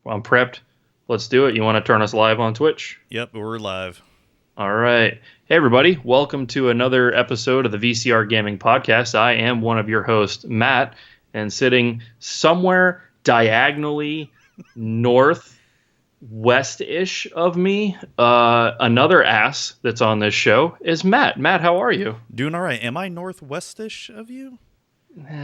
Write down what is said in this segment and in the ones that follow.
I'm prepped. Let's do it. You want to turn us live on Twitch? Yep, we're live. All right. Hey, everybody. Welcome to another episode of the VCR Gaming Podcast. I am one of your hosts, Matt, and sitting somewhere diagonally northwest-ish of me, another ass that's on this show is Matt. Matt, how are you? Doing all right. Am I northwest-ish of you?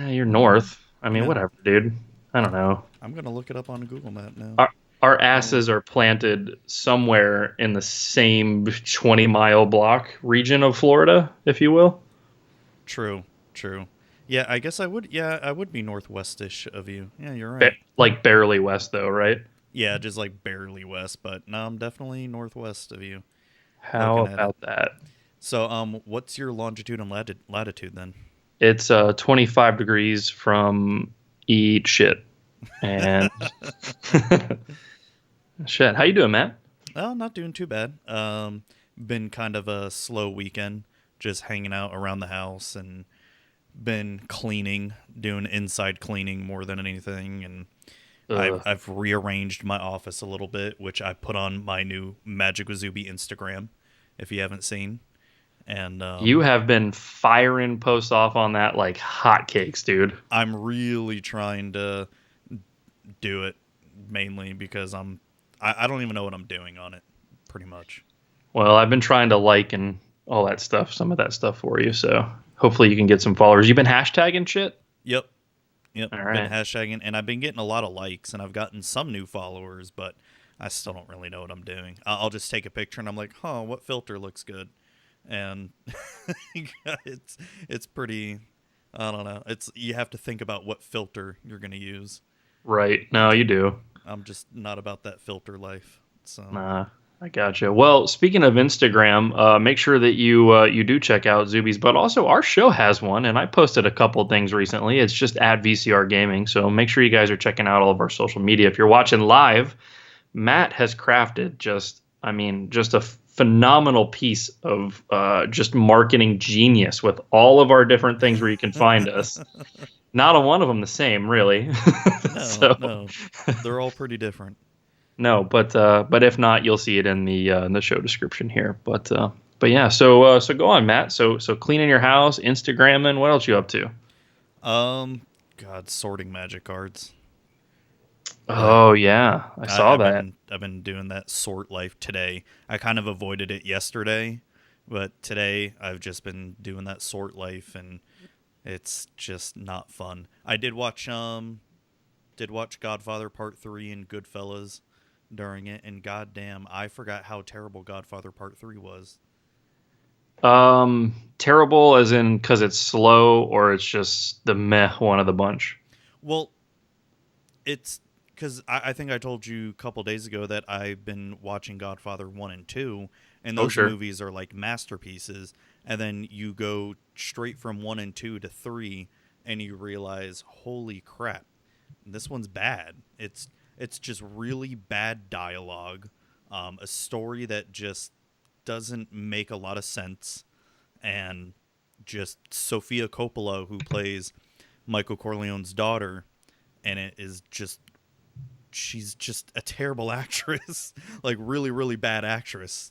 You're north. I mean, No. whatever, dude. I don't know. I'm going to look it up on Google Map now. Our asses are planted somewhere in the same 20-mile block region of Florida, if you will. True. Yeah, I guess I would. Yeah, I would be northwest-ish of you. Yeah, you're right. Like barely west, though, right? Yeah, just like barely west, but no, I'm definitely northwest of you. How about that? So, what's your longitude and latitude then? It's 25 degrees from eat shit. And shit. How you doing, Matt? Oh, not doing too bad. Been kind of a slow weekend, just hanging out around the house and been cleaning, doing inside cleaning more than anything, and I've rearranged my office a little bit, which I put on my new Magic Wazubi Instagram, if you haven't seen. And you have been firing posts off on that like hotcakes, dude. I'm really trying to do it mainly because I don't even know what I'm doing on it, pretty much. Well, I've been trying to like and all that stuff, some of that stuff for you, so hopefully you can get some followers. You've been hashtagging shit? Yep. All Been right. hashtagging, and I've been getting a lot of likes, and I've gotten some new followers, but I still don't really know what I'm doing. I'll just take a picture, and I'm like, what filter looks good? And it's pretty, I don't know. You have to think about what filter you're going to use. Right. No, you do. I'm just not about that filter life. So Nah, I gotcha. Well, speaking of Instagram, make sure that you do check out Zubies, but also our show has one, and I posted a couple things recently. It's just at VCR Gaming, so make sure you guys are checking out all of our social media. If you're watching live, Matt has crafted just a phenomenal piece of just marketing genius with all of our different things where you can find us. Not a one of them the same, really. No, they're all pretty different. No, but if not, you'll see it in the show description here. But yeah, so go on, Matt. So cleaning your house, Instagramming. What else you up to? God, sorting magic cards. Oh yeah, I saw that. I've been doing that sort life today. I kind of avoided it yesterday, but today I've just been doing that sort life, and it's just not fun. I did watch Godfather Part 3 and Goodfellas during it, and goddamn, I forgot how terrible Godfather Part 3 was. Terrible as in because it's slow, or it's just the meh one of the bunch. Well, it's because I think I told you a couple days ago that I've been watching Godfather 1 and 2, and those movies are like masterpieces, and then you go straight from 1 and 2 to 3, and you realize, holy crap, this one's bad. It's just really bad dialogue, a story that just doesn't make a lot of sense, and just Sofia Coppola, who plays Michael Corleone's daughter, and it is just, she's just a terrible actress, like really, really bad actress.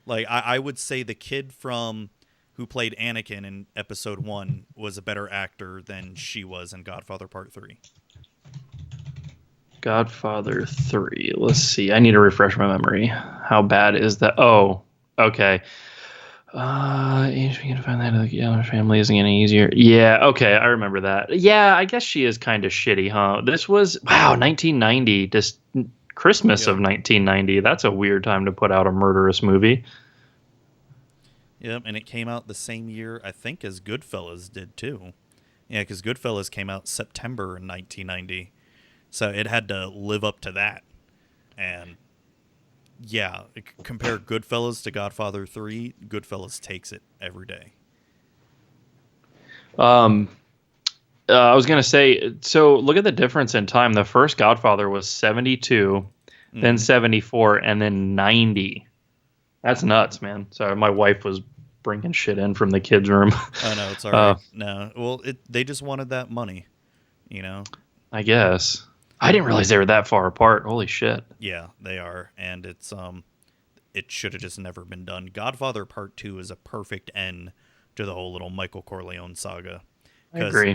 Like I would say the kid who played Anakin in Episode 1 was a better actor than she was in Godfather Part 3. Godfather 3. Let's see. I need to refresh my memory. How bad is that? Oh, okay. You can find that the other family isn't any easier. Yeah, okay, I remember that. Yeah, I guess she is kind of shitty, huh? This was 1990, just Christmas of 1990. That's a weird time to put out a murderous movie. Yep, and it came out the same year, I think, as Goodfellas did too. Yeah, because Goodfellas came out September in 1990, so it had to live up to that. And yeah, compare Goodfellas to Godfather 3, Goodfellas takes it every day. I was going to say, so look at the difference in time. The first Godfather was 72, then 74, and then 90. That's nuts, man. Sorry, my wife was bringing shit in from the kids' room. Oh, no, it's all right. No, well, they just wanted that money, you know? I guess. I didn't realize they were that far apart. Holy shit. Yeah, they are, and it should have just never been done. Godfather Part 2 is a perfect end to the whole little Michael Corleone saga. I agree.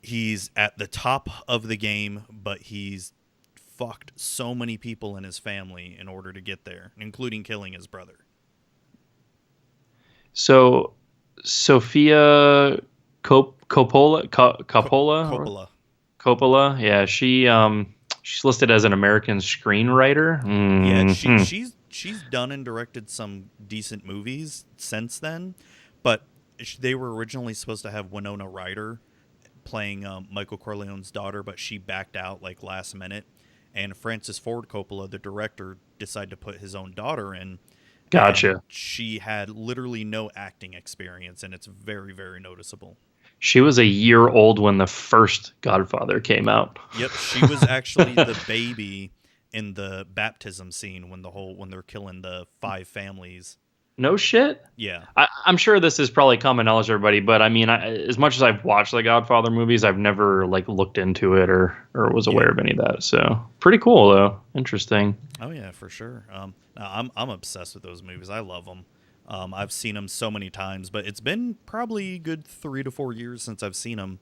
He's at the top of the game, but he's fucked so many people in his family in order to get there, including killing his brother. So, Sofia Coppola? Coppola, yeah, she's listed as an American screenwriter. Mm-hmm. Yeah, she's done and directed some decent movies since then, but they were originally supposed to have Winona Ryder playing Michael Corleone's daughter, but she backed out like last minute, and Francis Ford Coppola, the director, decided to put his own daughter in. Gotcha. She had literally no acting experience, and it's very, very noticeable. She was a year old when the first Godfather came out. Yep, she was actually the baby in the baptism scene when they're killing the 5 families. No shit? Yeah. I'm sure this is probably common knowledge, everybody, but I mean, as much as I've watched the Godfather movies, I've never like looked into it or was aware of any of that. So pretty cool though. Interesting. Oh yeah, for sure. I'm obsessed with those movies. I love them. I've seen them so many times, but it's been probably a good 3 to 4 years since I've seen them.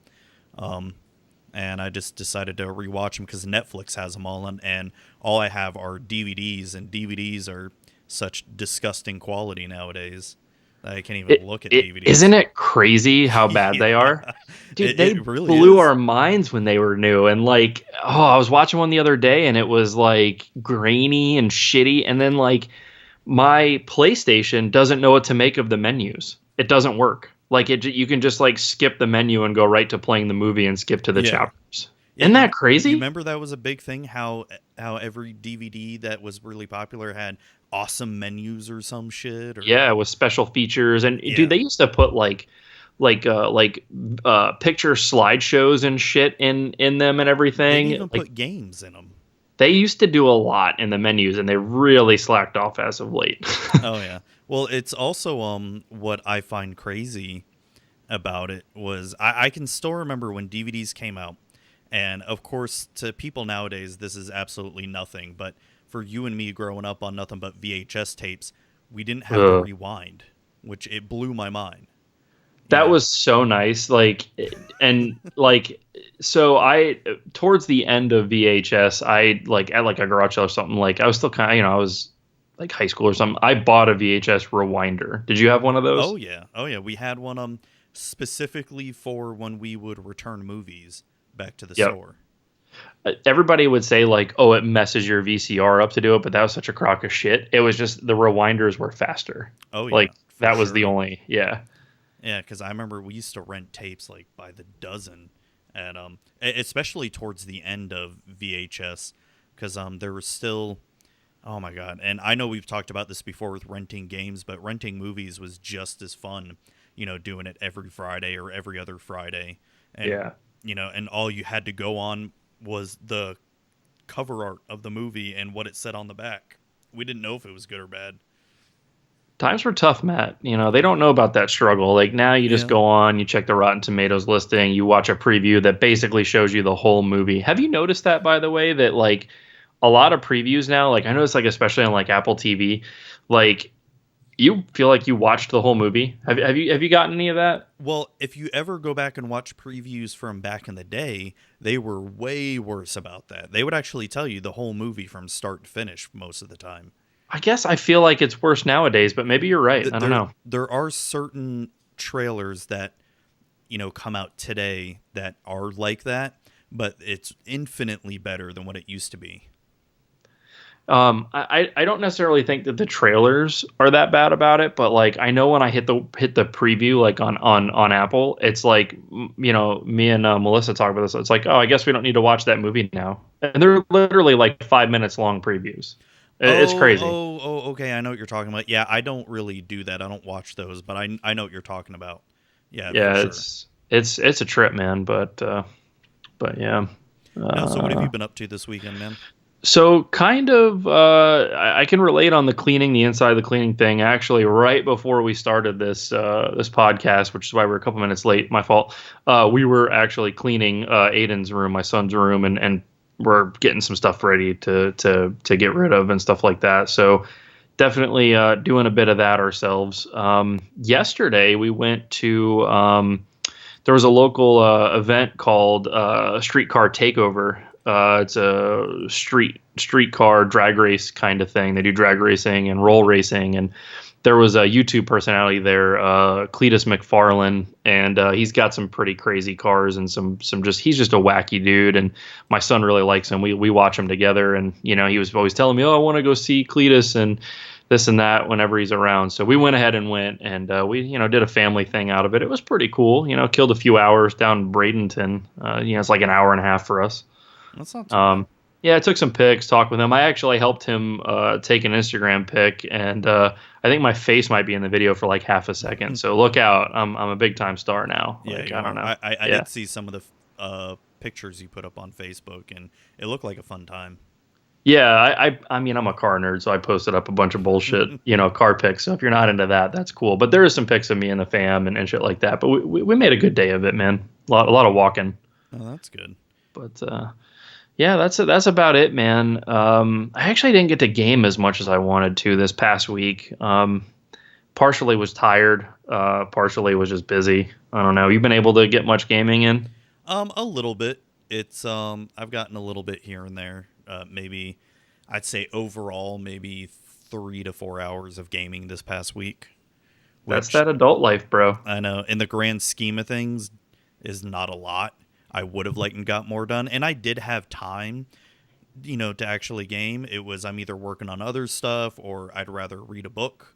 And I just decided to rewatch them because Netflix has them all, and all I have are DVDs, and DVDs are such disgusting quality nowadays. I can't even look at DVDs. Isn't it crazy how bad they are? Dude, they really blew our minds when they were new. And like, I was watching one the other day and it was like grainy and shitty. And then like my PlayStation doesn't know what to make of the menus. It doesn't work. Like you can just like skip the menu and go right to playing the movie and skip to the chapters. Isn't that crazy? You remember that was a big thing, how every DVD that was really popular had awesome menus or some shit? Or... with special features. And dude, they used to put like picture slideshows and shit in them and everything. They even put games in them. They used to do a lot in the menus, and they really slacked off as of late. Oh yeah. Well, it's also what I find crazy about it was I can still remember when DVDs came out. And, of course, to people nowadays, this is absolutely nothing. But for you and me growing up on nothing but VHS tapes, we didn't have to rewind, which it blew my mind. That was so nice. Like, and like, so towards the end of VHS, at like a garage sale or something, like I was still kind of, I was like high school or something. I bought a VHS rewinder. Did you have one of those? Oh, yeah. We had one specifically for when we would return movies back to the store. Everybody would say like, oh, it messes your VCR up to do it, but that was such a crock of shit. It was just the rewinders were faster. Oh yeah, like that was the only yeah, because I remember we used to rent tapes like by the dozen, and especially towards the end of VHS, because there was still, oh my god, and I know we've talked about this before with renting games, but renting movies was just as fun, doing it every Friday or every other Friday, and, and all you had to go on was the cover art of the movie and what it said on the back. We didn't know if it was good or bad. Times were tough, Matt. They don't know about that struggle. Like now you just go on, you check the Rotten Tomatoes listing, you watch a preview that basically shows you the whole movie. Have you noticed that, by the way, that like a lot of previews now, like I noticed like especially on like Apple TV, like you feel like you watched the whole movie. Have you gotten any of that? Well, if you ever go back and watch previews from back in the day, they were way worse about that. They would actually tell you the whole movie from start to finish most of the time. I guess I feel like it's worse nowadays, but maybe you're right. I don't know. There are certain trailers that, come out today that are like that, but it's infinitely better than what it used to be. I don't necessarily think that the trailers are that bad about it, but like I know when I hit the preview like on Apple, it's like me and Melissa talk about this. It's like, oh, I guess we don't need to watch that movie now, and they're literally like 5 minutes long previews. It's crazy. Oh, okay. I know what you're talking about. Yeah, I don't really do that. I don't watch those, but I know what you're talking about. Yeah. Yeah, it's a trip, man. But yeah. So what have you been up to this weekend, man? So kind of, I can relate on the cleaning, the inside of the cleaning thing. Actually, right before we started this podcast, which is why we're a couple minutes late, my fault. We were actually cleaning Aiden's room, my son's room, and we're getting some stuff ready to get rid of and stuff like that. So definitely doing a bit of that ourselves. Yesterday we went to there was a local event called Streetcar Takeover. It's a streetcar drag race kind of thing. They do drag racing and roll racing, and there was a YouTube personality there, Cletus McFarlane, and he's got some pretty crazy cars and some just he's just a wacky dude, and my son really likes him. We watch him together, and he was always telling me, oh, I want to go see Cletus and this and that whenever he's around. So we went ahead and went, and we did a family thing out of it. It was pretty cool. Killed a few hours down in Bradenton. It's like an hour and a half for us. That's not too bad. Yeah, I took some pics, talked with him. I actually helped him take an Instagram pic, and I think my face might be in the video for like half a second. So look out! I'm a big time star now. Yeah, I don't know. I did see some of the pictures you put up on Facebook, and it looked like a fun time. Yeah, I mean, I'm a car nerd, so I posted up a bunch of bullshit, car pics. So if you're not into that, that's cool. But there is some pics of me and the fam and shit like that. But we made a good day of it, man. A lot of walking. Oh, that's good. But yeah, that's about it, man. I actually didn't get to game as much as I wanted to this past week. Partially was tired. Partially was just busy. I don't know. You've been able to get much gaming in? A little bit. It's I've gotten a little bit here and there. Maybe I'd say overall maybe 3 to 4 hours of gaming this past week. That's that adult life, bro. I know. In the grand scheme of things, is not a lot. I would have liked and got more done, and I did have time, to actually game. It was I'm either working on other stuff or I'd rather read a book.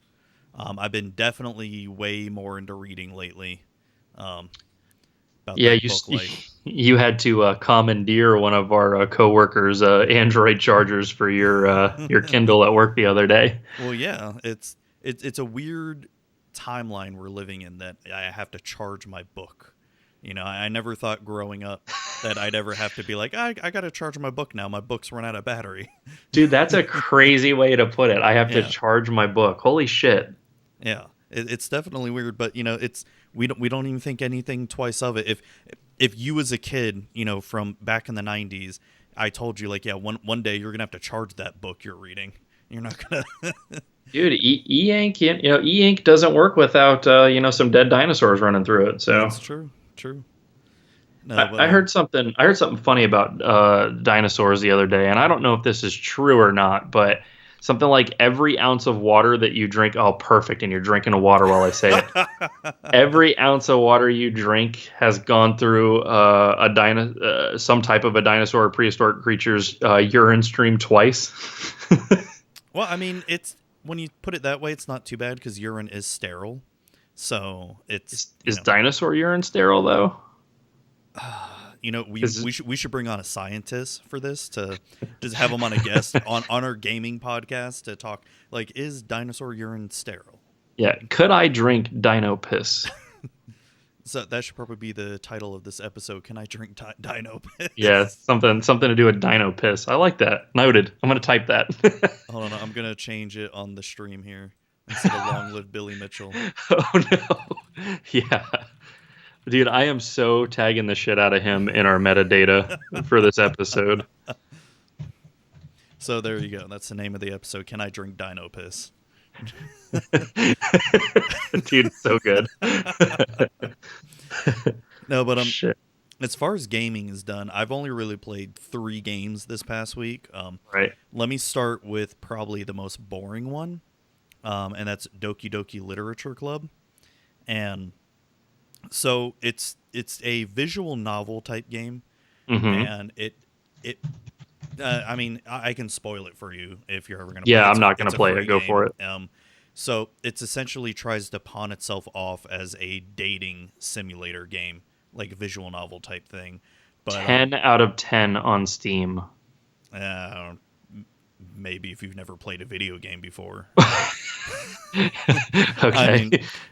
I've been definitely way more into reading lately. Yeah, you had to commandeer one of our coworkers' Android chargers for your Kindle at work the other day. Well, yeah, it's a weird timeline we're living in that I have to charge my book. I never thought growing up that I'd ever have to be like, I got to charge my book now. My book's run out of battery. Dude, that's a crazy way to put it. I have to charge my book. Holy shit. Yeah, it's definitely weird, but it's we don't even think anything twice of it. If you as a kid, from back in the 90s, I told you like, yeah, one day you're gonna have to charge that book you're reading. You're not gonna. Dude, e-ink, e-ink doesn't work without some dead dinosaurs running through it. So that's true. No, I heard something funny about dinosaurs the other day, and I don't know if this is true or not, but something like every ounce of water that you drink, oh, perfect, and you're drinking water while I say it. Every ounce of water you drink has gone through some type of a dinosaur or prehistoric creature's urine stream twice. Well, I mean, it's when you put it that way, it's not too bad because urine is sterile. So it's is dinosaur urine sterile though? We should bring on a scientist for this to just have him on a guest on our gaming podcast to talk like, is dinosaur urine sterile? Yeah, could I drink dino piss? So that should probably be the title of this episode. Can I drink dino piss? Yeah, something to do with dino piss. I like that. Noted. I'm gonna type that. Hold on, I'm gonna change it on the stream here instead of Long Live Billy Mitchell. Oh no! Yeah. Dude, I am so tagging the shit out of him in our metadata for this episode. So there you go. That's the name of the episode. Can I drink dino piss? Dude, it's so good. No, but shit. As far as gaming is done, I've only really played 3 games this past week. Right. Let me start with probably the most boring one, and that's Doki Doki Literature Club. And so it's a visual novel type game, and I mean, I can spoil it for you if you're ever going to. Yeah, I'm not going to play it. Go for it. So it's essentially tries to pawn itself off as a dating simulator game, like a visual novel type thing. But 10 out of 10 on Steam. Maybe if you've never played a video game before. Okay.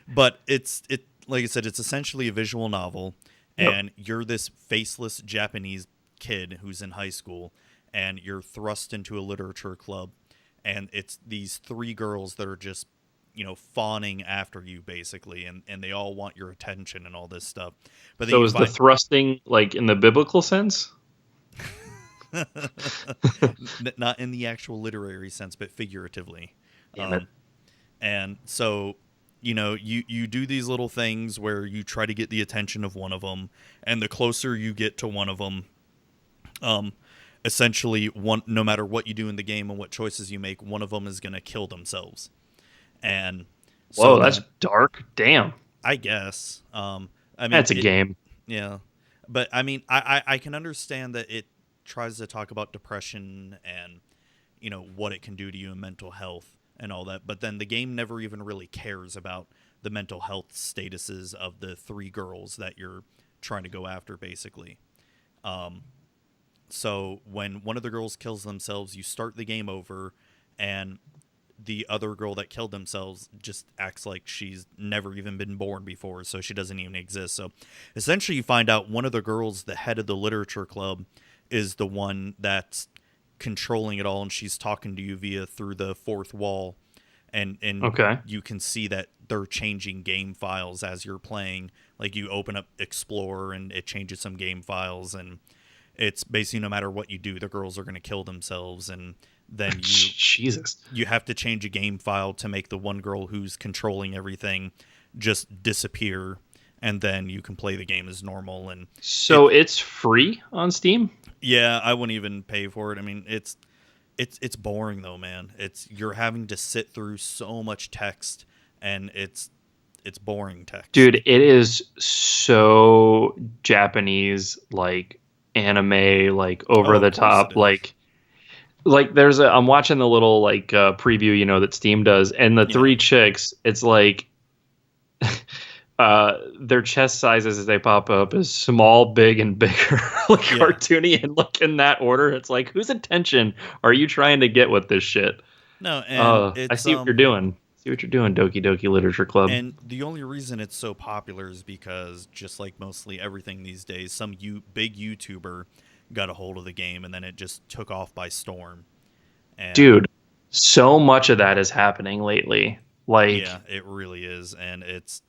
But it like I said, it's essentially a visual novel, and you're this faceless Japanese kid who's in high school, and you're thrust into a literature club, and it's these three girls that are just, fawning after you basically, and they all want your attention and all this stuff. But then So is the thrusting like in the biblical sense? Not in the actual literary sense, but figuratively. Damn it. And so, you do these little things where you try to get the attention of one of them, and the closer you get to one of them, essentially, no matter what you do in the game and what choices you make, one of them is going to kill themselves. And so that's dark. Damn. I guess. I mean, that's a game. Yeah, but I mean, I can understand that it tries to talk about depression and what it can do to you in mental health and all that, but then the game never even really cares about the mental health statuses of the three girls that you're trying to go after, basically. So when one of the girls kills themselves, you start the game over, and the other girl that killed themselves just acts like she's never even been born before, so she doesn't even exist. So essentially you find out one of the girls, the head of the literature club, is the one that's controlling it all, and she's talking to you through the fourth wall, and okay. You can see that they're changing game files as you're playing. Like, you open up Explorer and it changes some game files, and it's basically no matter what you do, the girls are going to kill themselves, and then you have to change a game file to make the one girl who's controlling everything just disappear, and then you can play the game as normal. And so it's free on Steam? Yeah, I wouldn't even pay for it. I mean, it's boring though, man. You're having to sit through so much text, and it's boring text. Dude, it is so Japanese, like anime, like over the top, like I'm watching the little like preview, that Steam does, and the three chicks, it's like their chest sizes as they pop up is small, big, and bigger, like cartoony, and look in that order. It's like, whose attention are you trying to get with this shit? No, and I see what you're doing. Doki Doki Literature Club. And the only reason it's so popular is because, just like mostly everything these days, some big YouTuber got a hold of the game, and then it just took off by storm. And dude, so much of that is happening lately. Like, yeah, it really is, and it's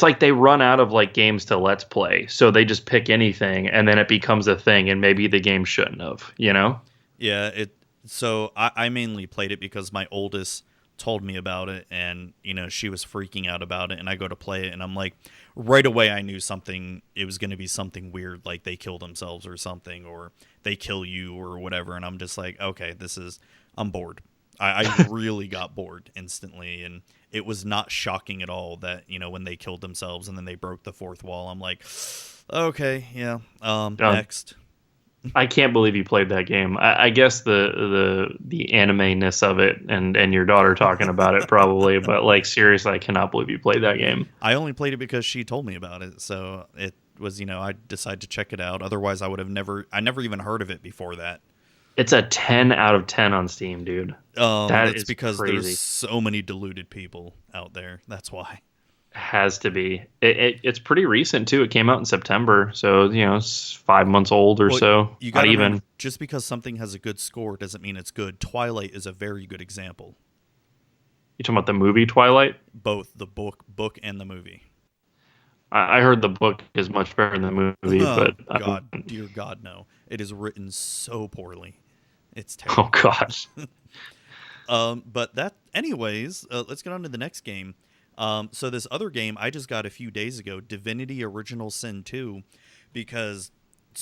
like they run out of like games to let's play, so they just pick anything, and then it becomes a thing, and maybe the game shouldn't have, Yeah, so I mainly played it because my oldest told me about it, and she was freaking out about it, and I go to play it, and I'm like, right away I knew it was going to be something weird, like they kill themselves or something, or they kill you or whatever, and I'm just like, okay, I'm bored. I really got bored instantly, and it was not shocking at all that when they killed themselves and then they broke the fourth wall. I'm like, okay, yeah, next. I can't believe you played that game. I guess the anime-ness of it and your daughter talking about it probably, but like seriously, I cannot believe you played that game. I only played it because she told me about it, so it was I decided to check it out. Otherwise, I never even heard of it before that. It's a 10 out of 10 on Steam, dude. That's because crazy. There's so many deluded people out there. That's why. Has to be. It's pretty recent too. It came out in September, so it's 5 months old or so. You gotta remember, just because something has a good score doesn't mean it's good. Twilight is a very good example. You talking about the movie Twilight? Both the book and the movie. I heard the book is much better than the movie, but God, dear God, no! It is written so poorly. It's terrible. Oh gosh. But anyways, let's get on to the next game. So this other game I just got a few days ago, Divinity Original Sin 2, because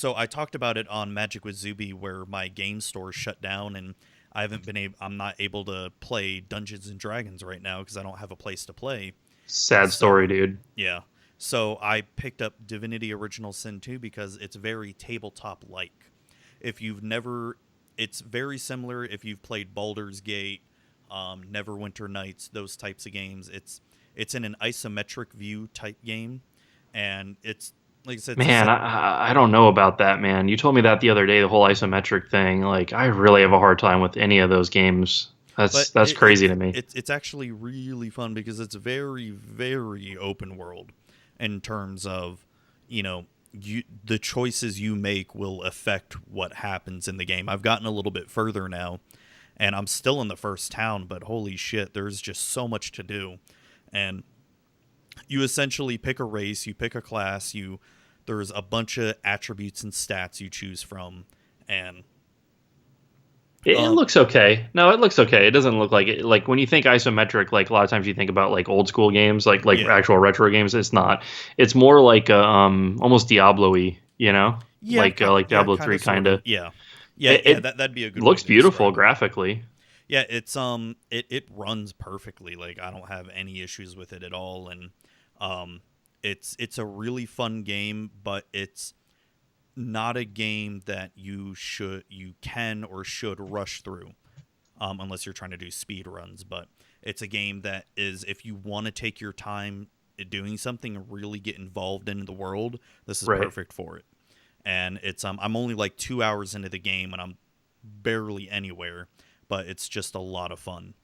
I talked about it on Magic with Zuby, where my game store shut down, and I'm not able to play Dungeons and Dragons right now because I don't have a place to play. Sad story, dude. Yeah. So I picked up Divinity Original Sin 2 because it's very tabletop-like. It's very similar if you've played Baldur's Gate, Neverwinter Nights, those types of games. It's in an isometric view type game, and it's like I said. Man, I don't know about that, man. You told me that the other day, the whole isometric thing. Like, I really have a hard time with any of those games. That's crazy to me. It's actually really fun because it's very, very open world in terms of, the choices you make will affect what happens in the game. I've gotten a little bit further now, and I'm still in the first town, but holy shit, there's just so much to do. And you essentially pick a race, you pick a class, there's a bunch of attributes and stats you choose from, and it looks okay. No, it looks okay. It doesn't look like it. Like when you think isometric, like a lot of times you think about like old school games, like actual retro games. It's not. It's more like almost Diablo-y, you know, like Diablo 3 kind of. Yeah, that'd be a good. Looks beautiful graphically. Yeah, it's it runs perfectly. Like I don't have any issues with it at all, and it's a really fun game, but it's not a game that you can or should rush through, unless you're trying to do speed runs. But it's a game that is, if you want to take your time doing something and really get involved in the world, this is perfect for it. And it's I'm only like 2 hours into the game and I'm barely anywhere, but it's just a lot of fun.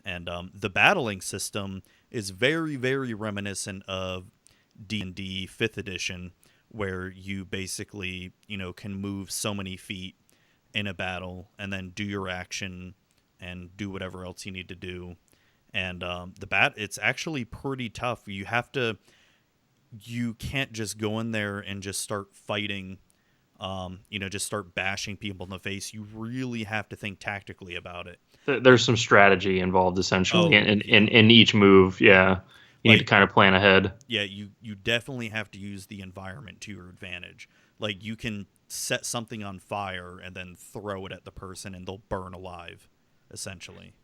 And the battling system is very, very reminiscent of D&D 5th edition, where you basically, can move so many feet in a battle and then do your action and do whatever else you need to do. And it's actually pretty tough. You can't just go in there and just start fighting, just start bashing people in the face. You really have to think tactically about it. There's some strategy involved, essentially, in each move. Yeah. You need to kind of plan ahead. Yeah, you definitely have to use the environment to your advantage. Like, you can set something on fire and then throw it at the person and they'll burn alive, essentially.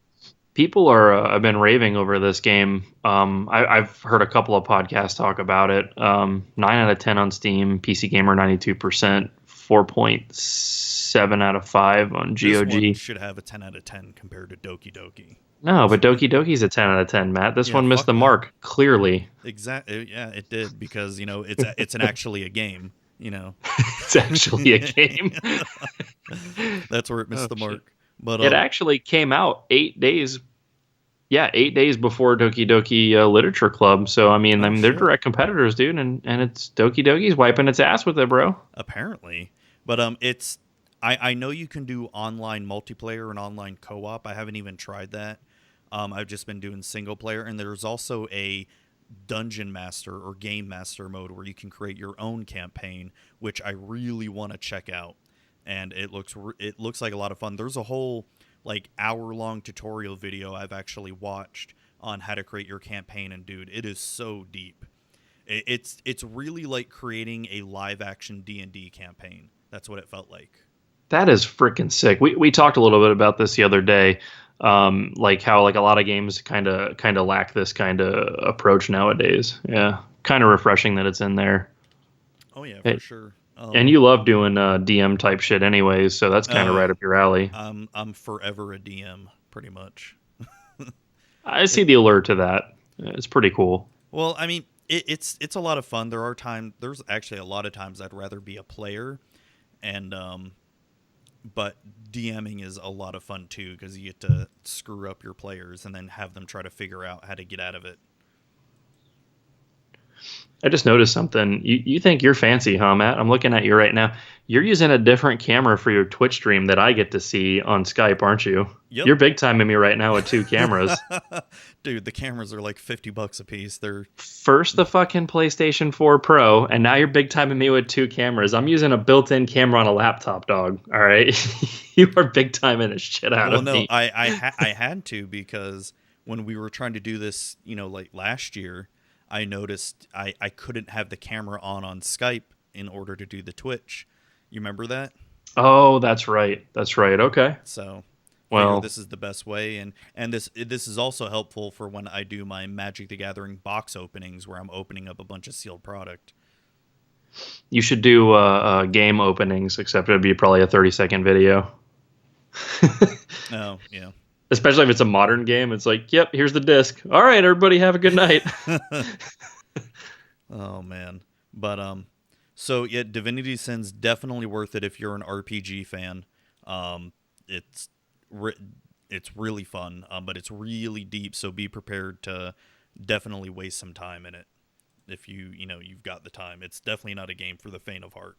People have been raving over this game. I've heard a couple of podcasts talk about it. 9 out of 10 on Steam, PC Gamer 92%, 4.7 out of 5 on GOG. This one should have a 10 out of 10 compared to Doki Doki. No, but Doki Doki's a 10 out of 10, Matt. This one missed the mark, clearly. Exactly. Yeah, it did, because, it's actually a game, It's actually a game. That's where it missed the mark. But it actually came out 8 days. Yeah, 8 days before Doki Doki Literature Club. So, they're direct competitors, dude, and it's Doki Doki's wiping its ass with it, bro. Apparently. But it's... I know you can do online multiplayer and online co-op. I haven't even tried that. I've just been doing single player, and there's also a dungeon master or game master mode where you can create your own campaign, which I really want to check out. And it looks like a lot of fun. There's a whole hour-long tutorial video I've actually watched on how to create your campaign, and dude, it is so deep. It's really like creating a live-action D&D campaign. That's what it felt like. That is freaking sick. We talked a little bit about this the other day, how a lot of games kind of lack this kind of approach nowadays. Yeah, kind of refreshing that it's in there. Oh yeah, for sure. And you love doing DM type shit anyways, so that's kind of right up your alley. I'm forever a DM, pretty much. I see the allure to that. It's pretty cool. Well, it's a lot of fun. There's actually a lot of times I'd rather be a player, and but DMing is a lot of fun too, because you get to screw up your players and then have them try to figure out how to get out of it. I just noticed something. You think you're fancy, huh, Matt? I'm looking at you right now. You're using a different camera for your Twitch stream that I get to see on Skype, aren't you? Yep. You're big timing me right now with 2 cameras. Dude, the cameras are like $50 a piece. They're first the fucking PlayStation 4 Pro, and now you're big timing me with 2 cameras. I'm using a built-in camera on a laptop, dog. All right, you are big timing the shit out of me. I had to, because when we were trying to do this, last year, I noticed I couldn't have the camera on Skype in order to do the Twitch. You remember that? Oh, that's right. Okay. So, well, this is the best way, and this is also helpful for when I do my Magic the Gathering box openings, where I'm opening up a bunch of sealed product. You should do game openings, except it'd be probably a 30-second video. Oh, yeah. Especially if it's a modern game, it's like, yep, here's the disc. All right, everybody, have a good night. Oh man, but so yeah, Divinity Sin's definitely worth it if you're an RPG fan. It's really fun, but it's really deep, so be prepared to definitely waste some time in it. if you've got the time. It's definitely not a game for the faint of heart.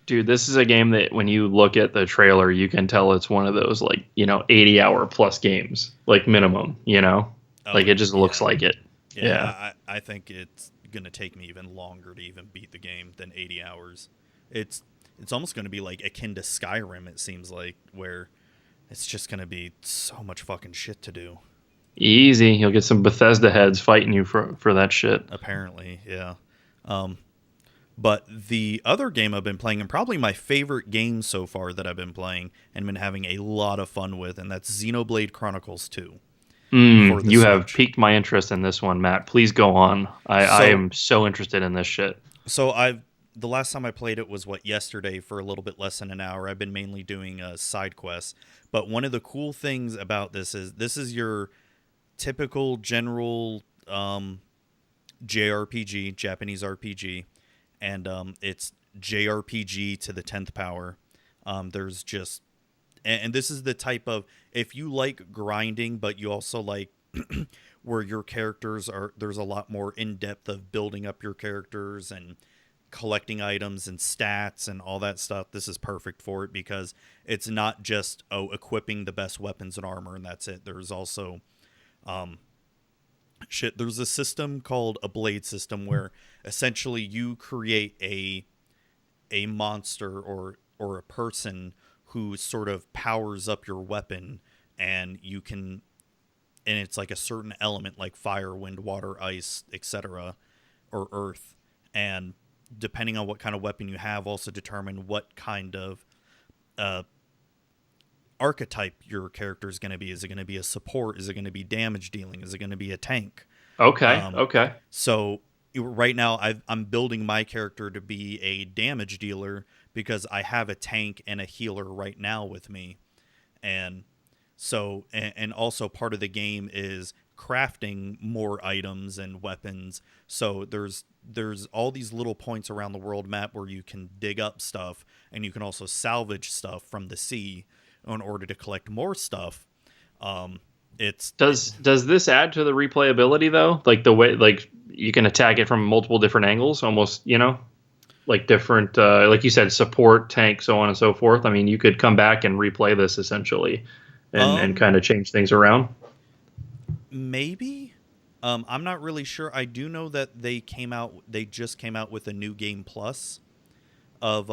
Dude, this is a game that when you look at the trailer, you can tell it's one of those 80-hour plus games, like minimum, like it just looks like it. Yeah. I think it's going to take me even longer to even beat the game than 80 hours. It's almost going to be like akin to Skyrim, it seems like, where it's just going to be so much fucking shit to do. Easy. You'll get some Bethesda heads fighting you for that shit. Apparently, yeah. But the other game I've been playing, and probably my favorite game so far that I've been playing and been having a lot of fun with, and that's Xenoblade Chronicles 2. You have piqued my interest in this one, Matt. Please go on. I am so interested in this shit. So the last time I played it was yesterday for a little bit less than an hour. I've been mainly doing side quests. But one of the cool things about this is your typical general JRPG, Japanese RPG, and it's JRPG to the 10th power. There's just, and this is the type of, if you like grinding, but you also like where your characters there's a lot more in depth of building up your characters and collecting items and stats and all that stuff, this is perfect for it, because it's not just equipping the best weapons and armor and that's it. There's also there's a system called a blade system where essentially you create a monster or a person who sort of powers up your weapon, and you can, and it's like a certain element like fire, wind, water, ice, etc., or earth, and depending on what kind of weapon you have also determine what kind of archetype your character is going to be. Is it going to be a support? Is it going to be damage dealing? Is it going to be a tank? Okay. So right now I'm building my character to be a damage dealer because I have a tank and a healer right now with me. And so, and also part of the game is crafting more items and weapons. So there's all these little points around the world map where you can dig up stuff, and you can also salvage stuff from the sea in order to collect more stuff. Does this add to the replayability though? Like the way, like you can attack it from multiple different angles, almost, like different, like you said, support, tank, so on and so forth. I mean, you could come back and replay this essentially and kind of change things around. Maybe. I'm not really sure. I do know that they just came out with a new game plus of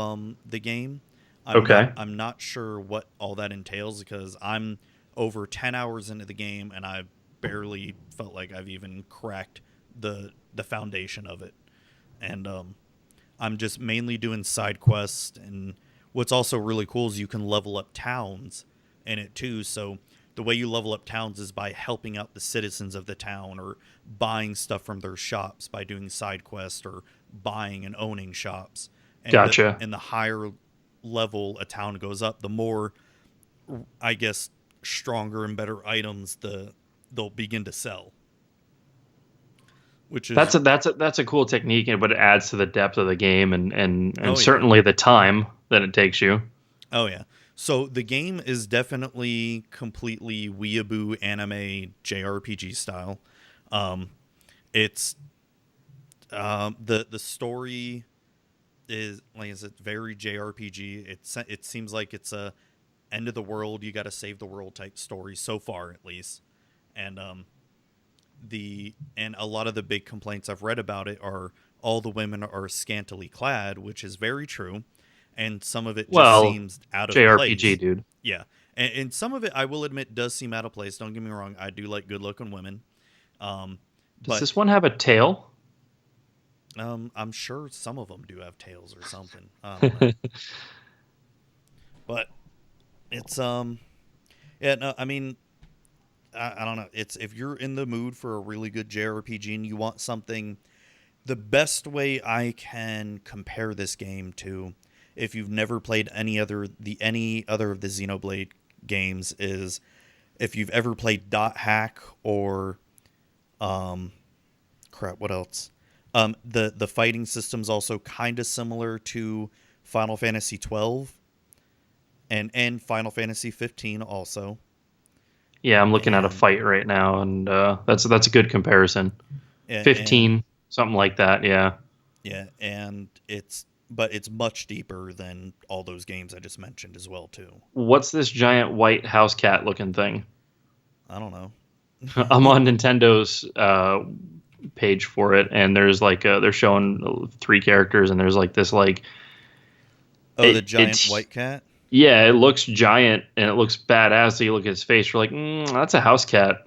the game. I'm not sure what all that entails because I'm over 10 hours into the game and I barely felt like I've even cracked the foundation of it. And I'm just mainly doing side quests, and what's also really cool is you can level up towns in it too. So the way you level up towns is by helping out the citizens of the town or buying stuff from their shops by doing side quests or buying and owning shops. And Gotcha. And the higher level a town goes up, the more, I guess, stronger and better items they'll begin to sell. Which is that's a cool technique, but it adds to the depth of the game and certainly the time that it takes you. Oh yeah. So the game is definitely completely weeaboo anime JRPG style. It's the story is, like I said, very JRPG. It seems like it's a end of the world, you got to save the world type story so far, at least. And a lot of the big complaints I've read about it are all the women are scantily clad, which is very true. And some of it just seems out of JRPG, place. dude. Yeah. And some of it, I will admit, does seem out of place. Don't get me wrong. I do like good-looking women. Does this one have a tail? I'm sure some of them do have tails or something. I don't know. But it's, yeah, no, I mean, I don't know. It's, if you're in the mood for a really good JRPG and you want something, the best way I can compare this game to, if you've never played any other of the Xenoblade games, is if you've ever played Dot Hack or what else? The fighting system's also kind of similar to Final Fantasy 12 and Final Fantasy 15 also. Yeah, I'm looking at a fight right now, and that's a good comparison. 15. Something like that, yeah. Yeah, and it's much deeper than all those games I just mentioned as well too. What's this giant white house cat looking thing? I don't know. I'm on Nintendo's page for it, and there's like they're showing 3 characters, and there's like this like the giant white cat. Yeah, it looks giant and it looks badass. So you look at his face, you're like, that's a house cat.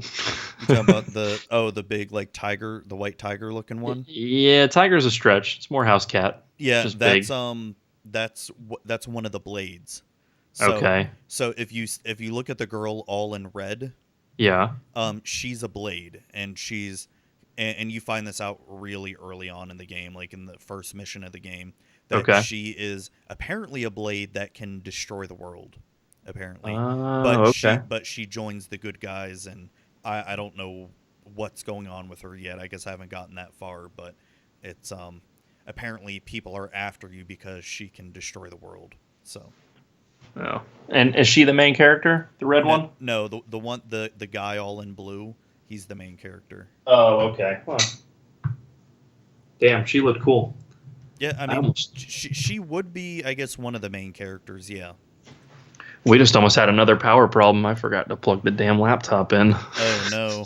You talking about the big like tiger, the white tiger looking one? Yeah, tiger's a stretch. It's more house cat. Yeah, just that's big. that's one of the blades. So, okay. So if you look at the girl all in red, yeah, she's a blade, and you find this out really early on in the game, like in the first mission of the game. That she is apparently a blade that can destroy the world, apparently. But she joins the good guys, and I don't know what's going on with her yet. I guess I haven't gotten that far, but it's apparently people are after you because she can destroy the world. So. Oh, and is she the main character, the red one? No, the guy all in blue. He's the main character. Oh, okay. Huh. Damn, she looked cool. Yeah, I mean, she would be, I guess, one of the main characters, yeah. We just almost had another power problem. I forgot to plug the damn laptop in. Oh, no.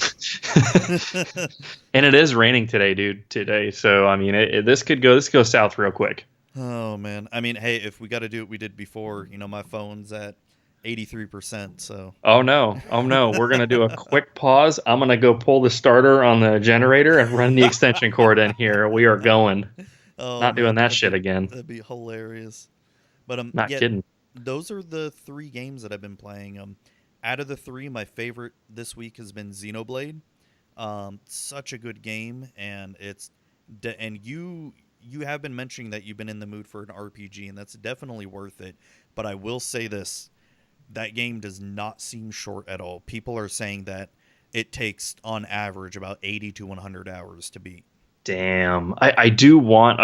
And it is raining today. So, I mean, this could go south real quick. Oh, man. I mean, hey, if we got to do what we did before, my phone's at 83%, so. Oh, no. We're going to do a quick pause. I'm going to go pull the starter on the generator and run the extension cord in here. We are going. Oh, not doing that shit again. That'd be hilarious. But not kidding. Those are the 3 games that I've been playing. Out of the 3, my favorite this week has been Xenoblade. Such a good game, and and you have been mentioning that you've been in the mood for an RPG, and that's definitely worth it. But I will say this: that game does not seem short at all. People are saying that it takes, on average, about 80 to 100 hours to beat. Damn, I do want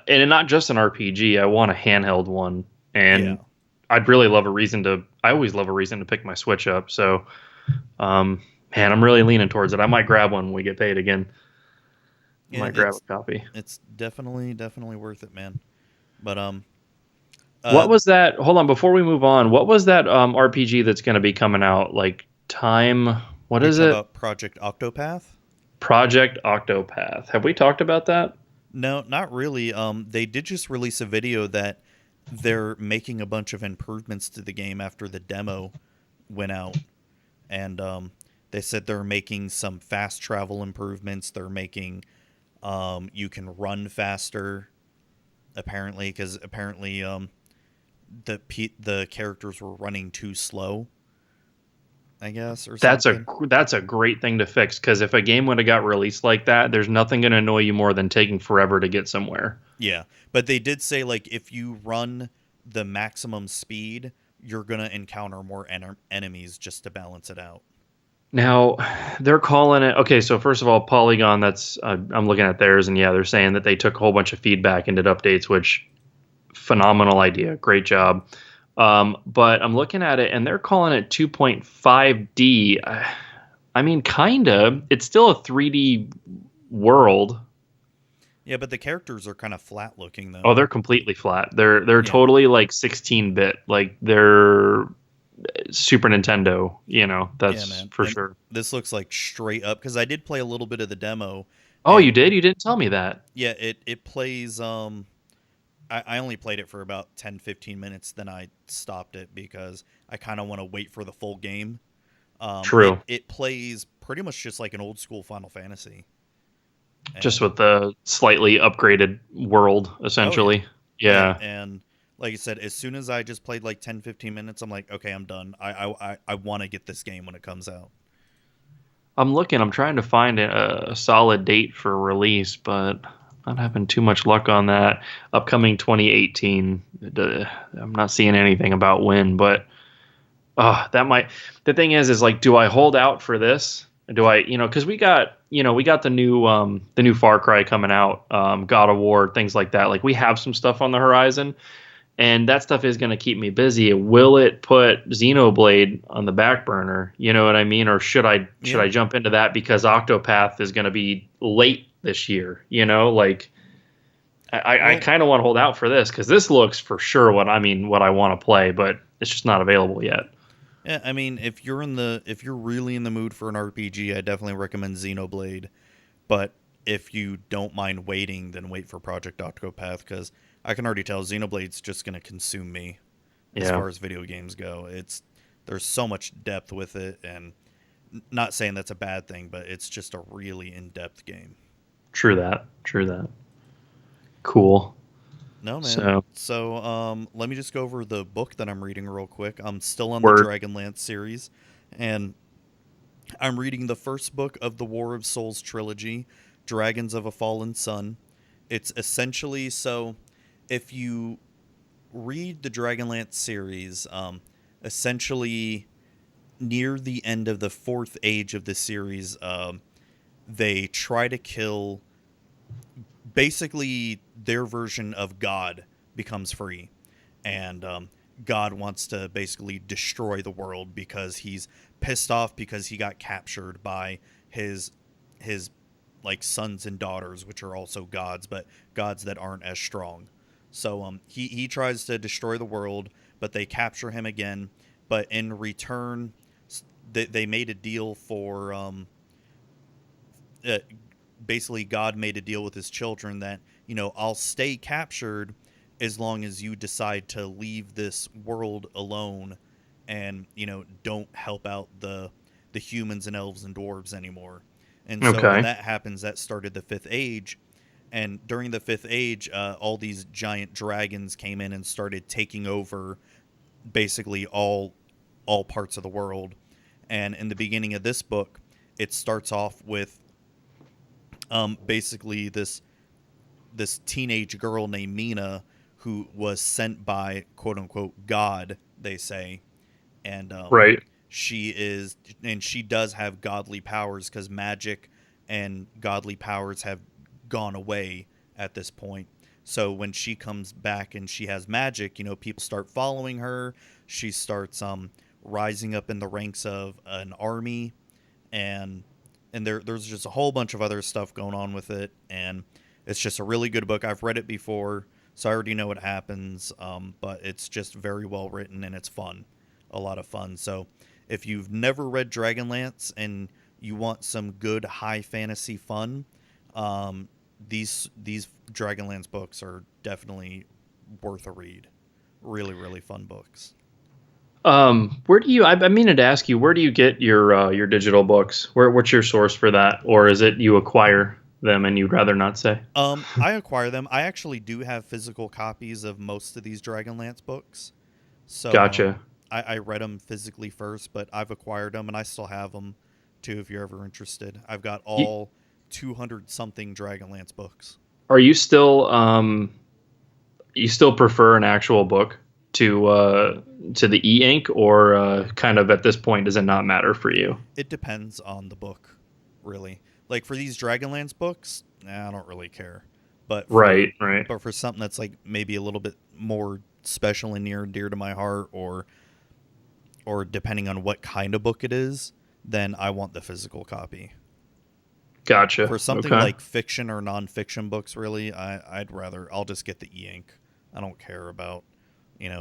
and not just an RPG. I want a handheld one, and I'd really love a reason to. I always love a reason to pick my Switch up. So, man, I'm really leaning towards it. I might grab one when we get paid again. I might grab a copy. It's definitely worth it, man. But what was that? Hold on, before we move on, what was that RPG that's going to be coming out? Like Time? What is it? About Project Octopath. Project Octopath. Have we talked about that? No, not really. They did just release a video that they're making a bunch of improvements to the game after the demo went out. And they said they're making some fast travel improvements. They're making you can run faster, apparently, because apparently the characters were running too slow, I guess, or something. That's a great thing to fix, because if a game would have got released like that, there's nothing going to annoy you more than taking forever to get somewhere. Yeah, but they did say, like, if you run the maximum speed, you're going to encounter more enemies just to balance it out. Now, they're calling it... Okay, so first of all, Polygon, that's... I'm looking at theirs, and yeah, they're saying that they took a whole bunch of feedback and did updates, which... Phenomenal idea. Great job. But I'm looking at it, and they're calling it 2.5D. I mean, kind of. It's still a 3D world. Yeah, but the characters are kind of flat looking, though. Oh, they're completely flat. They're totally like 16-bit. Like they're Super Nintendo. That's for sure. This looks like straight up, because I did play a little bit of the demo. Oh, you did? You didn't tell me that. Yeah, it plays. I only played it for about 10-15 minutes, then I stopped it because I kind of want to wait for the full game. True. It plays pretty much just like an old school Final Fantasy. Just with the slightly upgraded world, essentially. Oh, yeah. And like I said, as soon as I just played like 10-15 minutes, I'm like, okay, I'm done. I want to get this game when it comes out. I'm trying to find a solid date for release, but... not having too much luck on that. Upcoming 2018. I'm not seeing anything about when, but that might. The thing is like, do I hold out for this? Do I, because we got the new Far Cry coming out, God of War, things like that. Like we have some stuff on the horizon, and that stuff is going to keep me busy. Will it put Xenoblade on the back burner? You know what I mean? Or should I jump into that because Octopath is going to be late this year. You know, like I kind of want to hold out for this because this looks for sure what I want to play, but it's just not available yet. Yeah, I mean, if you're really in the mood for an RPG, I definitely recommend Xenoblade. But if you don't mind waiting, then wait for Project Octopath, because I can already tell Xenoblade's just going to consume me as far as video games go. There's so much depth with it, and not saying that's a bad thing, but it's just a really in-depth game. True that. Cool. No, man. So let me just go over the book that I'm reading real quick. I'm still on the Dragonlance series, and I'm reading the first book of the War of Souls trilogy, Dragons of a Fallen Sun. It's essentially, so if you read the Dragonlance series, essentially near the end of the fourth age of the series, they try to kill, basically their version of God becomes free, and God wants to basically destroy the world because he's pissed off because he got captured by his like sons and daughters, which are also gods, but gods that aren't as strong. So he tries to destroy the world, but they capture him again. But in return, they made a deal for basically God made a deal with his children that, I'll stay captured as long as you decide to leave this world alone and, don't help out the humans and elves and dwarves anymore. And so when that happens, that started the Fifth Age. And during the Fifth Age, all these giant dragons came in and started taking over basically all parts of the world. And in the beginning of this book, it starts off with basically this teenage girl named Mina, who was sent by quote unquote God, they say, and she does have godly powers because magic and godly powers have gone away at this point. So when she comes back and she has magic, people start following her. She starts rising up in the ranks of an army, and there's just a whole bunch of other stuff going on with it, and it's just a really good book. I've read it before, so I already know what happens, but it's just very well written, and it's fun. A lot of fun. So if you've never read Dragonlance and you want some good high fantasy fun, these Dragonlance books are definitely worth a read. Really, really fun books. Where do you? I mean to ask you, where do you get your digital books? What's your source for that, or is it you acquire them and you'd rather not say? I acquire them. I actually do have physical copies of most of these Dragonlance books. So gotcha. I read them physically first, but I've acquired them, and I still have them too. If you're ever interested, I've got all 200 something Dragonlance books. Are you still you still prefer an actual book to the e-ink, or kind of at this point does it not matter for you? It depends on the book, really. Like for these Dragonlance books, I don't really care. But right. But for something that's like maybe a little bit more special and near and dear to my heart, or depending on what kind of book it is, then I want the physical copy. Gotcha. For something like fiction or nonfiction books, really, I'll just get the e-ink. I don't care about,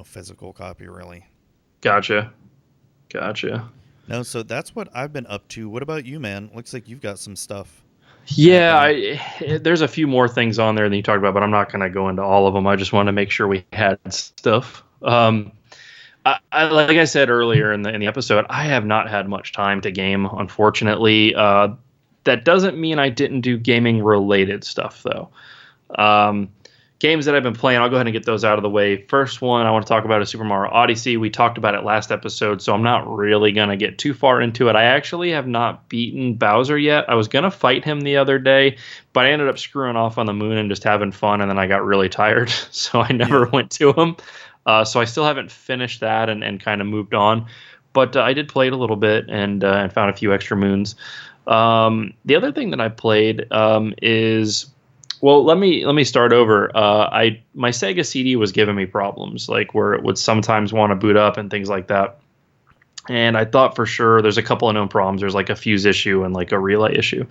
physical copy, really. Gotcha. No, so that's what I've been up to. What about you, man? Looks like you've got some stuff. Yeah, there's a few more things on there than you talked about, but I'm not going to go into all of them. I just want to make sure we had stuff. I like I said earlier in the episode, I have not had much time to game, unfortunately. That doesn't mean I didn't do gaming related stuff though. Games that I've been playing, I'll go ahead and get those out of the way. First one I want to talk about is Super Mario Odyssey. We talked about it last episode, so I'm not really going to get too far into it. I actually have not beaten Bowser yet. I was going to fight him the other day, but I ended up screwing off on the moon and just having fun, and then I got really tired, so I never went to him. So I still haven't finished that and kind of moved on. But I did play it a little bit and found a few extra moons. The other thing that I played is... Well, let me start over. My Sega CD was giving me problems, like where it would sometimes want to boot up and things like that. And I thought for sure there's a couple of known problems. There's like a fuse issue and like a relay issue.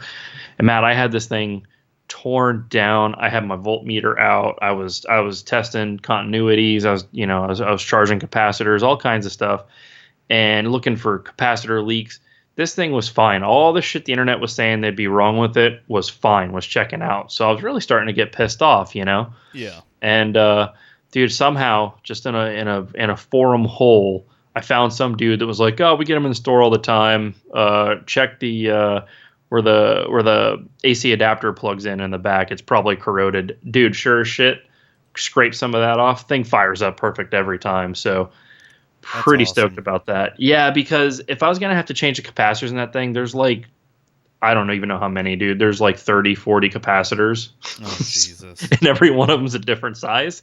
And Matt, I had this thing torn down. I had my voltmeter out. I was testing continuities. I was charging capacitors, all kinds of stuff, and looking for capacitor leaks. This thing was fine. All the shit the internet was saying they'd be wrong with it was fine, was checking out. So I was really starting to get pissed off, Yeah. And dude, somehow just in a forum hole, I found some dude that was like, "Oh, we get them in the store all the time. Check the where the AC adapter plugs in the back. It's probably corroded." Dude, sure as shit, scrape some of that off. Thing fires up perfect every time. So pretty stoked about that. Yeah, because if I was gonna have to change the capacitors in that thing, there's like, I don't even know how many, dude. There's like 30, 40 capacitors. Oh, Jesus. And every one of them's a different size.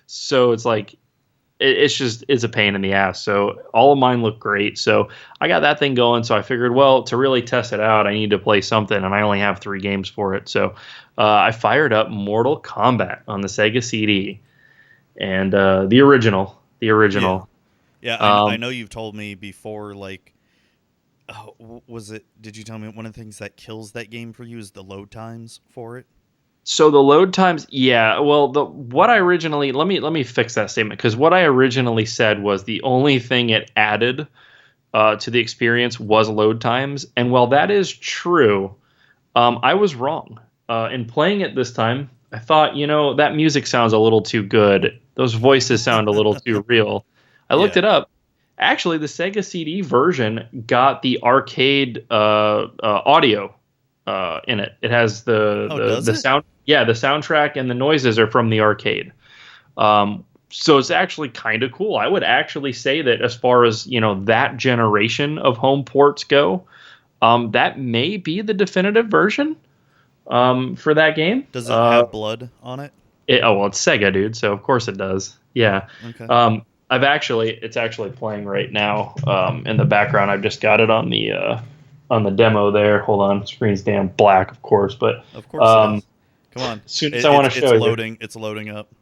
So it's like, it's a pain in the ass. So all of mine look great. So I got that thing going. So I figured, well, to really test it out, I need to play something, and I only have 3 games for it. So I fired up Mortal Kombat on the Sega CD, and the original. Yeah, I know you've told me before, like, did you tell me one of the things that kills that game for you is the load times for it? So the load times, yeah. Well, what I originally, let me fix that statement, because what I originally said was the only thing it added to the experience was load times. And while that is true, I was wrong. In playing it this time, I thought, that music sounds a little too good. Those voices sound a little too real. I looked it up. Actually, the Sega CD version got the arcade audio in it. It has the sound. Yeah, the soundtrack and the noises are from the arcade. So it's actually kind of cool. I would actually say that as far as that generation of home ports go, that may be the definitive version for that game. Does it have blood on it? Well, it's Sega, dude. So of course it does. Yeah. Okay. It's actually playing right now in the background. I've just got it on the demo there. Hold on, screen's damn black, of course, but of course it is. Come on. As soon as I want to show you. It's loading up.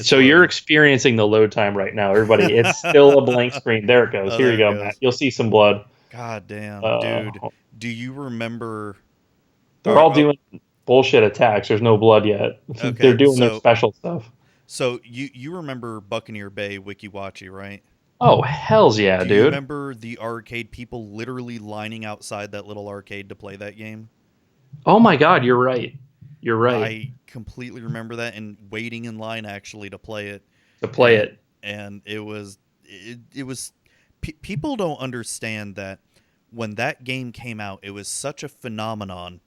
So you're experiencing the load time right now, everybody. It's still a blank screen. There it goes. Oh, Here you go, Matt. You'll see some blood. God damn, dude. Do you remember? They're all doing bullshit attacks. There's no blood yet. Okay, they're doing their special stuff. So you remember Buccaneer Bay Wiki Wachi, right? Oh, hells yeah, dude. Do you remember the arcade people literally lining outside that little arcade to play that game? Oh my God, you're right. You're right. I completely remember that, and waiting in line actually to play it. And it was people don't understand that when that game came out, it was such a phenomenon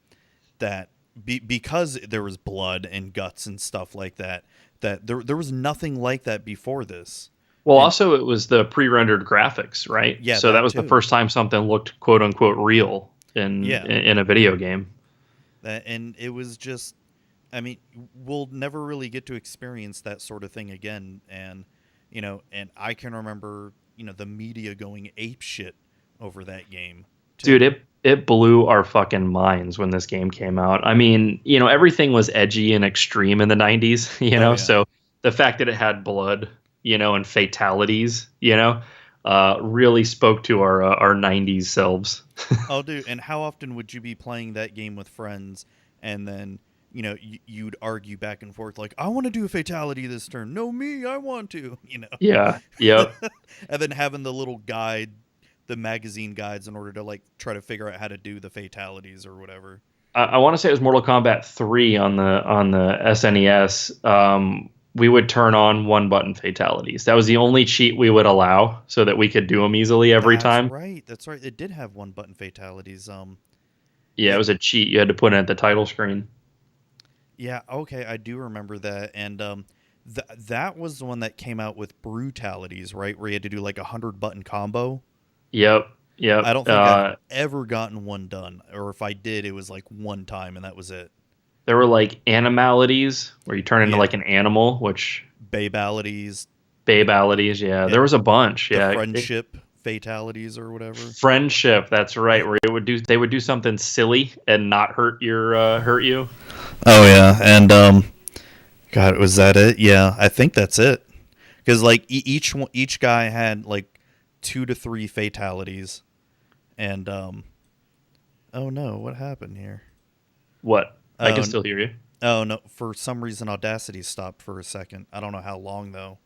that because there was blood and guts and stuff like that, that there was nothing like that before this. Well, also it was the pre-rendered graphics, right? Yeah. So that was the first time something looked quote unquote real in a video game. And it was just, I mean, we'll never really get to experience that sort of thing again. And, and I can remember, the media going apeshit over that game. Too. Dude, it blew our fucking minds when this game came out. I mean, everything was edgy and extreme in the 90s, so the fact that it had blood, and fatalities, really spoke to our 90s selves. Oh, dude, and how often would you be playing that game with friends and then, you'd argue back and forth like, I want to do a fatality this turn. No, me, I want to, Yeah, yep. And then having the little guide, the magazine guides in order to like try to figure out how to do the fatalities or whatever. I want to say it was Mortal Kombat 3 on the SNES. We would turn on 1-button fatalities. That was the only cheat we would allow so that we could do them easily every time. That's right. It did have 1-button fatalities. Yeah, it was a cheat. You had to put it at the title screen. Yeah, okay, I do remember that. And that was the one that came out with brutalities, right? Where you had to do like 100-button combo. Yep. I don't think I've ever gotten one done. Or if I did, it was like one time and that was it. There were like animalities where you turn into like an animal, which Babalities, yeah. There was a bunch, the friendship fatalities or whatever. Friendship, that's right. Where they would do something silly and not hurt you. Oh yeah, and God, was that it? Yeah, I think that's it. Because like each guy had like 2 to 3 fatalities, and oh no, what happened here? What? I can still hear you. Oh, no. For some reason, Audacity stopped for a second. I don't know how long, though.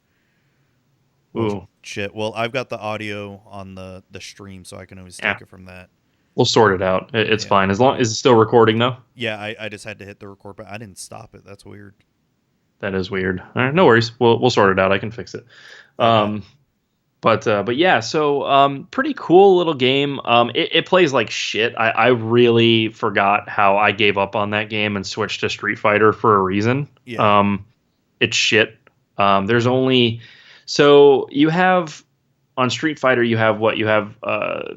Well, Ooh. shit. Well, I've got the audio on the stream, so I can always take it from that. We'll sort it out. It's fine. As long as it's still recording, though? Yeah, I just had to hit the record, but I didn't stop it. That's weird. That is weird. All right, no worries. We'll sort it out. I can fix it. Okay. But yeah, so pretty cool little game. It plays like shit. I really forgot how I gave up on that game and switched to Street Fighter for a reason. Yeah. It's shit. There's only so you have on Street Fighter you have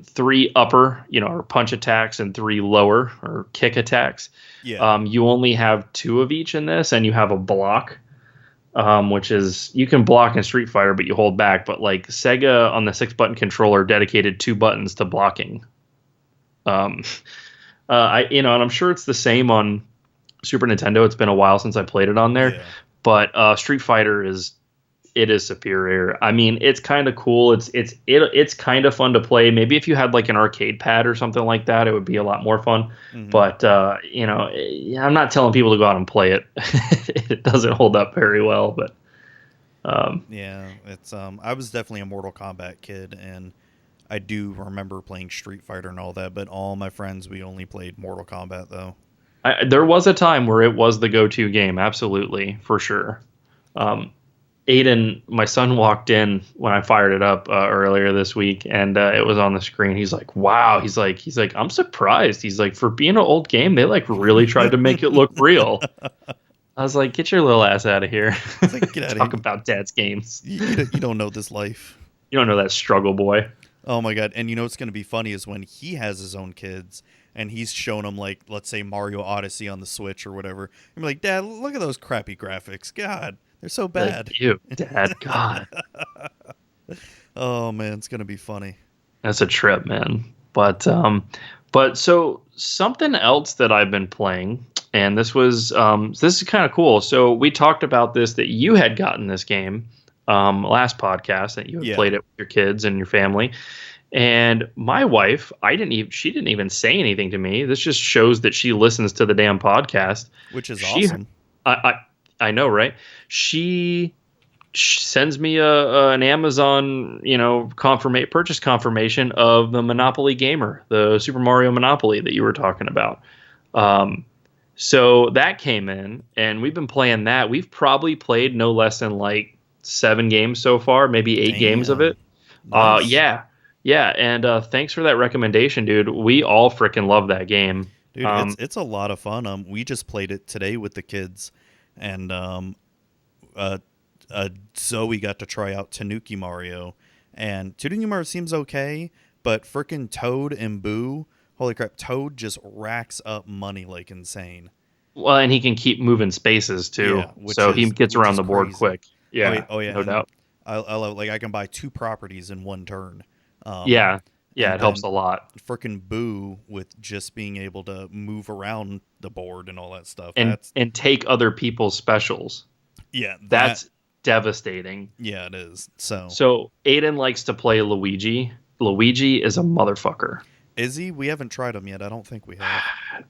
3 upper, or punch attacks and 3 lower or kick attacks. Yeah. You only have 2 of each in this, and you have a block. Which is you can block in Street Fighter, but you hold back. But like Sega on the 6-button controller dedicated 2 buttons to blocking. And I'm sure it's the same on Super Nintendo. It's been a while since I played it on there, but Street Fighter is superior. I mean, it's kind of cool. It's kind of fun to play. Maybe if you had like an arcade pad or something like that, it would be a lot more fun. Mm-hmm. But I'm not telling people to go out and play it. It doesn't hold up very well. But it's I was definitely a Mortal Kombat kid, and I do remember playing Street Fighter and all that. But all my friends, we only played Mortal Kombat though. There was a time where it was the go-to game, absolutely, for sure. Aiden, my son, walked in when I fired it up earlier this week, and it was on the screen. He's like, "Wow!" He's like, "I'm surprised." He's like, "For being an old game, they like really tried to make it look real." I was like, "Get your little ass out of here!" Like, get out Talk about dad's games. You don't know this life. You don't know that struggle, boy. Oh my god! And what's going to be funny is when he has his own kids, and he's shown them, like, let's say Mario Odyssey on the Switch or whatever. I'm like, "Dad, look at those crappy graphics. God. They're so bad." Like you, Dad. God. Oh man, it's gonna be funny. That's a trip, man. But so something else that I've been playing, and this is kind of cool. So we talked about this, that you had gotten this game last podcast, that you had played it with your kids and your family. And my wife, she didn't even say anything to me. This just shows that she listens to the damn podcast, which is awesome. I know, right? She sends me an Amazon, purchase confirmation of the Monopoly Gamer, the Super Mario Monopoly that you were talking about. So that came in, and we've been playing that. We've probably played no less than like 7 games so far, maybe 8 games of it. Nice. Yeah. And thanks for that recommendation, dude. We all freaking love that game. Dude, it's a lot of fun. We just played it today with the kids. And Zoe got to try out Tanuki Mario, and Tanuki Mario seems okay, but frickin' Toad and Boo, holy crap, Toad just racks up money like insane. Well, and he can keep moving spaces too, so he gets around the board quick. Yeah, oh yeah, no doubt. I love, like, I can buy 2 properties in one turn. It helps a lot. Frickin' Boo, with just being able to move around the board and all that stuff. And take other people's specials. Yeah. That's devastating. Yeah, it is. So Aiden likes to play Luigi. Luigi is a motherfucker. Is he? We haven't tried him yet. I don't think we have.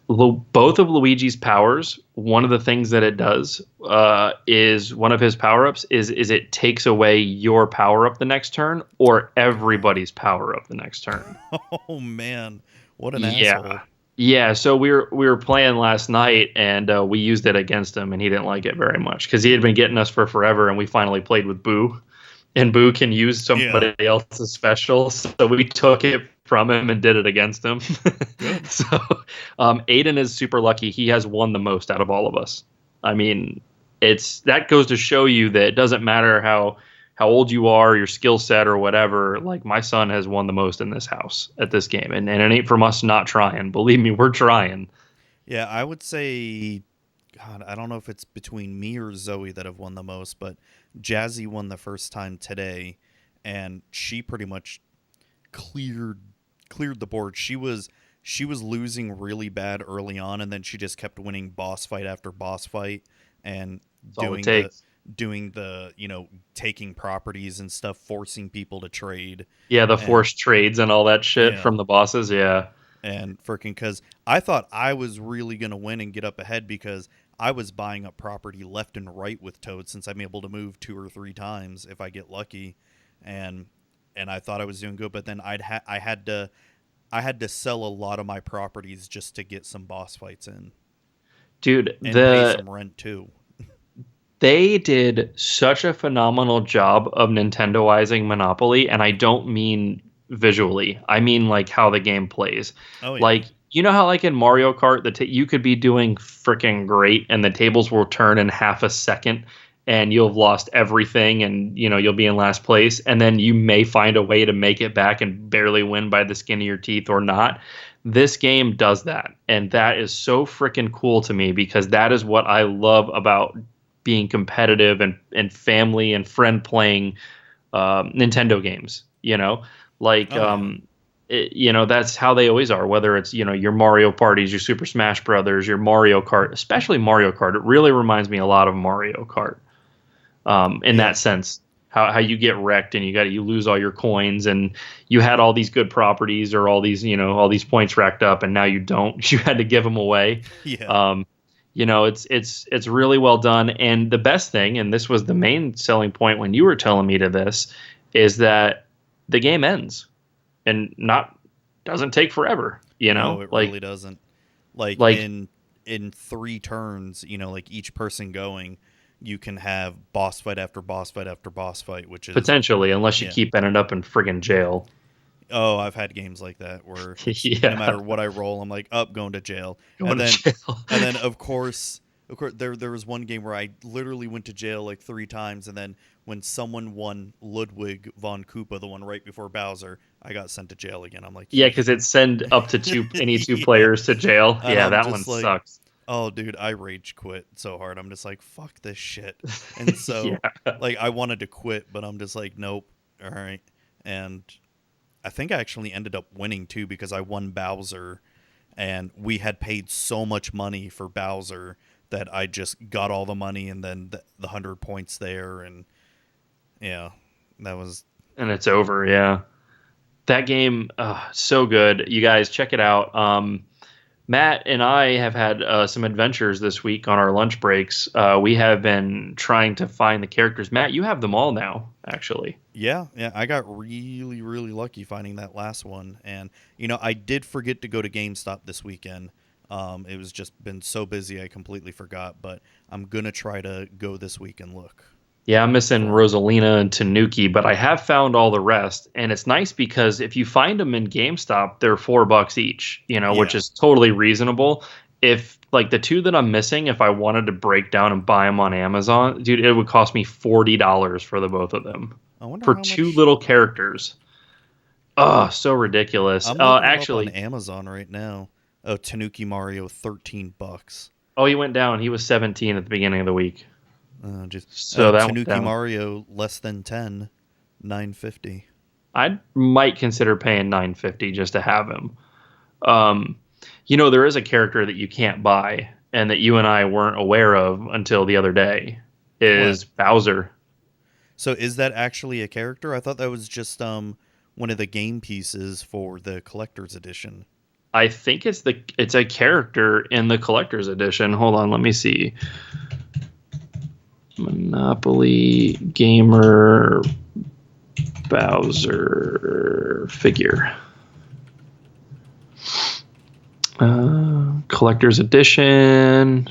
Both of Luigi's powers, one of the things that it does is one of his power-ups is it takes away your power-up the next turn or everybody's power-up the next turn. Oh, man. What an asshole. Yeah, so we were playing last night, and we used it against him, and he didn't like it very much because he had been getting us for forever, and we finally played with Boo. And Boo can use somebody else's special, so we took it from him and did it against him. So Aiden is super lucky. He has won the most out of all of us. I mean, that goes to show you that it doesn't matter how old you are, your skill set or whatever. Like, my son has won the most in this house at this game, and it ain't from us not trying. Believe me, we're trying. Yeah, I would say, God, I don't know if it's between me or Zoe that have won the most, but Jazzy won the first time today, and she pretty much cleared the board. She was losing really bad early on, and then she just kept winning boss fight after boss fight, and doing the taking properties and stuff, forcing people to trade. Yeah, the forced trades and all that shit from the bosses. Yeah. And freaking, because I thought I was really going to win and get up ahead because I was buying up property left and right with Toad since I'm able to move 2 or 3 times if I get lucky. And I thought I was doing good, but then I had to sell a lot of my properties just to get some boss fights in. Dude, and pay some rent too. They did such a phenomenal job of Nintendoizing Monopoly, and I don't mean visually. I mean like how the game plays. Oh, yeah. Like, you know how like in Mario Kart, you could be doing freaking great, and the tables will turn in half a second, and you'll have lost everything, and you'll be in last place, and then you may find a way to make it back and barely win by the skin of your teeth or not. This game does that, and that is so freaking cool to me because that is what I love about being competitive and family and friend playing Nintendo games. That's how they always are. Whether it's your Mario parties, your Super Smash Brothers, your Mario Kart, especially Mario Kart. It really reminds me a lot of Mario Kart. In that sense, how you get wrecked and you lose all your coins and you had all these good properties or all these points racked up and now you don't. You had to give them away. Yeah. It's really well done. And the best thing, and this was the main selling point when you were telling me to this, is that the game ends and doesn't take forever. No, it really doesn't. Like in 3 turns, like each person going, you can have boss fight after boss fight after boss fight, which is potentially, unless you keep ending up in friggin' jail. Oh, I've had games like that where no matter what I roll, I'm like, going to jail. And then of course, there was one game where I literally went to jail like 3 times, and then when someone won Ludwig von Koopa, the one right before Bowser, I got sent to jail again. I'm like, yeah, because it send up to any 2 players to jail. Yeah, that one sucks. Oh, dude, I rage quit so hard. I'm just like, fuck this shit. And so, I wanted to quit, but I'm just like, nope. All right. And I think I actually ended up winning, too, because I won Bowser. And we had paid so much money for Bowser that I just got all the money and then the 100 points there. And, yeah, that was... And it's over, yeah. That game, so good. You guys, check it out. Matt and I have had some adventures this week on our lunch breaks. We have been trying to find the characters. Matt, you have them all now, actually. Yeah. I got really, really lucky finding that last one. And, I did forget to go to GameStop this weekend. It was just been so busy I completely forgot. But I'm going to try to go this week and look. Yeah, I'm missing Rosalina and Tanuki, but I have found all the rest. And it's nice because if you find them in GameStop, they're $4 each, which is totally reasonable. If the 2 that I'm missing, if I wanted to break down and buy them on Amazon, dude, it would cost me $40 for the both of them for 2 little characters. Oh, so ridiculous. I'm actually up on Amazon right now. Oh, Tanuki Mario, $13. Oh, he went down. He was 17 at the beginning of the week. Tanuki Mario less than 10, $9.50. I might consider paying $9.50 just to have him. There is a character that you can't buy and that you and I weren't aware of until the other day is Bowser. So is that actually a character? I thought that was just one of the game pieces for the collector's edition. I think it's a character in the collector's edition. Hold on, let me see. Monopoly Gamer Bowser figure. Collector's edition.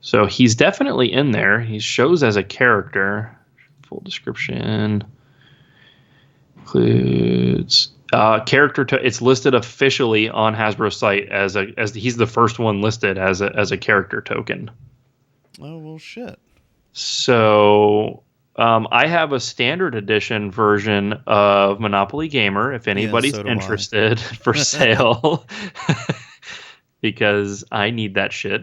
So he's definitely in there. He shows as a character. Full description includes character. It's listed officially on Hasbro's site as he's the first one listed as a character token. Oh, well, shit. So I have a standard edition version of Monopoly Gamer, if anybody's interested, for sale, because I need that shit.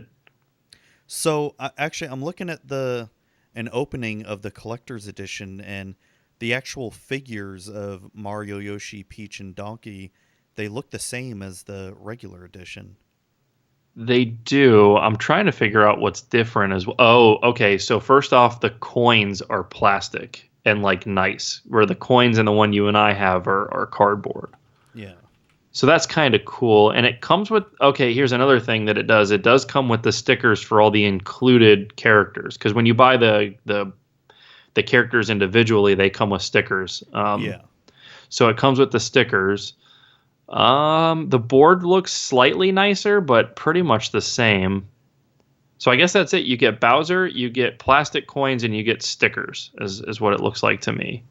So, actually, I'm looking at an opening of the collector's edition, and the actual figures of Mario, Yoshi, Peach, and Donkey, they look the same as the regular edition. They do. I'm trying to figure out what's different as well. Oh, okay. So first off, the coins are plastic and nice, where the coins in the one you and I have are cardboard. Yeah. So that's kind of cool. And it comes with, okay, here's another thing that it does. It does come with the stickers for all the included characters. Because when you buy the characters individually, they come with stickers. Yeah. So it comes with the stickers. The board looks slightly nicer, but pretty much the same. So I guess that's it. You get Bowser, you get plastic coins, and you get stickers, is what it looks like to me.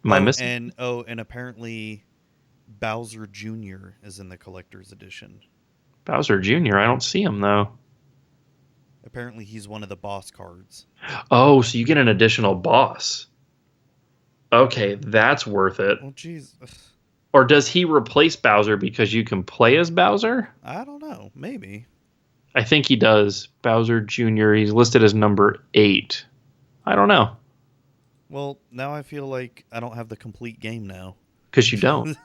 Am I missing? And apparently Bowser Jr. is in the collector's edition. Bowser Jr.? I don't see him, though. Apparently he's one of the boss cards. Oh, so you get an additional boss. Okay, that's worth it. Well, jeez. Or does he replace Bowser because you can play as Bowser? I don't know. Maybe. I think he does. Bowser Jr., he's listed as number 8. I don't know. Well, now I feel like I don't have the complete game now. Because you don't.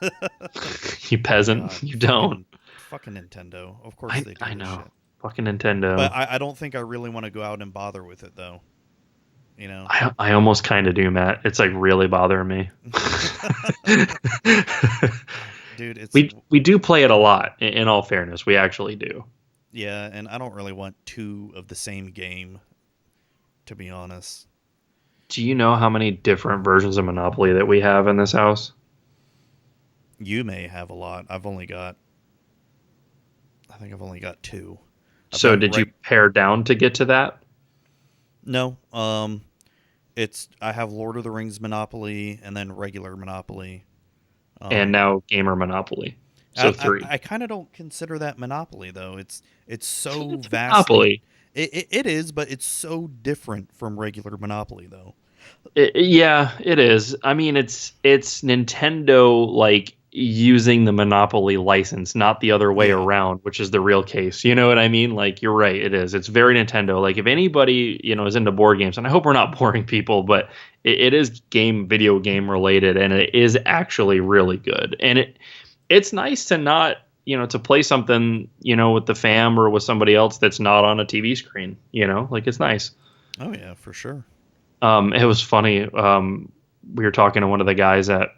You peasant. God, you don't. Fucking Nintendo. Of course they do. I know. Shit. Fucking Nintendo. But I don't think I really want to go out and bother with it, though. You know? I almost kind of do, Matt. It's like really bothering me. Dude, we do play it a lot, in all fairness. We actually do. Yeah, and I don't really want 2 of the same game, to be honest. Do you know how many different versions of Monopoly that we have in this house? You may have a lot. I think I've only got 2. So did you pare down to get to that? No. I have Lord of the Rings Monopoly and then regular Monopoly. And now Gamer Monopoly. So 3. I kind of don't consider that Monopoly, though. It's so vast. Monopoly. It is, but it's so different from regular Monopoly, though. Yeah, it is. I mean, it's Nintendo like using the Monopoly license, not the other way around, which is the real case. You know what I mean? Like, you're right. It is. It's very Nintendo. Like, if anybody, is into board games, and I hope we're not boring people, but it is video game related, and it is actually really good. And it's nice to not, to play something, with the fam or with somebody else that's not on a TV screen, like, it's nice. Oh yeah, for sure. It was funny. We were talking to one of the guys at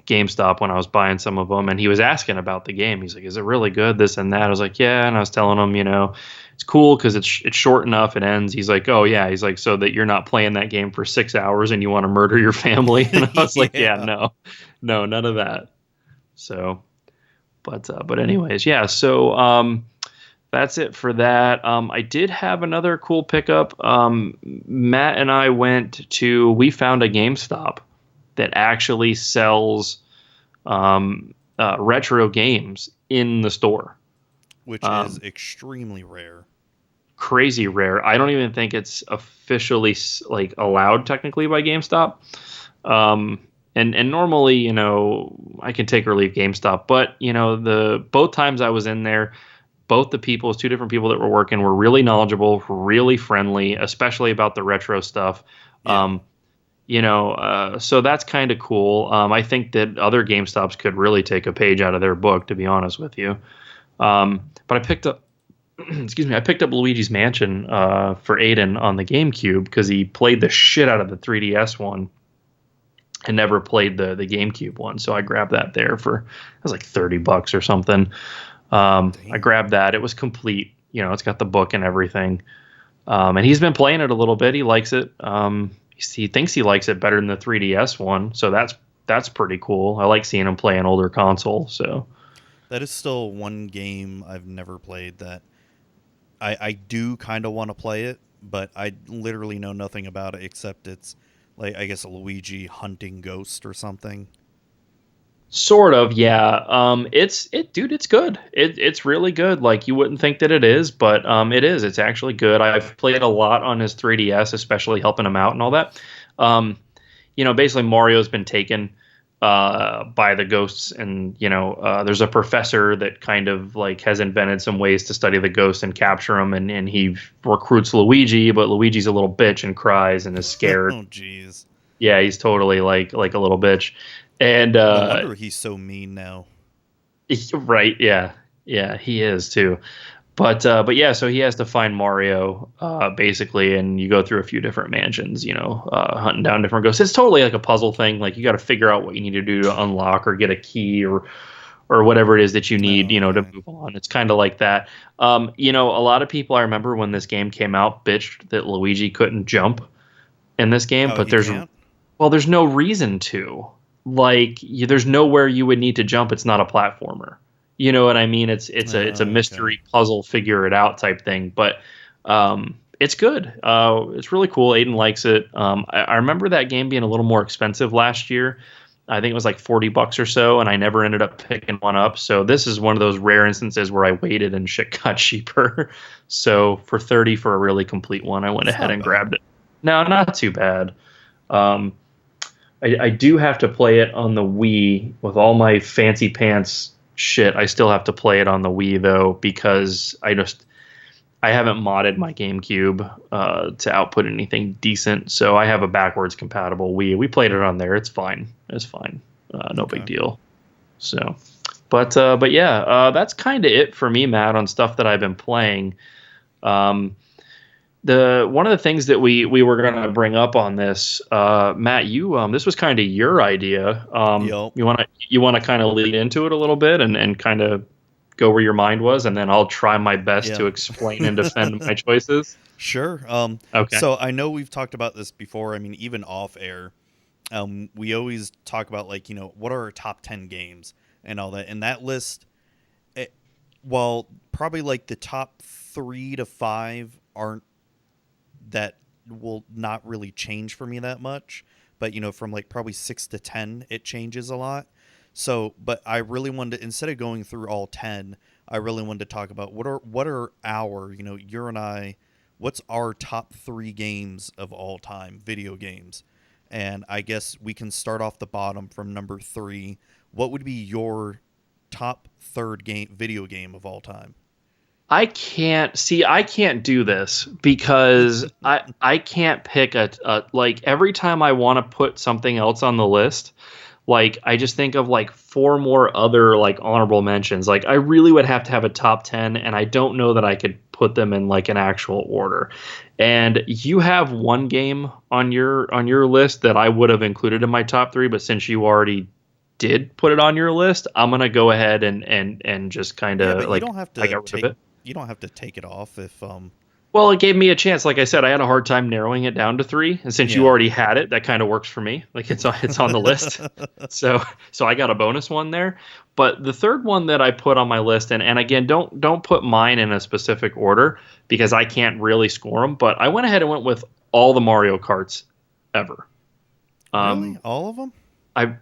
GameStop when I was buying some of them, and he was asking about the game. He's like, "Is it really good? This and that." I was like, "Yeah," and I was telling him, it's cool because it's short enough. It ends. He's like, "Oh yeah." He's like, "So that you're not playing that game for 6 hours and you want to murder your family?" And I was like, "Yeah, no, none of that." So, but anyways, yeah. So that's it for that. I did have another cool pickup. Matt and I we found a GameStop that actually sells retro games in the store. Which is extremely rare. Crazy rare. I don't even think it's officially like allowed technically by GameStop. And normally, I can take or leave GameStop, but both times I was in there, both the people, 2 different people that were working, were really knowledgeable, really friendly, especially about the retro stuff. Yeah. So that's kind of cool. I think that other GameStops could really take a page out of their book, to be honest with you. But I picked up, I picked up Luigi's Mansion for Aiden on the GameCube because he played the shit out of the 3DS one and never played the GameCube one. So I grabbed that there it was like $30 or something. I grabbed that. It was complete. It's got the book and everything. And he's been playing it a little bit. He likes it. He thinks he likes it better than the 3DS one, so that's pretty cool. I like seeing him play an older console. So that is still one game I've never played that I do kind of want to play it, but I literally know nothing about it except it's like, I guess, a Luigi hunting ghost or something. Sort of, yeah. Dude, it's good. It's really good. Like, you wouldn't think that it is, but it is. It's actually good. I've played a lot on his 3DS, especially helping him out and all that. Basically Mario's been taken by the ghosts, and there's a professor that kind of like has invented some ways to study the ghosts and capture them, and he recruits Luigi, but Luigi's a little bitch and cries and is scared. Oh, jeez. Yeah, he's totally like a little bitch. And no wonder he's so mean now. Right, yeah, he is too. But yeah, so he has to find Mario basically, and you go through a few different mansions, hunting down different ghosts. It's totally like a puzzle thing. Like you got to figure out what you need to do to unlock or get a key or whatever it is that you need, to move on. It's kind of like that. A lot of people, I remember when this game came out, bitched that Luigi couldn't jump in this game, but there's no reason to. Like, there's nowhere you would need to jump. It's not a platformer. You know what I mean? It's a mystery puzzle, figure it out type thing. But it's good. It's really cool. Aiden likes it. I remember that game being a little more expensive last year. I think it was like $40 or so, and I never ended up picking one up. So this is one of those rare instances where I waited and shit got cheaper. So for $30 for a really complete one, I went ahead and grabbed it. No, not too bad. I do have to play it on the Wii with all my fancy pants shit. I still have to play it on the Wii though, because I haven't modded my GameCube to output anything decent. So I have a backwards compatible Wii. We played it on there. It's fine. No big deal. So, but yeah, that's kind of it for me, Matt, on stuff that I've been playing. One of the things that we were going to bring up on this, Matt, this was kind of your idea. You want to kind of lead into it a little bit and kind of go where your mind was, and then I'll try my best to explain and defend my choices. Sure. Okay. So I know we've talked about this before. I mean, even off air, we always talk about what are our top 10 games and all that. And that list, probably like the top 3 to 5 aren't, that will not really change for me that much, but from like probably 6 to 10 it changes a lot. So but I really wanted to, instead of going through all 10, I really wanted to talk about what are our, you and I, what's our top 3 games of all time, video games. And I guess we can start off the bottom from number 3. What would be your top 3rd video game of all time? I can't do this because I can't pick like every time I want to put something else on the list, like I just think of like 4 more other like honorable mentions. Like I really would have to have a top 10, and I don't know that I could put them in like an actual order. And you have one game on your list that I would have included in my top 3, but since you already did put it on your list, I'm gonna go ahead and just kind of like, I got rid of it. You don't have to take it off if Well, it gave me a chance. Like I said, I had a hard time narrowing it down to 3, and since you already had it, that kind of works for me. Like it's on the list, so I got a bonus one there. But the 3rd one that I put on my list, and again, don't put mine in a specific order because I can't really score them. But I went ahead and went with all the Mario Karts ever. Really, all of them? I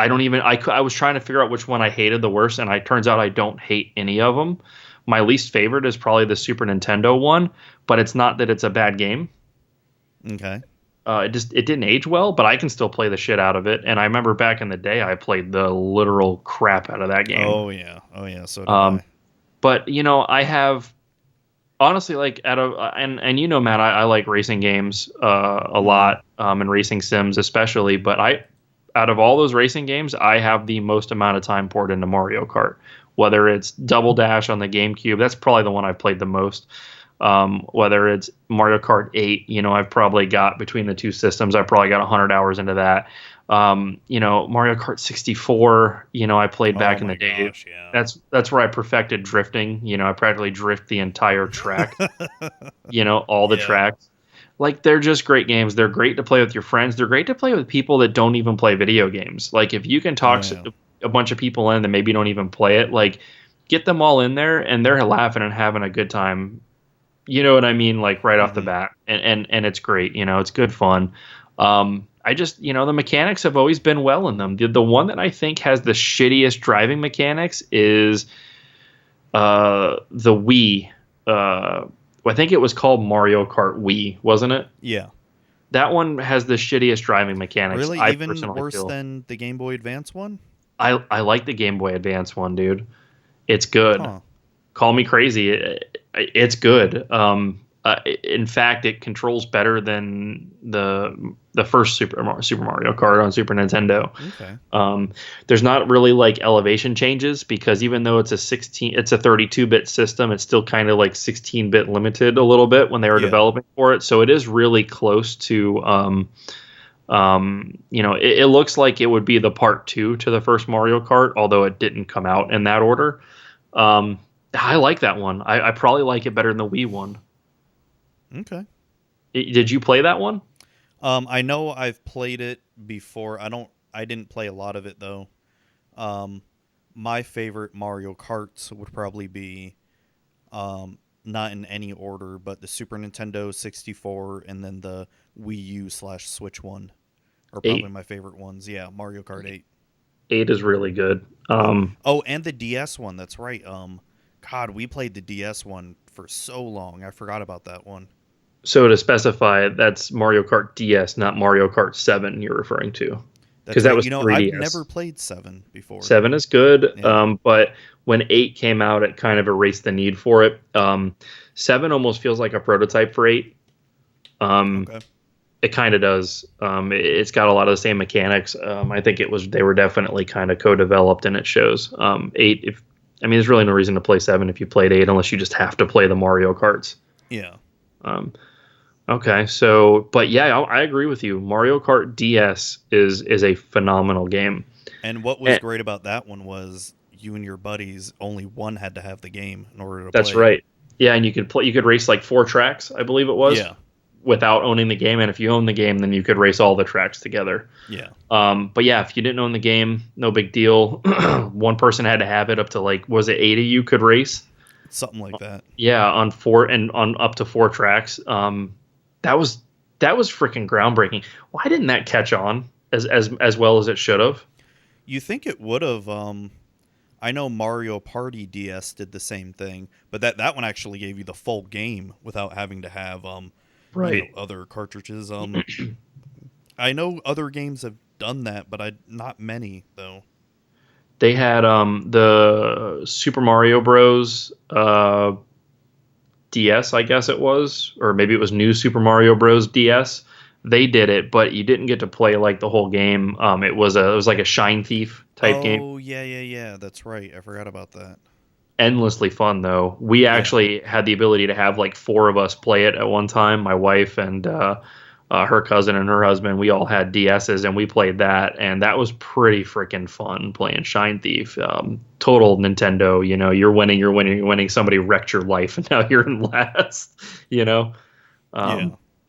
don't even. I was trying to figure out which one I hated the worst, and it turns out I don't hate any of them. My least favorite is probably the Super Nintendo one, but it's not that it's a bad game. Okay. It didn't age well, but I can still play the shit out of it. And I remember back in the day, I played the literal crap out of that game. Oh yeah. So did I. But I have honestly like Matt, I like racing games a lot, and racing sims especially. But out of all those racing games, I have the most amount of time poured into Mario Kart. Whether it's Double Dash on the GameCube, that's probably the one I've played the most. Whether it's Mario Kart 8, I've probably got, between the 2 systems, I've probably got 100 hours into that. Mario Kart 64, I played back in the day. Gosh, yeah. That's where I perfected drifting. I practically drift the entire track, all the tracks. Like, they're just great games. They're great to play with your friends. They're great to play with people that don't even play video games. Like, if you can talk a bunch of people in that maybe don't even play it, like get them all in there and they're laughing and having a good time. You know what I mean? Like right off the bat. And it's great. It's good fun. I just, the mechanics have always been well in them. The one that I think has the shittiest driving mechanics is the Wii. I think it was called Mario Kart Wii, wasn't it? Yeah. That one has the shittiest driving mechanics. Really? Even worse than the Game Boy Advance one? I like the Game Boy Advance one, dude. It's good. Huh. Call me crazy. It's good. In fact, it controls better than the first Super Mario Kart on Super Nintendo. Okay. There's not really like elevation changes because even though it's a 32-bit system, it's still kind of like 16-bit limited a little bit when they were developing for it. So it is really close to it looks like it would be the part 2 to the first Mario Kart, although it didn't come out in that order. I like that one. I probably like it better than the Wii one. Okay. Did you play that one? I know I've played it before. I didn't play a lot of it though. My favorite Mario Karts would probably be, not in any order, but the Super Nintendo 64 and then the Wii U/Switch one are probably my favorite ones. Yeah, Mario Kart 8. 8 is really good. And the DS one. That's right. God, we played the DS one for so long. I forgot about that one. So to specify, that's Mario Kart DS, not Mario Kart 7 you're referring to. Because that was 3DS. I've never played 7 before. 7 is good, Yeah. But when 8 came out, it kind of erased the need for it. 7 almost feels like a prototype for 8. Okay. It kind of does. It's got a lot of the same mechanics. I think they were definitely kind of co-developed, and it shows. 8, there's really no reason to play 7 if you played 8, unless you just have to play the Mario Karts. Yeah. Okay, so, but yeah, I agree with you. Mario Kart DS is a phenomenal game. And what was great about that one was you and your buddies, only one had to have the game in order to play. That's right. Yeah, and you could race like 4 tracks, I believe it was. Yeah. Without owning the game, and if you own the game, then you could race all the tracks together. Yeah. But yeah, if you didn't own the game, no big deal. One person had to have it. Up to like, was it 8 of you could race? Something like that. Yeah, on up to 4 tracks. That was freaking groundbreaking. Why didn't that catch on as well as it should have? You think it would have? I know Mario Party DS did the same thing, but that one actually gave you the full game without having to have right, other cartridges. I know other games have done that, but not many though. They had the Super Mario Bros. DS, I guess it was, or maybe it was New Super Mario Bros. DS. They did it, but you didn't get to play like the whole game. It was like a Shine Thief type game. Oh yeah, that's right. I forgot about that. Endlessly fun though. We actually had the ability to have like 4 of us play it at one time. My wife and her cousin and her husband. We all had DSs and we played that, and that was pretty freaking fun playing Shine Thief. Total Nintendo. You're winning. Somebody wrecked your life, and now you're in last.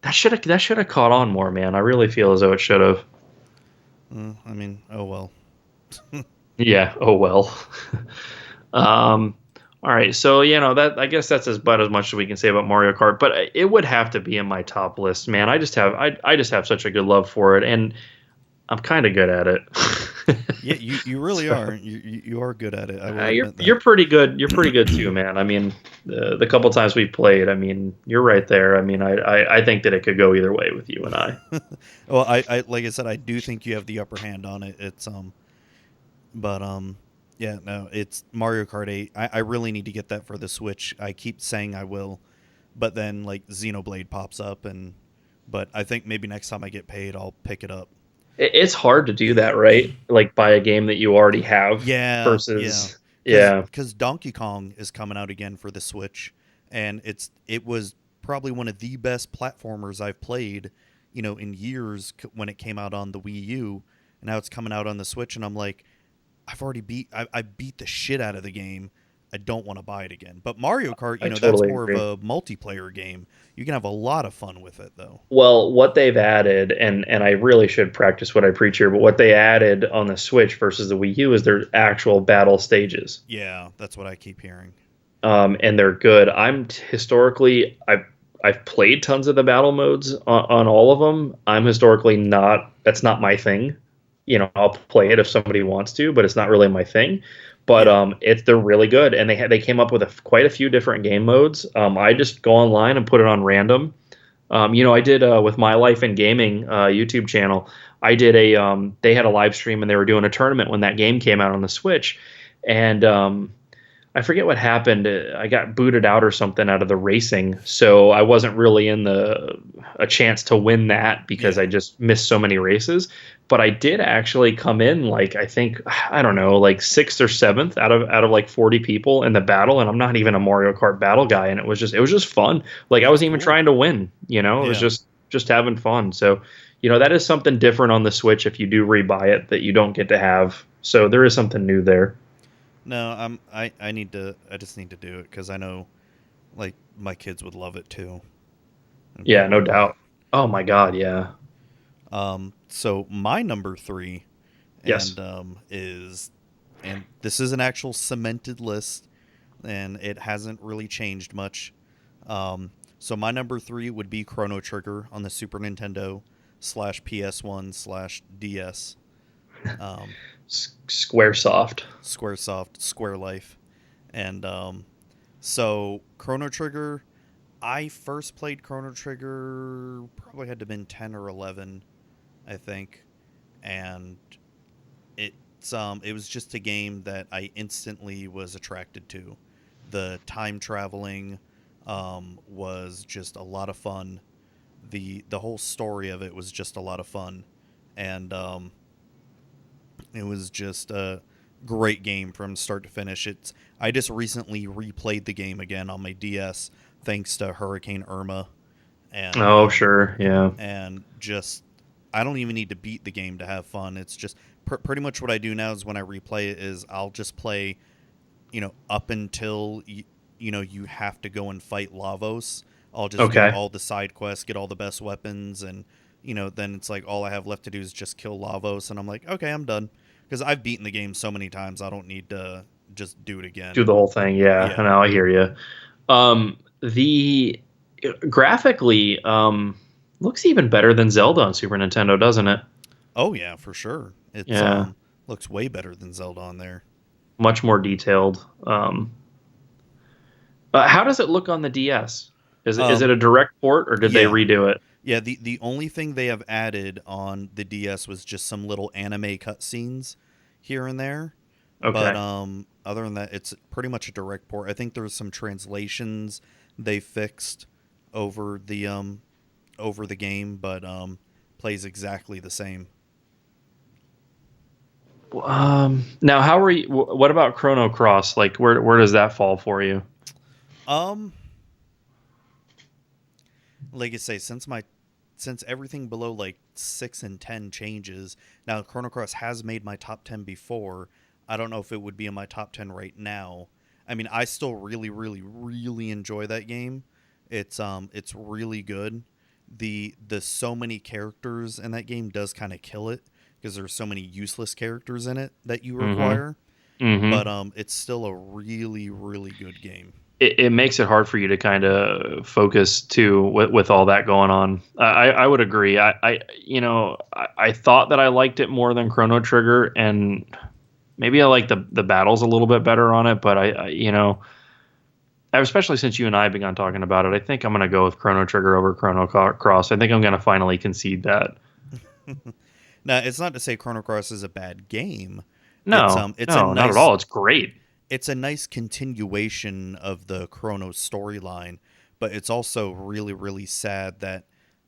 That should have caught on more, man. I really feel as though it should have. Oh well. Yeah. Oh well. All right, so that I guess that's about as much as we can say about Mario Kart, but it would have to be in my top list, man. I just have such a good love for it, and I'm kind of good at it. Yeah, you really are. You are good at it. You're pretty good. You're pretty good too, man. I mean, the couple times we've played, I mean, you're right there. I mean, I think that it could go either way with you and I. Well, I like I said, I do think you have the upper hand on it. Yeah, no, it's Mario Kart 8. I really need to get that for the Switch. I keep saying I will, but then like Xenoblade pops up, but I think maybe next time I get paid, I'll pick it up. It's hard to do that, right? Like buy a game that you already have. Yeah. Versus, because Donkey Kong is coming out again for the Switch, and it was probably one of the best platformers I've played, in years when it came out on the Wii U, and now it's coming out on the Switch, and I'm like, I beat the shit out of the game. I don't want to buy it again. But Mario Kart, totally that's more agree. of a multiplayer game. You can have a lot of fun with it, though. Well, what they've added, and I really should practice what I preach here, but what they added on the Switch versus the Wii U is their actual battle stages. Yeah, that's what I keep hearing. And they're good. Historically, I've played tons of the battle modes on all of them. I'm historically that's not my thing. I'll play it if somebody wants to, but it's not really my thing. But they're really good, and they came up with quite a few different game modes. I just go online and put it on random. I did with My Life in Gaming YouTube channel. I did they had a live stream and they were doing a tournament when that game came out on the Switch, and I forget what happened. I got booted out or something out of the racing, so I wasn't really in a chance to win that because Yeah. I just missed so many races. But I did actually come in like I think I don't know like sixth or seventh out of like 40 people in the battle, and I'm not even a Mario Kart battle guy, and it was just fun. Like I That's wasn't even cool. trying to win, it was Yeah. just having fun. So that is something different on the Switch if you do rebuy it that you don't get to have. So there is something new there. No, I just need to do it because I know, like, my kids would love it too. It'd be Yeah, no really doubt. Oh my God, yeah. So my number three, Yes. is, and this is an actual cemented list, and it hasn't really changed much. So my number three would be Chrono Trigger on the Super Nintendo / PS1 / DS. Squaresoft. Squaresoft, Square Life, and so Chrono Trigger. I first played Chrono Trigger probably had to have been 10 or 11, I think, and it was just a game that I instantly was attracted to. The time traveling was just a lot of fun. The whole story of it was just a lot of fun, and it was just a great game from start to finish. I just recently replayed the game again on my DS thanks to Hurricane Irma, and Oh, sure. Yeah. just I don't even need to beat the game to have fun. It's just pretty much what I do now is when I replay it is I'll just play, up until you have to go and fight Lavos. I'll just do Okay. all the side quests, get all the best weapons, and then it's like all I have left to do is just kill Lavos, and I'm like, okay, I'm done because I've beaten the game so many times. I don't need to just do it Do again. the whole thing. Yeah. Yeah. No, I hear you. The graphically looks even better than Zelda on Super Nintendo, doesn't it? Oh yeah, for sure. It's Yeah. looks way better than Zelda on there. Much more detailed. How does it look on the DS? Is it a direct port or did they Yeah. redo it? Yeah, the only thing they have added on the DS was just some little anime cutscenes here and there. But Okay. other than that, it's pretty much a direct port. I think there's some translations they fixed over the game, but plays exactly the same. Now, how are you? What about Chrono Cross? Like, where does that fall for you? Um, like I say, since everything below like 6 and 10 changes, now Chrono Cross has made my top 10 before. I don't know if it would be in my top 10 right now. I mean, I still really, really, really enjoy that game. It's really good. The so many characters in that game does kind of kill it because there's so many useless characters in it that you Mm-hmm. require. But Mm-hmm. it's still a really, really good game. It makes it hard for you to kind of focus too with all that going on. I would agree. I thought that I liked it more than Chrono Trigger, and maybe I like the battles a little bit better on it. But especially since you and I have begun talking about it, I think I'm going to go with Chrono Trigger over Cross. I think I'm going to finally concede that. Now, it's not to say Chrono Cross is a bad game. No, It's a no, not at nice all. It's great. continuation of the Chrono storyline, but it's also really, really sad that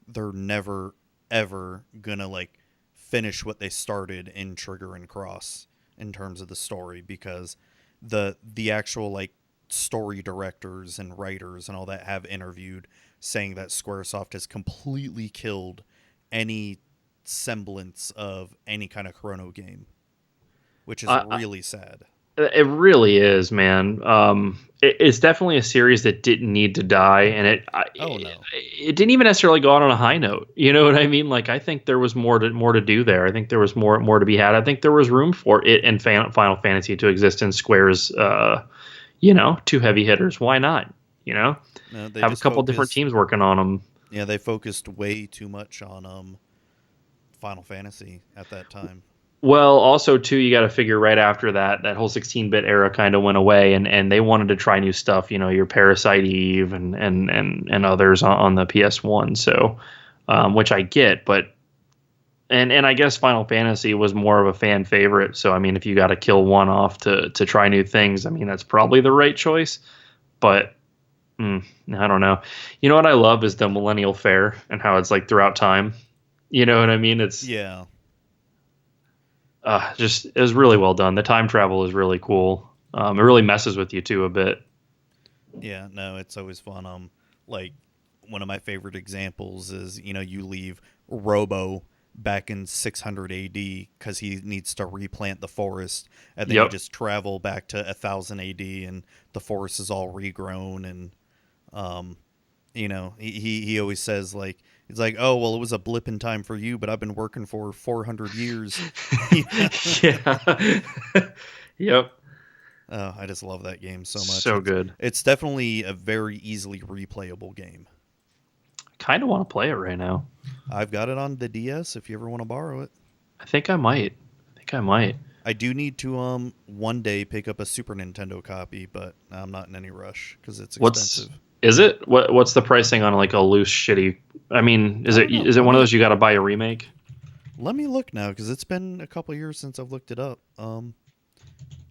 they're never ever gonna like finish what they started in Trigger and Cross in terms of the story, because the actual like story directors and writers and all that have interviewed saying that Squaresoft has completely killed any semblance of any kind of Chrono game, which is I, really sad. It really is, man. It's definitely a series that didn't need to die, and Oh no. it didn't even necessarily go out on a high note. You know what I mean? Like I think there was more to do there. I think there was more to be had. I think there was room for it and Final Fantasy to exist in Square's, two heavy hitters. Why not? No, they Have a just couple different focused. teams working on them. Yeah, they focused way too much on Final Fantasy at that time. Well, also too, you got to figure right after that whole 16-bit era kind of went away, and they wanted to try new stuff. Your Parasite Eve and others on the PS1. So, which I get, but and I guess Final Fantasy was more of a fan favorite. So I mean, if you got to kill one off to try new things, I mean that's probably the right choice. But I don't know. You know what I love is the Millennial Fair and how it's like throughout time. You know what I mean? It's just it was really well done. The time travel is really cool. It really messes with you too a bit. Yeah, no, it's always fun. Like one of my favorite examples is you leave Robo back in 600 AD because he needs to replant the forest, and then you just travel back to 1000 AD and the forest is all regrown, and he always says like it's like, oh well, it was a blip in time for you, but I've been working for 400 years. Yeah. Yep. Oh, I just love that game so much. So good. It's definitely a very easily replayable game. Kind of want to play it right now. I've got it on the DS if you ever want to borrow it. I think I might. I do need to one day pick up a Super Nintendo copy, but I'm not in any rush because it's expensive. Is it? What's the pricing on like a loose shitty? I mean, is it one of those you got to buy a remake? Let me look now because it's been a couple years since I've looked it up.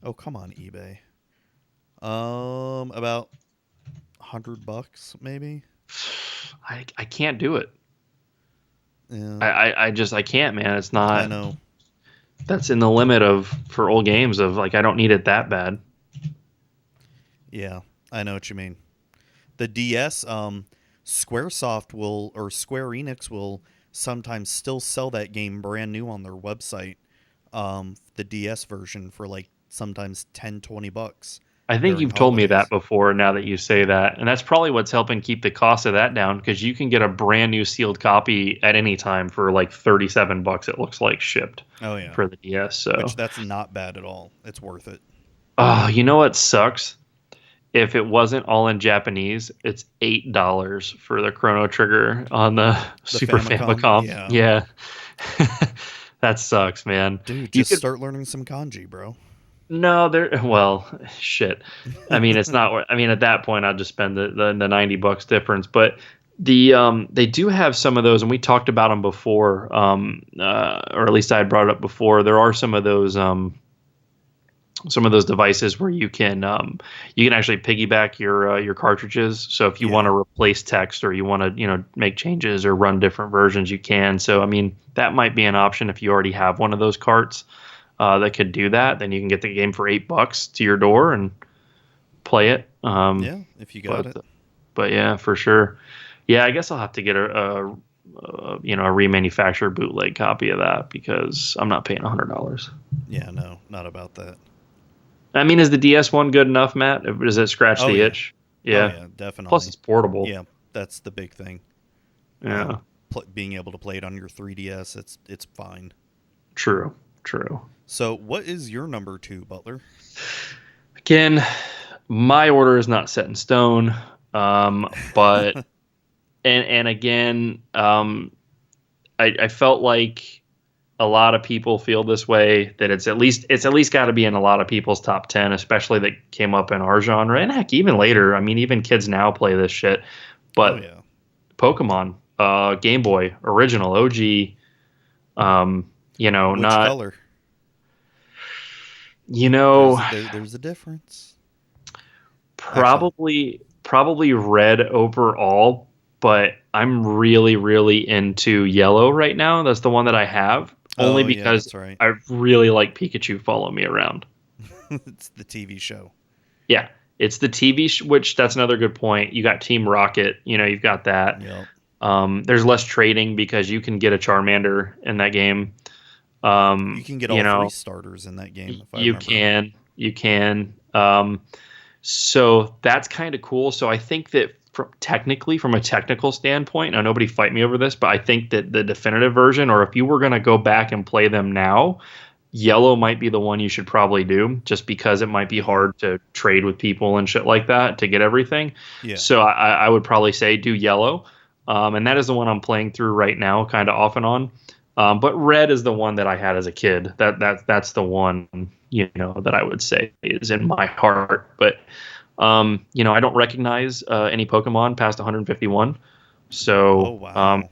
Oh, come on, eBay. About $100 maybe. I can't do it. Yeah. I can't, man. It's not. I know. That's in the limit for old games of like I don't need it that bad. Yeah, I know what you mean. The DS, Square Enix will sometimes still sell that game brand new on their website. The DS version for like sometimes $10-$20. I think you've told me that before now that you say that. And that's probably what's helping keep the cost of that down because you can get a brand new sealed copy at any time for like $37, it looks like, shipped. Oh, yeah. For the DS. So. Which that's not bad at all. It's worth it. Oh, you know what sucks? If it wasn't all in Japanese, it's $8 for the Chrono Trigger on the Super Famicom. Yeah. That sucks, man. Dude, just start learning some kanji, bro. No, shit. I mean, it's not. I mean, at that point, I'd just spend the $90 difference. But they do have some of those, and we talked about them before, or at least I had brought it up before. There are some of those devices where you can actually piggyback your cartridges. So if you want to replace text or you want to make changes or run different versions, you can. So I mean, that might be an option if you already have one of those carts. That could do that, then you can get the game for $8 to your door and play it. If you got it. But yeah, for sure. Yeah, I guess I'll have to get a remanufactured bootleg copy of that because I'm not paying $100. Yeah, no, not about that. I mean, is the DS one good enough, Matt? Does it scratch the itch? Yeah. Oh, yeah, definitely. Plus, it's portable. Yeah, that's the big thing. Yeah. Being able to play it on your 3DS, it's fine. True. So what is your number 2, Butler? Again, my order is not set in stone, but and again, I felt like a lot of people feel this way, that it's at least got to be in a lot of people's top 10, especially that came up in our genre, and heck, even later. I mean, even kids now play this shit. But Pokemon, Game Boy, original, OG. Which not color? There's a difference. Probably red overall, but I'm really, really into yellow right now. That's the one that I have, only because I really like Pikachu follow me around. It's the TV show. Yeah, it's the TV, which that's another good point. You got Team Rocket, you've got that. Yep. There's less trading because you can get a Charmander in that game. You can get all 3 starters in that game. You can. So that's kind of cool. So I think that from a technical standpoint, now nobody fight me over this, but I think that the definitive version, or if you were going to go back and play them now, yellow might be the one you should probably do, just because it might be hard to trade with people and shit like that to get everything. Yeah. So I would probably say do yellow. And that is the one I'm playing through right now, kind of off and on. But red is the one that I had as a kid. That's the one, that I would say is in my heart. But, I don't recognize any Pokemon past 151. So, oh, wow.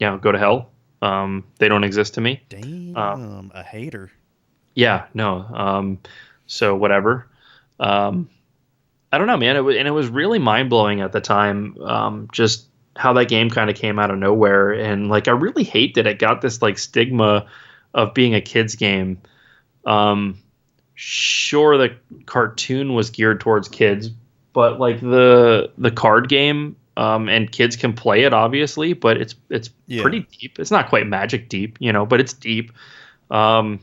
Go to hell. They don't exist to me. Damn, a hater. Yeah, no. So whatever. Um, I don't know, man. And it was really mind blowing at the time. Just how that game kind of came out of nowhere, and like I really hate that it got this like stigma of being a kids game. Um, sure, the cartoon was geared towards kids, but like the card game, and kids can play it obviously, but it's pretty deep. It's not quite Magic deep, but it's deep. Um,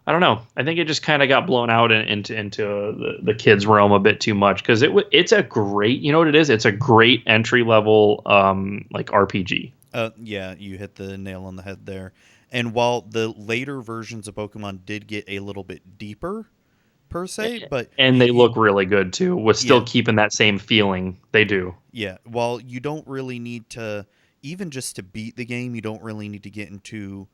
I don't know. I think it just kind of got blown out into the kids realm a bit too much because it's a great, you know what it is? It's a great entry level like RPG. Yeah, you hit the nail on the head there. And while the later versions of Pokemon did get a little bit deeper per se, but and they look really good too, with still keeping that same feeling. They do. Yeah, while you don't really need to, even just to beat the game, you don't really need to get into,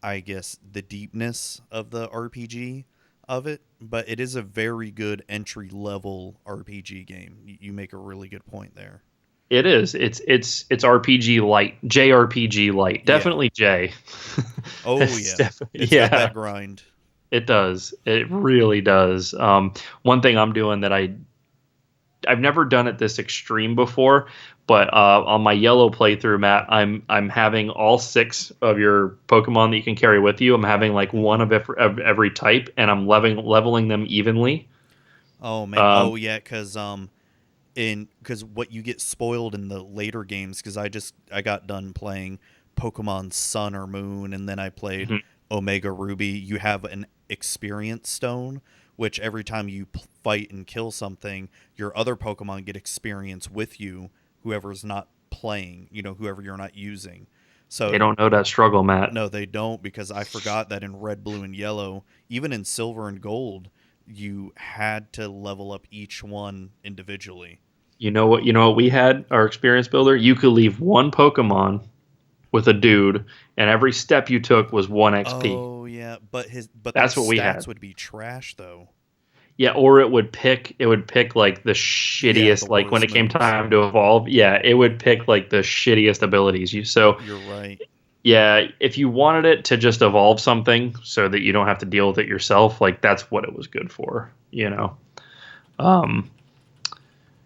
I guess, the deepness of the RPG of it, but it is a very good entry level RPG game. You make a really good point there. It is. It's RPG light, JRPG light. Definitely J. Oh yeah, it's got that grind. It does. It really does. One thing I'm doing that I've never done it this extreme before, but on my yellow playthrough, Matt, I'm having all 6 of your Pokemon that you can carry with you. I'm having like one of every type, and I'm leveling them evenly. Oh man. Yeah, because what you get spoiled in the later games, because I got done playing Pokemon Sun or Moon, and then I played Omega Ruby. You have an experience stone, which every time you fight and kill something, your other Pokemon get experience with you, whoever's not playing, whoever you're not using. So they don't know that struggle, Matt. No, they don't, because I forgot that in Red, Blue, and Yellow, even in Silver and Gold, you had to level up each one individually. You know what we had, our experience builder? You could leave one Pokemon with a dude, and every step you took was 1 XP. Oh yeah, but that's what we had. had. Would be trash though. Yeah, or it would pick like the shittiest, like when it came time to evolve. Yeah, it would pick like the shittiest abilities. You're right. Yeah, if you wanted it to just evolve something so that you don't have to deal with it yourself, like that's what it was good for.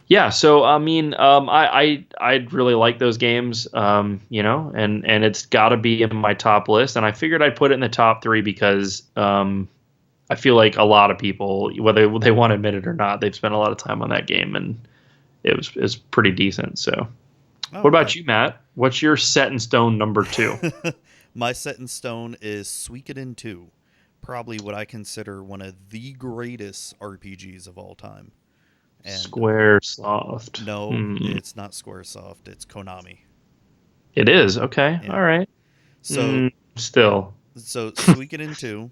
Yeah, so I mean, I'd really like those games, and it's got to be in my top list, and I figured I'd put it in the top 3 because I feel like a lot of people, whether they want to admit it or not, they've spent a lot of time on that game, and it's pretty decent. So, what about you, Matt? What's your set in stone number 2? My set in stone is Suikoden 2, probably what I consider one of the greatest RPGs of all time. And Squaresoft. No, it's not Squaresoft. It's Konami. It is? Okay. Yeah. All right. So still. So Suikoden 2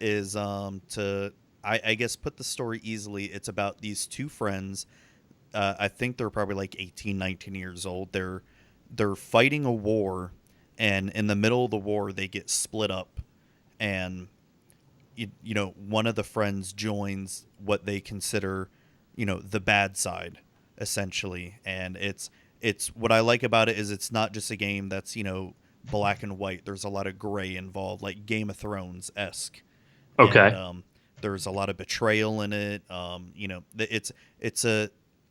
is to I guess put the story easily. It's about these 2 friends. I think they're probably like 18, 19 years old. They're fighting a war, and in the middle of the war they get split up, and one of the friends joins what they consider the bad side, essentially. And it's what I like about it is it's not just a game that's black and white. There's a lot of gray involved, like Game of Thrones-esque. Okay. And, there's a lot of betrayal in it.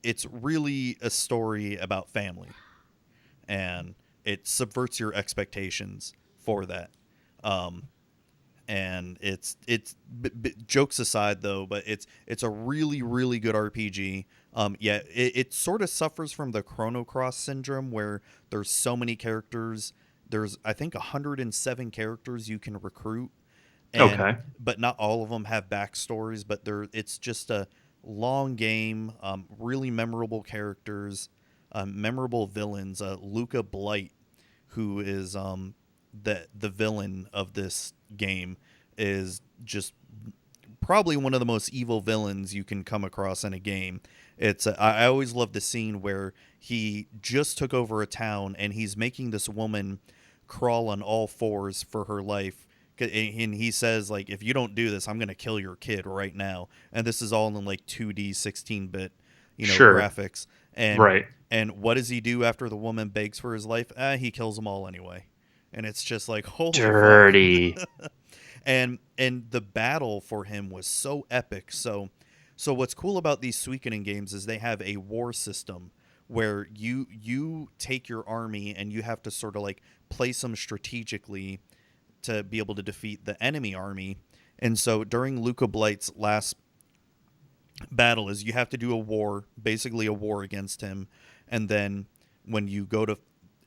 It's really a story about family, and it subverts your expectations for that. And it's jokes aside though, but it's a really, really good RPG. It sort of suffers from the Chrono Cross syndrome, where there's so many characters. There's, I think, 107 characters you can recruit. Okay. But not all of them have backstories, but it's just a long game, really memorable characters, memorable villains. Luca Blight, who is the villain of this game, is just probably one of the most evil villains you can come across in a game. I always love the scene where he just took over a town and he's making this woman crawl on all 4s for her life, and he says, like, if you don't do this, I'm gonna kill your kid right now. And this is all in like 2D 16-bit graphics. And right. And what does he do after the woman begs for his life? He kills them all anyway. and it's just like, holy dirty. fuck. and the battle for him was so epic. So what's cool about these Suikoden games is they have a war system where you take your army and you have to sort of like place them strategically to be able to defeat the enemy army. And so during Luca Blight's last battle is you have to do a war, basically a war against him, and then when you go to,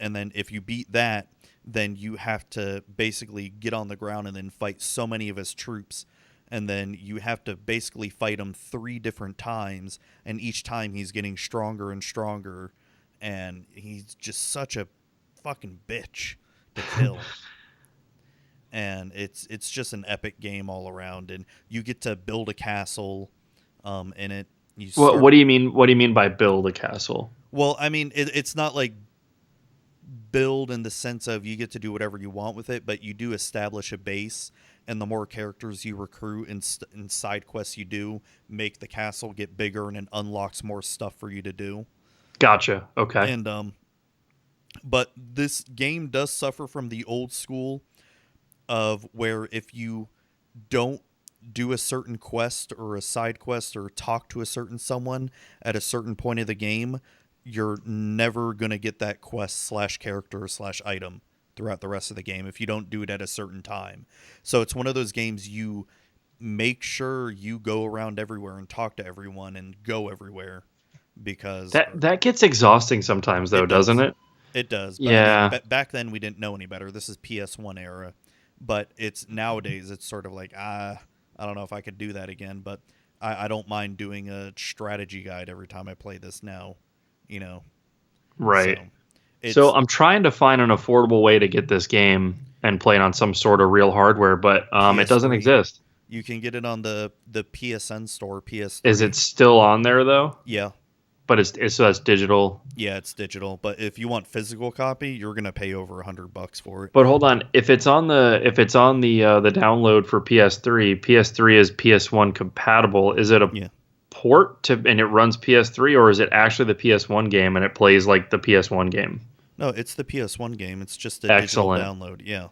and then if you beat that, then you have to basically get on the ground and then fight so many of his troops, and then you have to basically fight him 3 different times, and each time he's getting stronger and stronger, and he's just such a fucking bitch to kill. And it's just an epic game all around, and you get to build a castle in it. What do you mean? What do you mean by build a castle? Well, I mean it's not like build in the sense of you get to do whatever you want with it, but you do establish a base, and the more characters you recruit and side quests you do, make the castle get bigger, and it unlocks more stuff for you to do. Gotcha. Okay. And but this game does suffer from the old school of where if you don't do a certain quest or a side quest or talk to a certain someone at a certain point of the game, you're never going to get that quest / character / item throughout the rest of the game if you don't do it at a certain time. So it's one of those games you make sure you go around everywhere and talk to everyone and go everywhere, because that gets exhausting sometimes though, doesn't it? It does. But yeah. I mean, back then we didn't know any better. This is PS1 era. But it's nowadays it's sort of like, I don't know if I could do that again, but I don't mind doing a strategy guide every time I play this now, you know. Right. So I'm trying to find an affordable way to get this game and play it on some sort of real hardware, but it doesn't exist. You can get it on the PSN store, PS3. Is it still on there though? Yeah. But so that's digital. Yeah, it's digital. But if you want physical copy, you're gonna pay over $100 for it. But hold on, if it's on the download for PS3, PS3 is PS1 compatible. Is it a port to and it runs PS3, or is it actually the PS1 game and it plays like the PS1 game? No, it's the PS1 game. It's just a digital download. Yeah.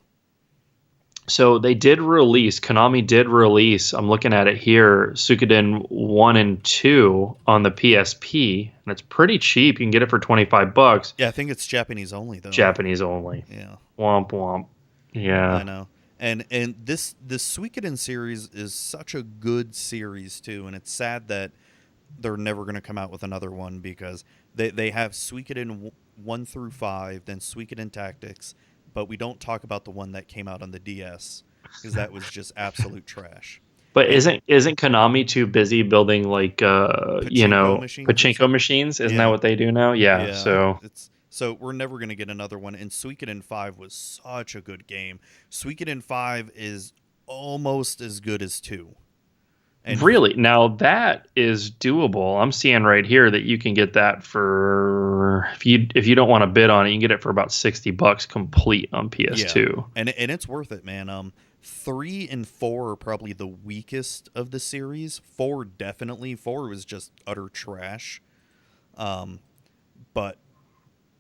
So Konami did release, I'm looking at it here, Suikoden 1 and 2 on the PSP, and it's pretty cheap. You can get it for $25. Yeah, I think it's Japanese only, though. Japanese only. Yeah. Womp womp. Yeah. I know. And this Suikoden series is such a good series, too, and it's sad that they're never going to come out with another one, because they have Suikoden 1 through 5, then Suikoden Tactics, but we don't talk about the one that came out on the DS, because that was just absolute trash. But isn't Konami too busy building like pachinko machines? Isn't that what they do now? Yeah. So we're never going to get another one. And Suikoden 5 was such a good game. Suikoden 5 is almost as good as 2. And really? Now that is doable. I'm seeing right here that you can get that for, if you don't want to bid on it, you can get it for about $60 complete on PS2. Yeah. And it's worth it, man. 3 and 4 are probably the weakest of the series. 4 definitely. 4 was just utter trash. But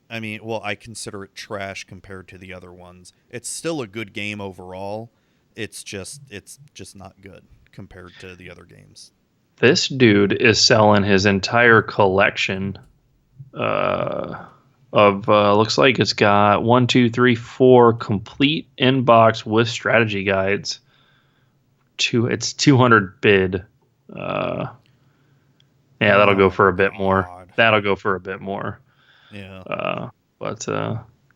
I mean, well, I consider it trash compared to the other ones. It's still a good game overall. It's just not good compared to the other games. This dude is selling his entire collection of looks like it's got 1, 2, 3, 4 complete inbox with strategy guides. It's 200 bid. That'll go for a bit more. That'll go for a bit more. Yeah. But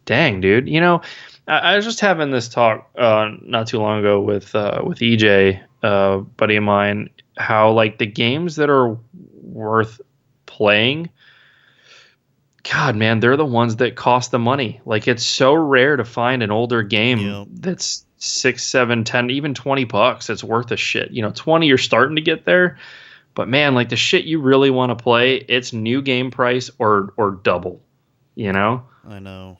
dang, dude, I was just having this talk not too long ago with EJ, buddy of mine, how like the games that are worth playing, God, man, they're the ones that cost the money. Like, it's so rare to find an older game that's $6, $7, $10, even $20. It's worth a shit. 20, you're starting to get there. But man, like the shit you really want to play, it's new game price or double. I know.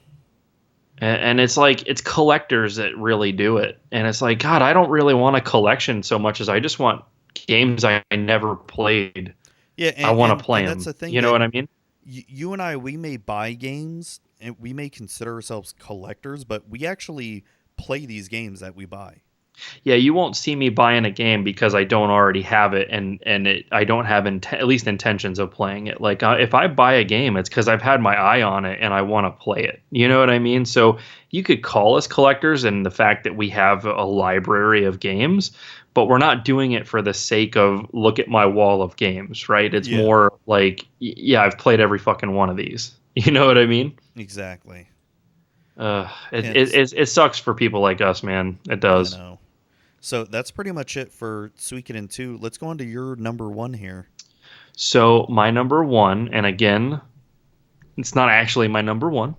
And it's like, it's collectors that really do it. And it's like, God, I don't really want a collection so much as I just want games I never played. Yeah, I want to play them. That's the thing. You know what I mean? You and I, we may buy games we may consider ourselves collectors, but we actually play these games that we buy. Yeah, you won't see me buying a game because I don't already have it, and I don't have at least intentions of playing it. Like if I buy a game, it's because I've had my eye on it and I want to play it. You know what I mean? So you could call us collectors, and the fact that we have a library of games, but we're not doing it for the sake of look at my wall of games, right? It's more like, yeah, I've played every fucking one of these. You know what I mean? Exactly. It sucks for people like us, man. It does. I know. So that's pretty much it for Suikoden 2. Let's go on to your number 1 here. So my number 1, and again, it's not actually my number 1.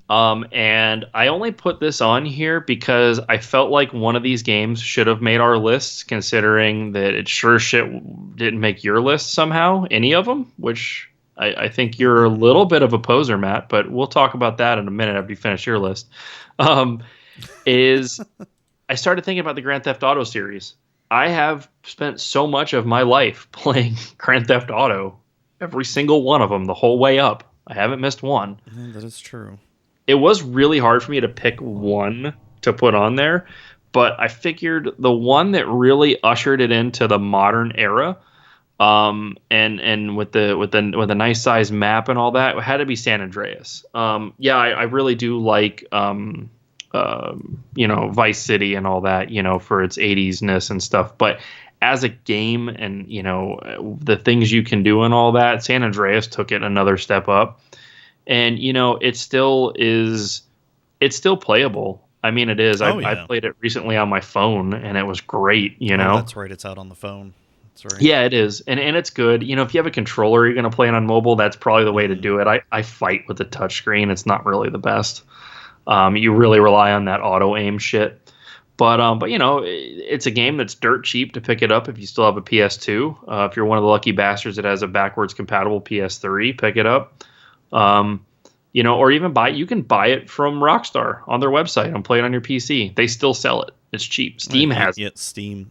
And I only put this on here because I felt like one of these games should have made our lists, considering that it sure shit didn't make your list somehow, any of them, which I think you're a little bit of a poser, Matt, but we'll talk about that in a minute after you finish your list. I started thinking about the Grand Theft Auto series. I have spent so much of my life playing Grand Theft Auto, every single one of them, the whole way up. I haven't missed one. That is true. It was really hard for me to pick one to put on there, but I figured the one that really ushered it into the modern era, and with a nice size map and all that, it had to be San Andreas. I really do like Vice City and all that, for its 80s-ness and stuff. But as a game and, the things you can do and all that, San Andreas took it another step up. And, it's still playable. I mean, it is. I played it recently on my phone, and it was great, Oh, that's right. It's out on the phone. That's right. Yeah, it is. And it's good. If you have a controller, you're going to play it on mobile, that's probably the way to do it. I fight with the touchscreen. It's not really the best. You really rely on that auto aim shit. But it's a game that's dirt cheap to pick it up if you still have a PS2. If you're one of the lucky bastards that has a backwards compatible PS3, pick it up. Or even you can buy it from Rockstar on their website and play it on your PC. They still sell it. It's cheap. Steam has it. Steam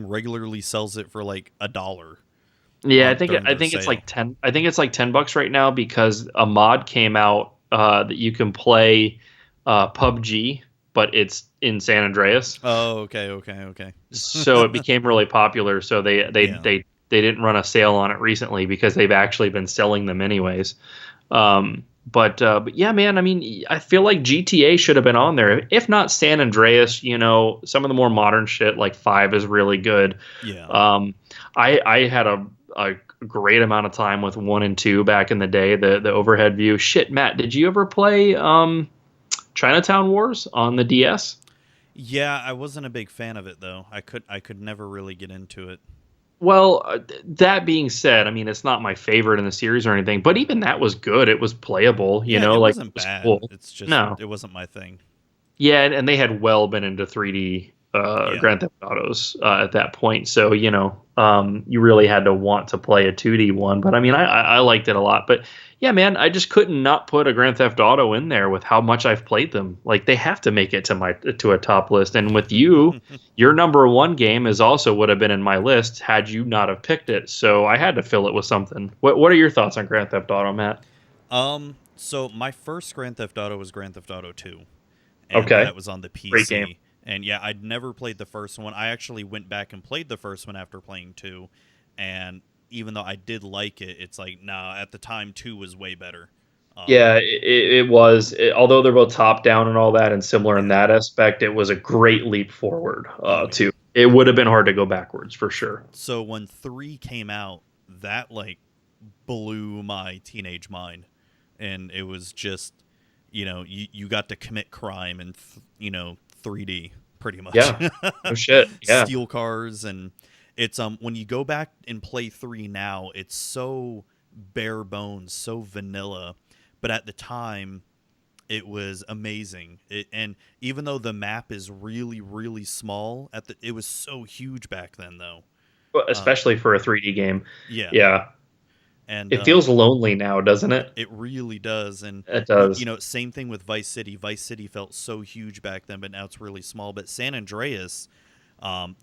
regularly sells it for like $1. Yeah, I think it's like 10. I think it's like $10 right now because a mod came out that you can play PUBG, but it's in San Andreas. Oh, okay. So it became really popular. So they didn't run a sale on it recently because they've actually been selling them anyways. But yeah, man, I mean, I feel like GTA should have been on there. If not San Andreas, some of the more modern shit like 5 is really good. Yeah. I had a great amount of time with 1 and 2 back in the day, the overhead view. Shit, Matt, did you ever play Chinatown Wars on the DS? Yeah, I wasn't a big fan of it though. I could never really get into it. Well, that being said, I mean, it's not my favorite in the series or anything, but even that was good. It was playable, it wasn't bad. Cool. It's just it wasn't my thing. Yeah, and they had well been into 3D Grand Theft Autos at that point, so you really had to want to play a 2D one. But I mean, I liked it a lot. But yeah, man, I just couldn't not put a Grand Theft Auto in there with how much I've played them. Like they have to make it to a top list. And with you, your number 1 game would have been in my list had you not have picked it. So I had to fill it with something. What are your thoughts on Grand Theft Auto, Matt? So my first Grand Theft Auto was Grand Theft Auto 2. And okay, that was on the PC. Great game. And yeah, I'd never played the first one. I actually went back and played the first one after playing 2. And even though I did like it, it's like, nah, at the time 2 was way better. Yeah, it was. Although they're both top down and all that and similar in that aspect, it was a great leap forward too. It would have been hard to go backwards for sure. So when 3 came out, that like blew my teenage mind. And it was just, you got to commit crime in 3D pretty much. Yeah. Oh shit. Yeah. Steal cars, and it's when you go back and play 3 now, it's so bare bones, so vanilla, but at the time it was amazing. And even though the map is really, really small, it was so huge back then though. Well, especially for a 3D game. Yeah. Yeah. And it feels lonely now, doesn't it? It really does. And it does. Same thing with Vice City. Vice City felt so huge back then, but now it's really small. But San Andreas,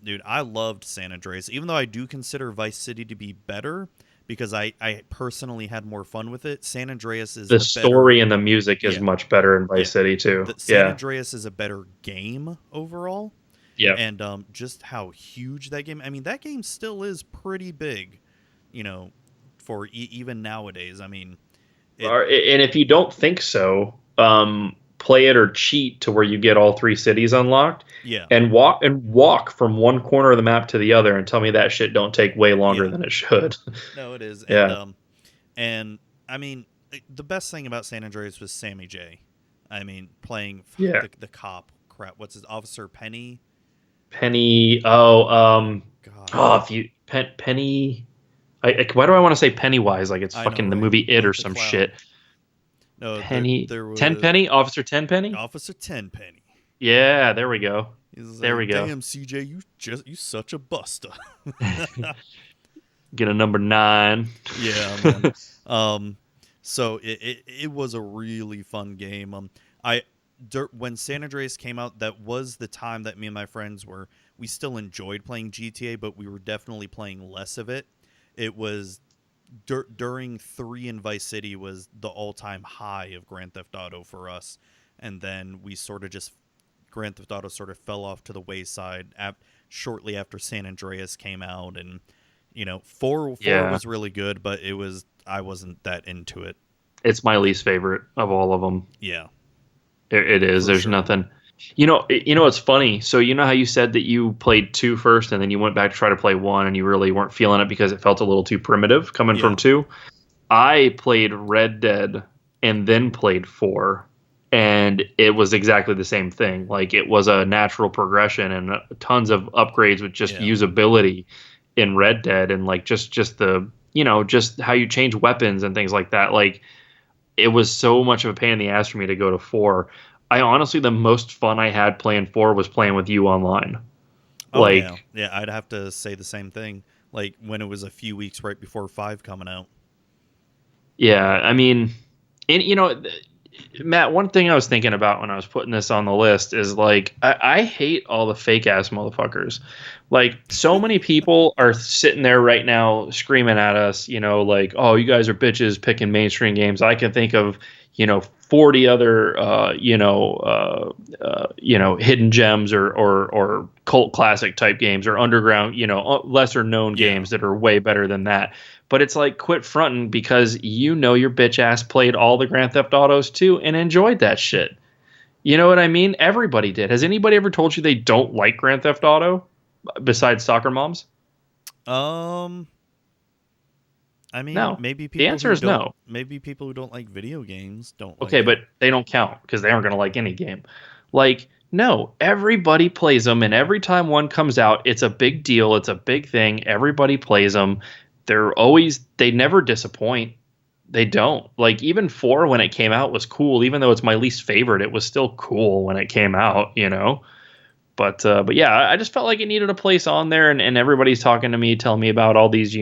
dude, I loved San Andreas. Even though I do consider Vice City to be better, because I personally had more fun with it. San Andreas is The a story better, and the music is yeah, much better in yeah. Vice City too. San Andreas is a better game overall. Yeah. And just how huge that game. I mean, that game still is pretty big, for even nowadays. I mean, And if you don't think so, play it or cheat to where you get all 3 cities unlocked. Yeah. And walk from one corner of the map to the other and tell me that shit don't take way longer than it should. No, it is. Yeah. And I mean, the best thing about San Andreas was Sammy J. I mean, playing the cop crap. What's his Officer Penny? Penny. God. If you Penny. Why do I want to say Pennywise? Like it's fucking the movie It or some shit. No, Penny. there was Tenpenny. Officer Tenpenny. Officer Tenpenny. Yeah, there we go. There we go. Damn, CJ, you such a buster. Get a number 9. Yeah, man. So it was a really fun game. When San Andreas came out, that was the time that me and my friends we still enjoyed playing GTA, but we were definitely playing less of it. It was during 3 in Vice City was the all-time high of Grand Theft Auto for us, and then we sort of Grand Theft Auto sort of fell off to the wayside shortly after San Andreas came out, and 4 was really good, but I wasn't that into it. It's my least favorite of all of them. Yeah. It is. There's nothing. It's funny. So you know how you said that you played 2 first and then you went back to try to play 1 and you really weren't feeling it because it felt a little too primitive coming from 2? I played Red Dead and then played 4, and it was exactly the same thing. Like it was a natural progression and tons of upgrades with just usability in Red Dead, and like just the just how you change weapons and things like that. Like it was so much of a pain in the ass for me to go to 4. I honestly, the most fun I had playing 4 was playing with you online. Oh, yeah, I'd have to say the same thing. Like when it was a few weeks right before 5 coming out. Yeah, I mean, and Matt, one thing I was thinking about when I was putting this on the list is like I hate all the fake ass motherfuckers. Like so many people are sitting there right now screaming at us, like, oh, you guys are bitches picking mainstream games. I can think of 40 other hidden gems or cult classic type games or underground lesser known games that are way better than that. But it's like, quit fronting, because your bitch ass played all the Grand Theft Autos too and enjoyed that shit. You know what I mean? Everybody did. Has anybody ever told you they don't like Grand Theft Auto besides soccer moms? I mean, no. Maybe people the answer is no. Maybe people who don't like video games don't. Okay, but they don't count because they aren't going to like any game. Like, no, everybody plays them, and every time one comes out, it's a big deal. It's a big thing. Everybody plays them. They never disappoint. They don't. Like, even 4 when it came out was cool. Even though it's my least favorite, it was still cool when it came out, But yeah, I just felt like it needed a place on there, and everybody's talking to me, telling me about all these,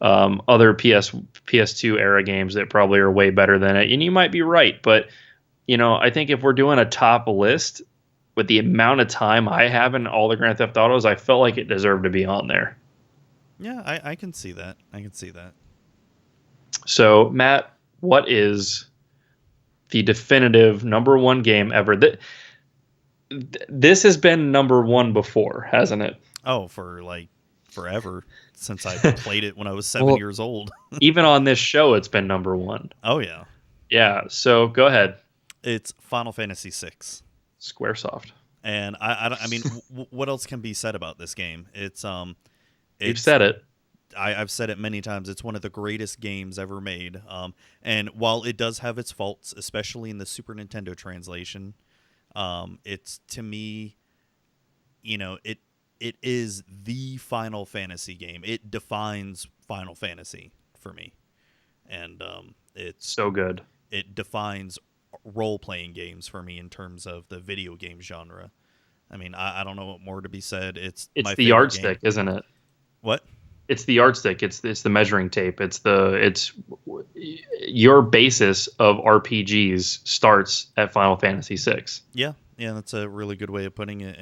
other PS2 era games that probably are way better than it. And you might be right, but I think if we're doing a top list with the amount of time I have in all the Grand Theft Autos, I felt like it deserved to be on there. Yeah, I can see that. So, Matt, what is the definitive number 1 game ever? This has been number 1 before, hasn't it? Oh, for like forever, since I played it when I was 7 years old. Even on this show, it's been number 1. Oh, yeah. Yeah, so go ahead. It's Final Fantasy VI. Squaresoft. And I mean, what else can be said about this game? You've said it. I've said it many times. It's one of the greatest games ever made. And while it does have its faults, especially in the Super Nintendo translation, it's, to me, it is the Final Fantasy game. It defines Final Fantasy for me. And it's so good. It defines role-playing games for me in terms of the video game genre. I mean, I don't know what more to be said. It's my the yardstick, isn't it? What? It's the yardstick. It's the measuring tape. It's your basis of RPGs starts at Final Fantasy VI. Yeah, that's a really good way of putting it.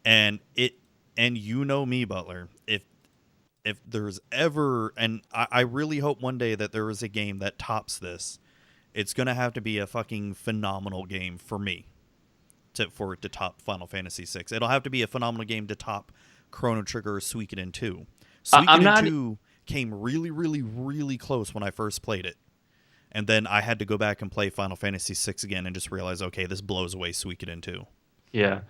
And you know me, Butler. if there's ever, and I really hope one day that there is a game that tops this, it's going to have to be a fucking phenomenal game for me for it to top Final Fantasy VI. It'll have to be a phenomenal game to top Chrono Trigger or Suikoden 2. Suikoden 2 came really, really, really close when I first played it. And then I had to go back and play Final Fantasy VI again and just realize, okay, this blows away Suikoden 2. Yeah.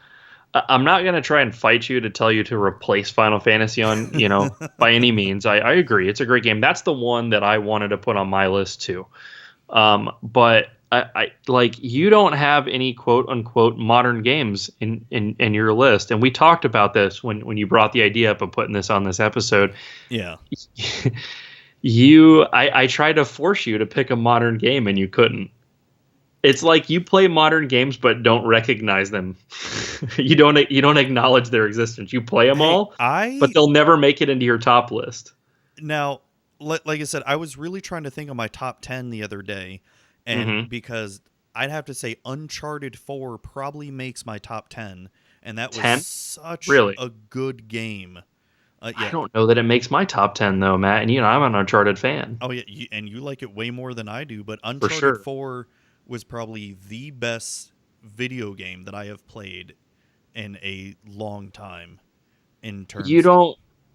I'm not going to try and fight you to tell you to replace Final Fantasy on, by any means. I agree. It's a great game. That's the one that I wanted to put on my list too. But I like, you don't have any quote unquote modern games in your list. And we talked about this when you brought the idea up of putting this on this episode. Yeah. I tried to force you to pick a modern game and you couldn't. It's like you play modern games but don't recognize them. You don't acknowledge their existence. You play them all, but they'll never make it into your top list. Now, like I said, I was really trying to think of my top 10 the other day, and because I'd have to say Uncharted 4 probably makes my top 10, and that was 10? such Really? a good game. Yeah. I don't know that it makes my top 10 though, Matt. And I'm an Uncharted fan. Oh yeah, and you like it way more than I do. But Uncharted 4 was probably the best video game that I have played in a long time. In terms,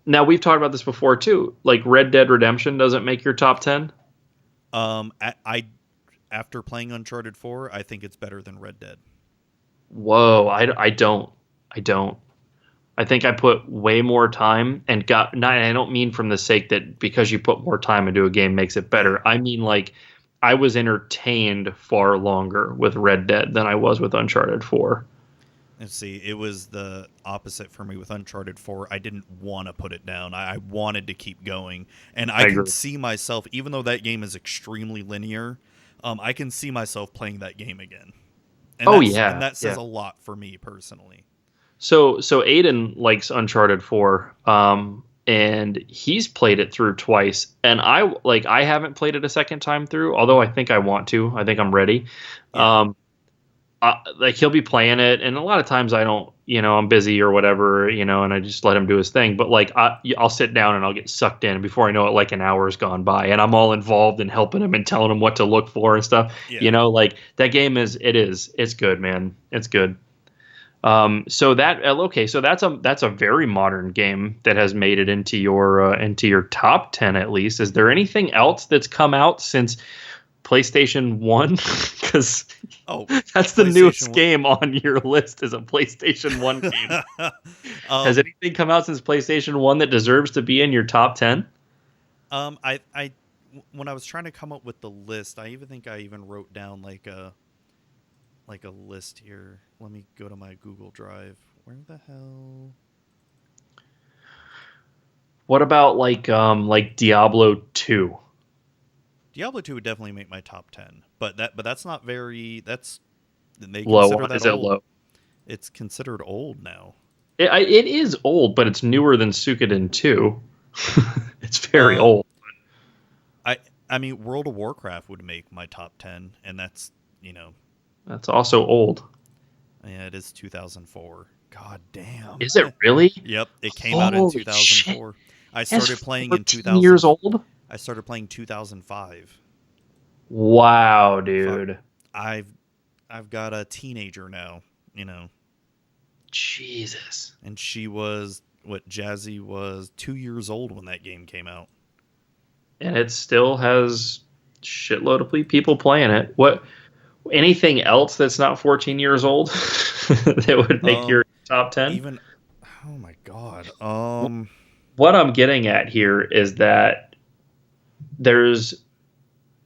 Now we've talked about this before too. Like Red Dead Redemption doesn't make your top 10. After playing Uncharted 4, I think it's better than Red Dead. Whoa, I don't. I think I put way more time and I don't mean from the sake that because you put more time into a game makes it better. I mean, like, I was entertained far longer with Red Dead than I was with Uncharted 4. Let's see, it was the opposite for me with Uncharted 4. I didn't want to put it down. I wanted to keep going. And I can see myself, even though that game is extremely linear, I can see myself playing that game again. And and that says a lot for me personally. So Aiden likes Uncharted 4, and he's played it through twice. And I haven't played it a second time through, although I think I want to. I think I'm ready. Yeah. Like he'll be playing it, and a lot of times I don't, I'm busy or whatever, and I just let him do his thing. But like I'll sit down and I'll get sucked in, and before I know it, like an hour's gone by, and I'm all involved in helping him and telling him what to look for and stuff. Yeah. Like that game it's good, man. It's good. So that's a very modern game that has made it into your top 10 at least. Is there anything else that's come out since PlayStation 1? Because that's the newest game on your list is a PlayStation 1 game. Has anything come out since PlayStation 1 that deserves to be in your top 10? I when I was trying to come up with the list, I even wrote down like a list here. Let me go to my Google Drive. Where the hell? What about like Diablo 2? Diablo 2 would definitely make my top 10, but that's not very. They low. Consider that is it old. Low? It's considered old now. It is old, but it's newer than Suikoden 2. It's very old. I mean, World of Warcraft would make my top 10, and that's That's also old. Yeah, it is 2004. God damn. Is it really? Yep, it came out in 2004. Shit. I started playing in 2000. Years old? I started playing 2005. Wow, dude. I've got a teenager now, Jesus. And she was Jazzy was 2 years old when that game came out. And it still has shitload of people playing it. What? Anything else that's not 14 years old that would make your top 10? Oh my God. What I'm getting at here is that and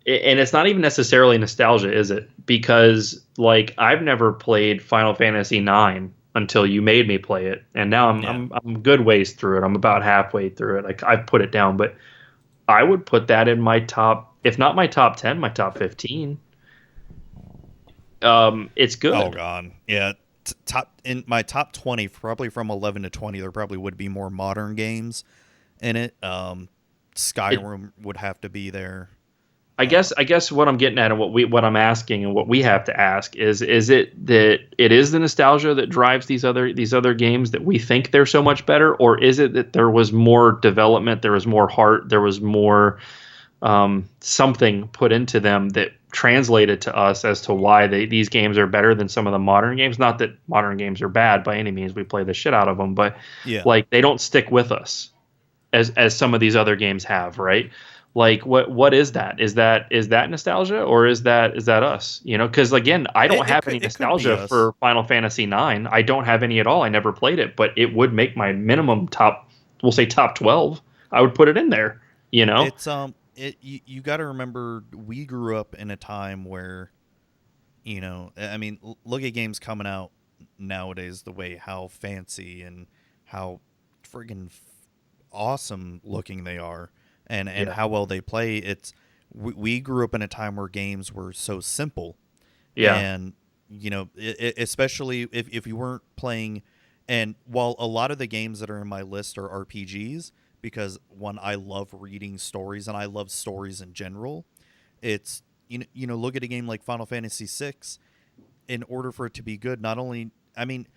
it's not even necessarily nostalgia, is it? Because like I've never played Final Fantasy IX until you made me play it, and now I'm good ways through it. I'm about halfway through it. Like I've put it down, but I would put that in my top, if not my top 10, my top 15. It's good. Oh God, yeah. In my top 20, probably from 11 to 20, there probably would be more modern games in it. Skyrim would have to be there. I guess what I'm getting at and what I'm asking and what we have to ask is it that it is the nostalgia that drives these other games that we think they're so much better, or is it that there was more development, there was more heart, there was more something put into them that translated to us as to why these games are better than some of the modern games? Not that modern games are bad by any means, we play the shit out of them, but like they don't stick with us as some of these other games have, right? Like what is that? Is that nostalgia, or is that us? You know, because again, I don't have any nostalgia for Final Fantasy IX. I don't have any at all. I never played it, but it would make my minimum top, we'll say top 12. I would put it in there. You know, it's you got to remember, we grew up in a time where, you know, I mean, look at games coming out nowadays, the way how fancy and how friggin' awesome looking they are, and how well they play. It's we grew up in a time where games were so simple, and you know, especially if you weren't playing. And while a lot of the games that are in my list are RPGs, because one, I love reading stories and I love stories in general, it's you know, look at a game like Final Fantasy VI. In order for it to be good, not only, I mean,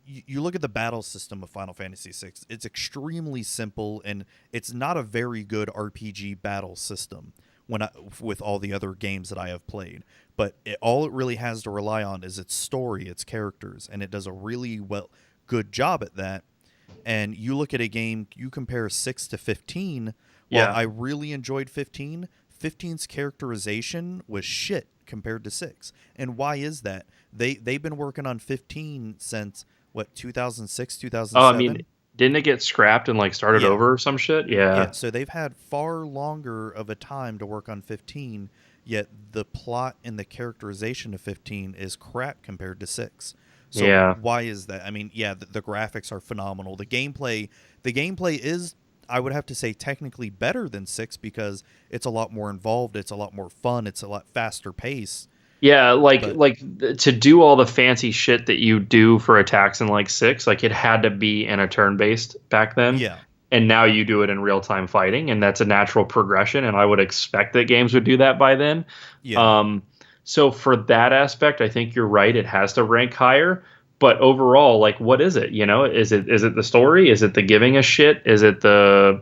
you look at the battle system of Final Fantasy VI, it's extremely simple, and it's not a very good RPG battle system with all the other games that I have played. But all it really has to rely on is its story, its characters, and it does a really good job at that. And you look at a game, you compare 6 to 15. While I really enjoyed 15, 15's characterization was shit compared to 6. And why is that? They've been working on 15 since, what, 2006, 2007? Oh, I mean, didn't it get scrapped and like started over or some shit? Yeah. So they've had far longer of a time to work on 15, yet the plot and the characterization of 15 is crap compared to 6. So why is that? I mean, the graphics are phenomenal. The gameplay is, I would have to say, technically better than 6 because it's a lot more involved, it's a lot more fun, it's a lot faster pace. Yeah, like to do all the fancy shit that you do for attacks in like 6, like it had to be in a turn-based back then. Yeah. And now you do it in real-time fighting, and that's a natural progression, and I would expect that games would do that by then. Yeah. So for that aspect, I think you're right. It has to rank higher. But overall, like, what is it? You know, is it the story? Is it the giving a shit? Is it the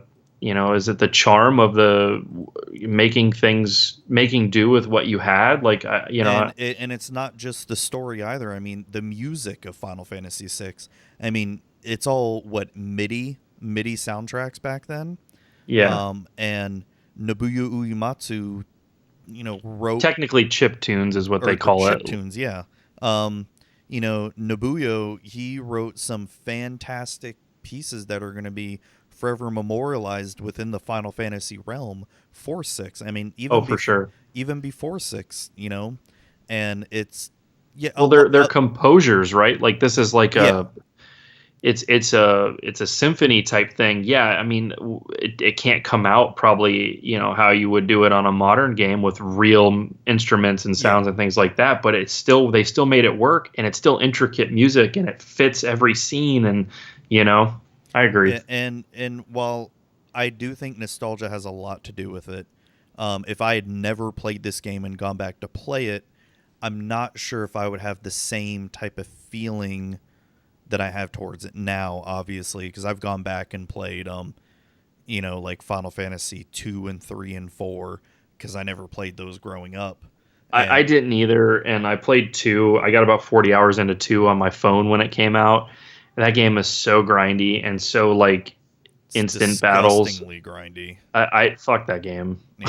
charm of the making do with what you had? Like, and it's not just the story either. I mean, the music of Final Fantasy VI. I mean, it's all MIDI soundtracks back then. Yeah. And Nobuyo Uematsu, you know, wrote, technically chip tunes is what they call it. Chip tunes, yeah. You know, Nobuyo, he wrote some fantastic pieces that are going to be forever memorialized within the Final Fantasy realm for 6. I mean, even for sure, even before 6, you know, and it's Well, they're composers, right? Like this is like it's a symphony type thing. Yeah, I mean, it can't come out probably, you know, how you would do it on a modern game with real instruments and sounds and things like that. But they still made it work, and it's still intricate music, and it fits every scene. And you know, I agree. And while I do think nostalgia has a lot to do with it, if I had never played this game and gone back to play it, I'm not sure if I would have the same type of feeling that I have towards it now, obviously, because I've gone back and played, you know, like Final Fantasy 2 and 3 and 4, because I never played those growing up. I didn't either, and I played 2. I got about 40 hours into 2 on my phone when it came out. And that game is so grindy and so, like, instant battles. Disgustingly grindy. I fuck that game. Yeah.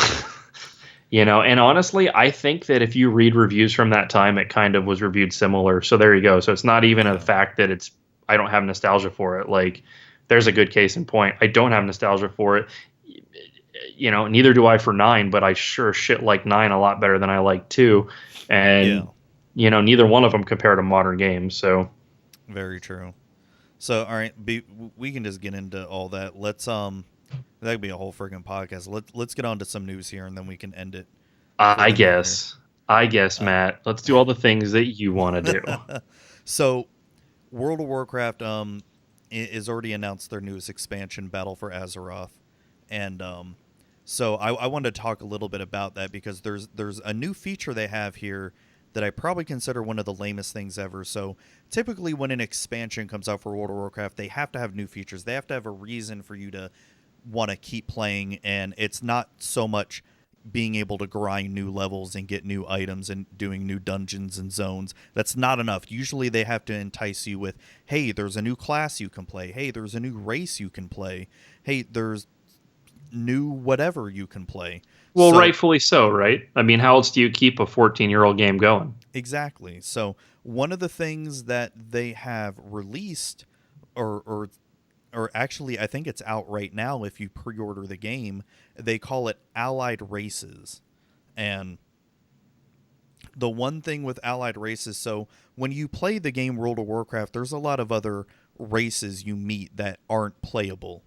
You know, and honestly, I think that if you read reviews from that time, it kind of was reviewed similar. So there you go. So it's not even a fact that I don't have nostalgia for it. Like, there's a good case in point. I don't have nostalgia for it. You know, neither do I for 9, but I sure shit like 9 a lot better than I like 2. And, you know, neither one of them compare to modern games. So very true. So, all right, we can just get into all that. Let's that'd be a whole freaking podcast. Let's get on to some news here, and then we can end it. I guess, Matt. Let's do all the things that you want to do. So, World of Warcraft is already announced their newest expansion, Battle for Azeroth, and So I wanted to talk a little bit about that because there's a new feature they have here that I probably consider one of the lamest things ever. So typically when an expansion comes out for World of Warcraft, they have to have new features. They have to have a reason for you to want to keep playing, and it's not so much being able to grind new levels and get new items and doing new dungeons and zones. That's not enough. Usually they have to entice you with, hey, there's a new class you can play. Hey, there's a new race you can play. Hey, there's new whatever you can play. Well, so, rightfully so, right? I mean, how else do you keep a 14-year-old game going? Exactly. So one of the things that they have released, or actually I think it's out right now if you pre-order the game, they call it Allied Races. And the one thing with Allied Races, so when you play the game World of Warcraft, there's a lot of other races you meet that aren't playable.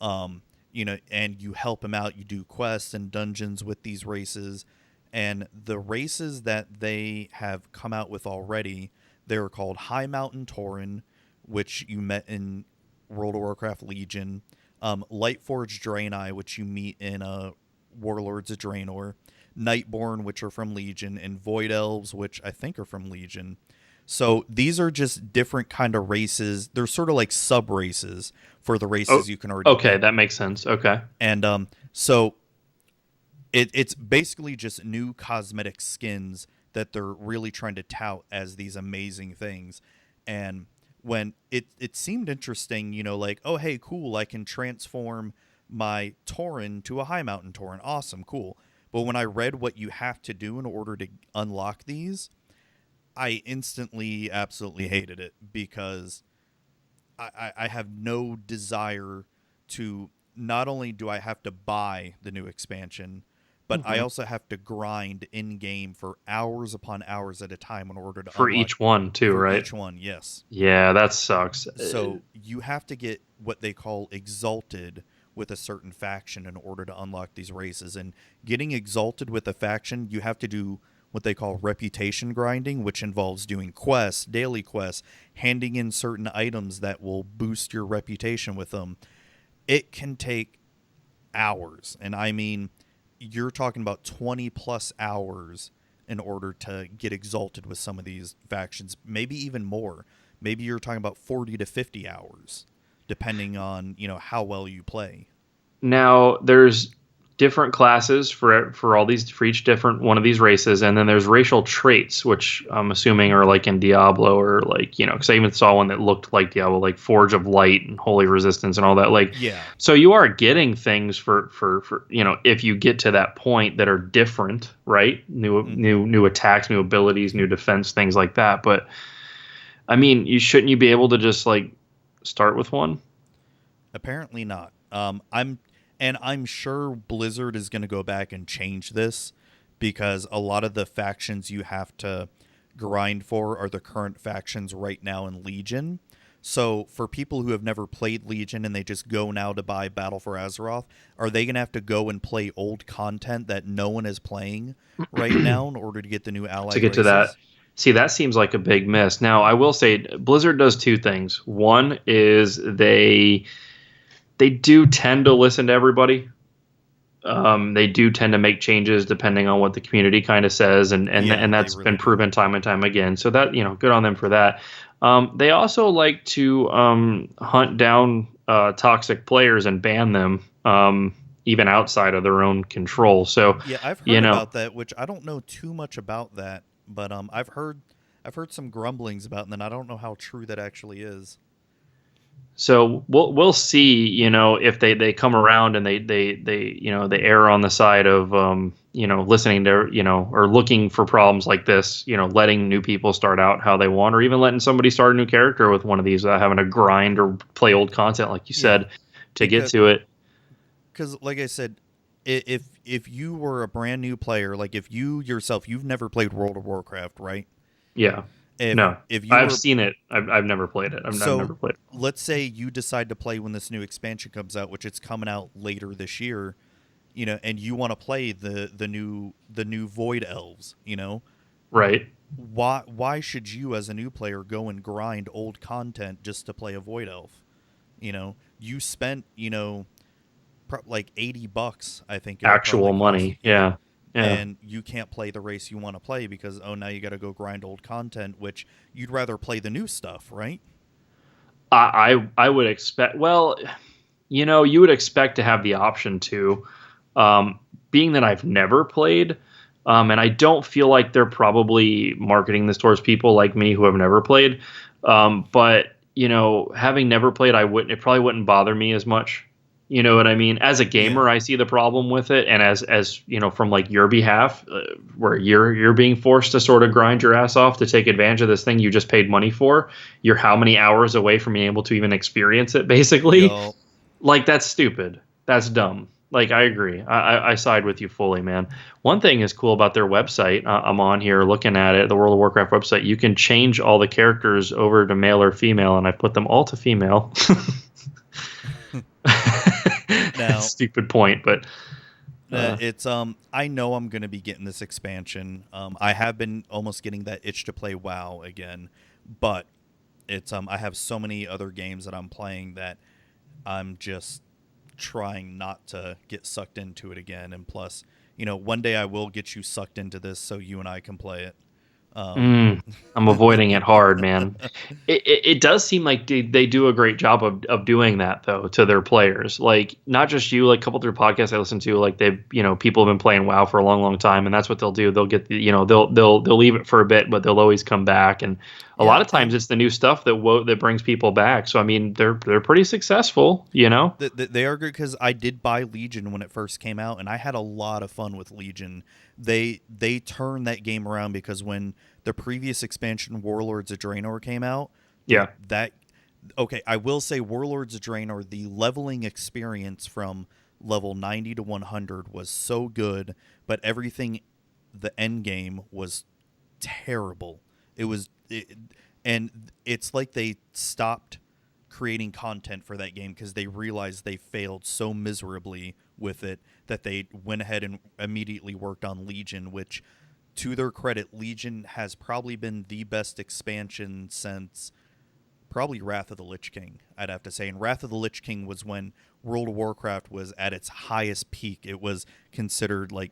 And you help them out. You do quests and dungeons with these races. And the races that they have come out with already, they're called High Mountain Tauren, which you met in World of Warcraft Legion. Lightforged Draenei, which you meet in Warlords of Draenor. Nightborn, which are from Legion. And Void Elves, which I think are from Legion. So these are just different kind of races. They're sort of like sub-races for the races you can already play. That makes sense. Okay. And so it's basically just new cosmetic skins that they're really trying to tout as these amazing things. And when it seemed interesting, like, oh, hey, cool, I can transform my Tauren to a High Mountain Tauren. Awesome, cool. But when I read what you have to do in order to unlock these, I instantly absolutely hated it because I have no desire to, not only do I have to buy the new expansion, but I also have to grind in-game for hours upon hours at a time in order to for each one too, right? Each one, yes. Yeah, that sucks. So you have to get what they call exalted with a certain faction in order to unlock these races. And getting exalted with a faction, you have to do what they call reputation grinding, which involves doing quests, daily quests, handing in certain items that will boost your reputation with them. It can take hours. And I mean, you're talking about 20 plus hours in order to get exalted with some of these factions, maybe even more. Maybe you're talking about 40 to 50 hours, depending on, how well you play. Now, there's different classes for each different one of these races, and then there's racial traits, which I'm assuming are like in Diablo, or like, because I even saw one that looked like Diablo, like Forge of Light and Holy Resistance and all that. Like, yeah. So you are getting things for if you get to that point that are different, right? New attacks, new abilities, new defense, things like that. But I mean, shouldn't you be able to just like start with one? Apparently not. I'm sure Blizzard is going to go back and change this because a lot of the factions you have to grind for are the current factions right now in Legion. So for people who have never played Legion and they just go now to buy Battle for Azeroth, are they going to have to go and play old content that no one is playing right now in order to get the new allied to get races? To that? See, that seems like a big miss. Now, I will say Blizzard does two things. One is they do tend to listen to everybody. They do tend to make changes depending on what the community kind of says, and that's really been proven time and time again. So that, good on them for that. They also like to hunt down toxic players and ban them, even outside of their own control. So yeah, I've heard about that, which I don't know too much about that, but I've heard some grumblings about it, and then I don't know how true that actually is. So we'll see, if they come around and they err on the side of listening to or looking for problems like this, letting new people start out how they want, or even letting somebody start a new character with one of these, having to grind or play old content like you said to get to it. Because like I said, if you were a brand new player, like if you yourself, you've never played World of Warcraft, right? Yeah. I've seen it. I've never played it. I've never played it. Let's say you decide to play when this new expansion comes out, which it's coming out later this year, and you want to play the new Void Elves, Right. Why should you as a new player go and grind old content just to play a Void Elf? You spent, like $80, I think. Actual money, yeah. And you can't play the race you want to play because now you got to go grind old content, which you'd rather play the new stuff, right? I would expect. Well, you would expect to have the option to. Being that I've never played, and I don't feel like they're probably marketing this towards people like me who have never played. But having never played, it probably wouldn't bother me as much. You know what I mean? As a gamer, I see the problem with it, and as from like your behalf, where you're being forced to sort of grind your ass off to take advantage of this thing you just paid money for. You're how many hours away from being able to even experience it, basically? Like, that's stupid. That's dumb. Like, I agree. I side with you fully, man. One thing is cool about their website. I'm on here looking at it, the World of Warcraft website. You can change all the characters over to male or female, and I put them all to female. Now, stupid point, but it's I know I'm going to be getting this expansion. I have been almost getting that itch to play WoW again, but it's I have so many other games that I'm playing that I'm just trying not to get sucked into it again. And plus, one day I will get you sucked into this so you and I can play it. I'm avoiding it hard, man. It does seem like they do a great job of doing that, though, to their players. Like, not just you, like a couple of their podcasts I listen to, like people have been playing WoW for a long, long time, and that's what they'll do. They'll get they'll leave it for a bit, but they'll always come back. And a lot of times it's the new stuff that brings people back. So I mean, they're pretty successful, They are good because I did buy Legion when it first came out, and I had a lot of fun with Legion. They turned that game around because when the previous expansion, Warlords of Draenor, came out, I will say Warlords of Draenor, the leveling experience from level 90 to 100 was so good, but everything, the end game was terrible. And it's like they stopped creating content for that game because they realized they failed so miserably with it that they went ahead and immediately worked on Legion, which, to their credit, Legion has probably been the best expansion since probably Wrath of the Lich King, I'd have to say. And Wrath of the Lich King was when World of Warcraft was at its highest peak. It was considered like,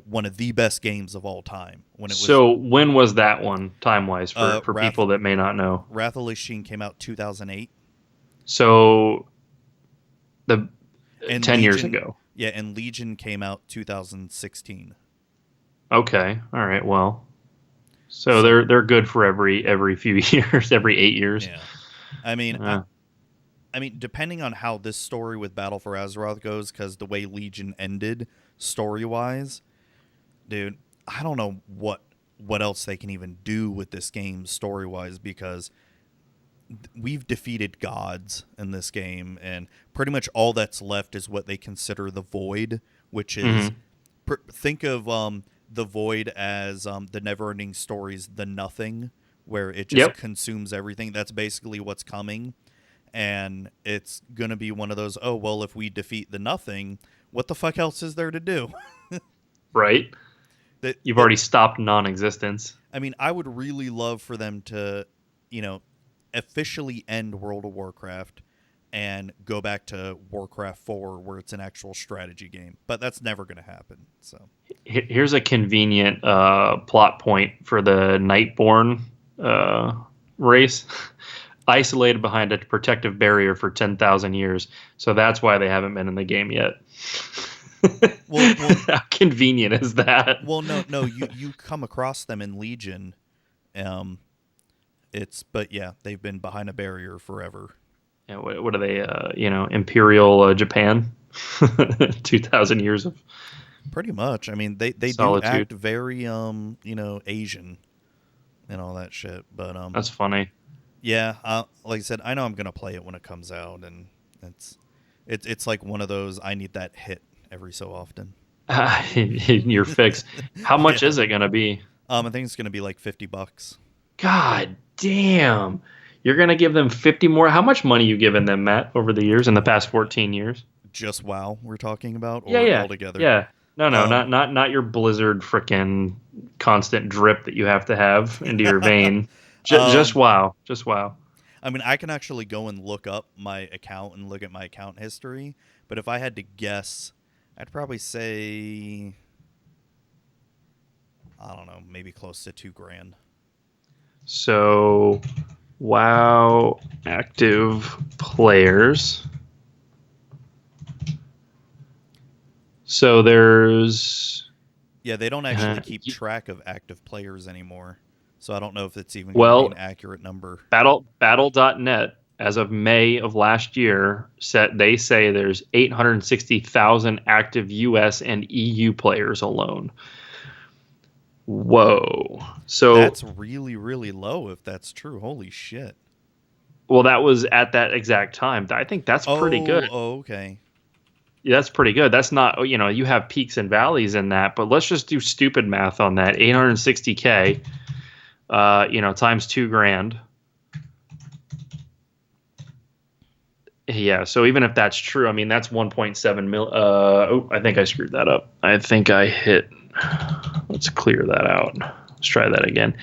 one of the best games of all time. So when was that one, time-wise, for people that may not know? Wrath of the Lich King came out 2008. So 10 years ago. Yeah, and Legion came out 2016. Okay, all right, well. So they're good for every few years, every 8 years. Yeah. I mean, depending on how this story with Battle for Azeroth goes, because the way Legion ended story-wise, dude, I don't know what else they can even do with this game story-wise, because we've defeated gods in this game, and pretty much all that's left is what they consider the Void, which is think of the Void as the Neverending Stories, the Nothing, where it just consumes everything. That's basically what's coming. And it's going to be one of those, if we defeat the Nothing, what the fuck else is there to do? Right. You've already stopped non-existence. I mean, I would really love for them to, officially end World of Warcraft and go back to Warcraft 4, where it's an actual strategy game. But that's never going to happen. So here's a convenient plot point for the Nightborn race. Isolated behind a protective barrier for 10,000 years. So that's why they haven't been in the game yet. Well, how convenient is that? Well, no, you come across them in Legion. But they've been behind a barrier forever. Yeah, what are they? Imperial Japan, 2,000 years of. Pretty much. I mean, they do act very Asian and all that shit. But that's funny. Yeah, like I said, I know I'm gonna play it when it comes out, and it's like one of those I need that hit every so often. You're fixed. How much is it gonna be? I think it's gonna be like $50. God damn! You're gonna give them 50 more. How much money you given them, Matt, over the years in the past 14 years? Just WoW we're talking about, or altogether? Yeah. No, not your Blizzard frickin' constant drip that you have to have into your vein. Just WoW. I mean, I can actually go and look up my account and look at my account history, but if I had to guess, I'd probably say, I don't know, maybe close to $2,000. So, WoW active players. So there's... Yeah, they don't actually keep track of active players anymore. So I don't know if it's even going to be an accurate number. Battle.net, as of May of last year, they say there's 860,000 active US and EU players alone. Whoa. So that's really, really low if that's true. Holy shit. Well, that was at that exact time. I think that's pretty good. Oh, okay. Yeah, that's pretty good. That's not, you have peaks and valleys in that, but let's just do stupid math on that. 860K, times $2,000. Yeah, so even if that's true, I mean, that's 1.7 mil. I think I screwed that up. I think I hit. Let's clear that out. Let's try that again.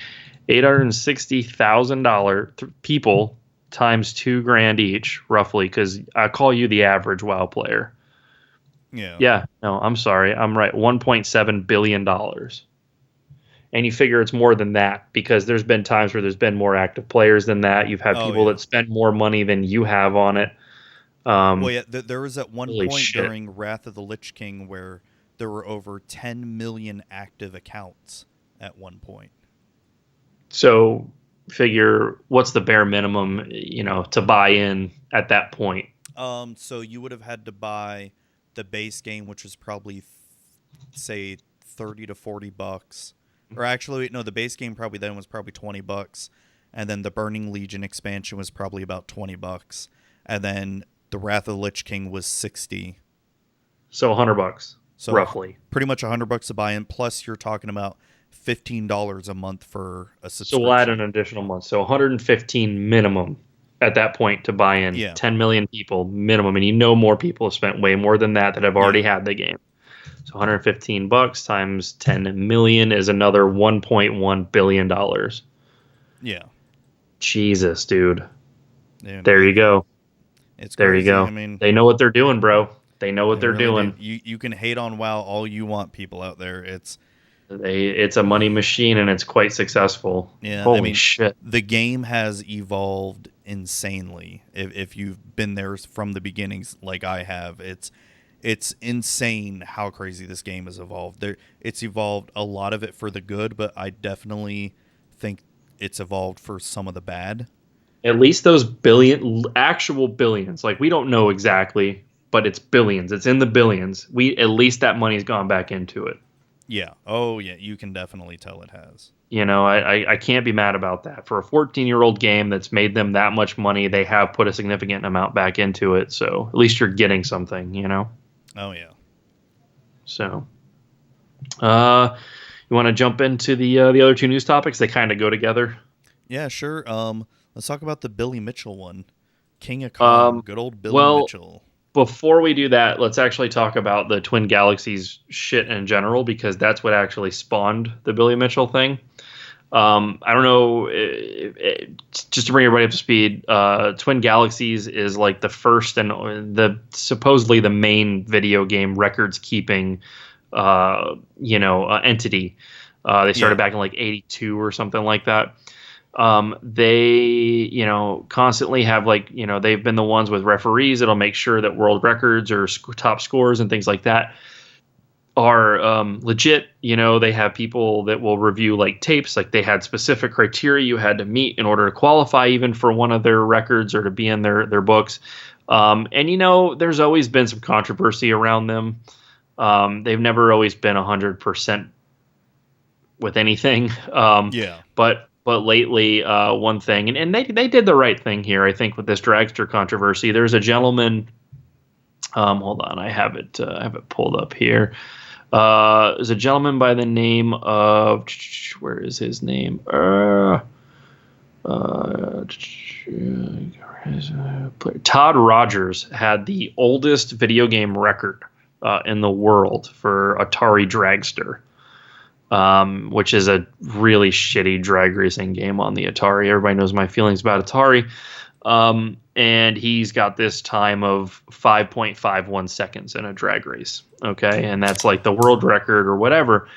$860,000 people times $2,000 each, roughly, because I call you the average WoW player. Yeah. Yeah. No, I'm sorry. I'm right. $1.7 billion. And you figure it's more than that because there's been times where there's been more active players than that. You've had people that spend more money than you have on it. Well, yeah, there was at one point during Wrath of the Lich King where there were over 10 million active accounts at one point. So figure what's the bare minimum, to buy in at that point. So you would have had to buy the base game, which was probably say $30 to $40, or actually no, the base game probably then was probably $20, and then the Burning Legion expansion was probably about $20, and then the Wrath of the Lich King was $60. So $100, so roughly, pretty much $100 to buy in. Plus, you're talking about $15 a month for a subscription. So we'll add an additional month, so 115 minimum. At that point to buy in 10 million people minimum, and more people have spent way more than that have already had the game. So $115 times 10 million is another $1.1 billion. Yeah. Jesus, dude. Yeah, there you go. It's there crazy. You go. I mean, they know what they're doing, bro. They know what they're really doing. You can hate on WoW all you want, people out there. It's a money machine, and it's quite successful. Yeah, Holy shit. The game has evolved insanely. If you've been there from the beginnings like I have, it's insane how crazy this game has evolved. It's evolved a lot of it for the good, but I definitely think it's evolved for some of the bad. At least those actual billions. Like, we don't know exactly, but it's billions. It's in the billions. At least that money's gone back into it. Yeah. Oh, yeah. You can definitely tell it has. I can't be mad about that. For a 14-year-old game that's made them that much money, they have put a significant amount back into it. So at least you're getting something, Oh, yeah. So, you want to jump into the other two news topics? They kind of go together. Yeah, sure. Let's talk about the Billy Mitchell one. King of Kong, good old Billy Mitchell. Before we do that, let's actually talk about the Twin Galaxies shit in general, because that's what actually spawned the Billy Mitchell thing. I don't know, just to bring everybody up to speed, Twin Galaxies is like the first and supposedly the main video game records keeping, entity. They started back in like 82 or something like that. They, constantly have they've been the ones with referees that'll make sure that world records or top scores and things like that are legit. They have people that will review like tapes. Like, they had specific criteria you had to meet in order to qualify even for one of their records or to be in their books. And there's always been some controversy around them. They've never always been 100% with anything. But lately, one thing, and they did the right thing here, I think, with this dragster controversy. There's a gentleman. Hold on, I have it pulled up here. There's a gentleman by the name of, where is his name? Todd Rogers had the oldest video game record in the world for Atari Dragster. Which is a really shitty drag racing game on the Atari. Everybody knows my feelings about Atari. And he's got this time of 5.51 seconds in a drag race. Okay. And that's like the world record or whatever.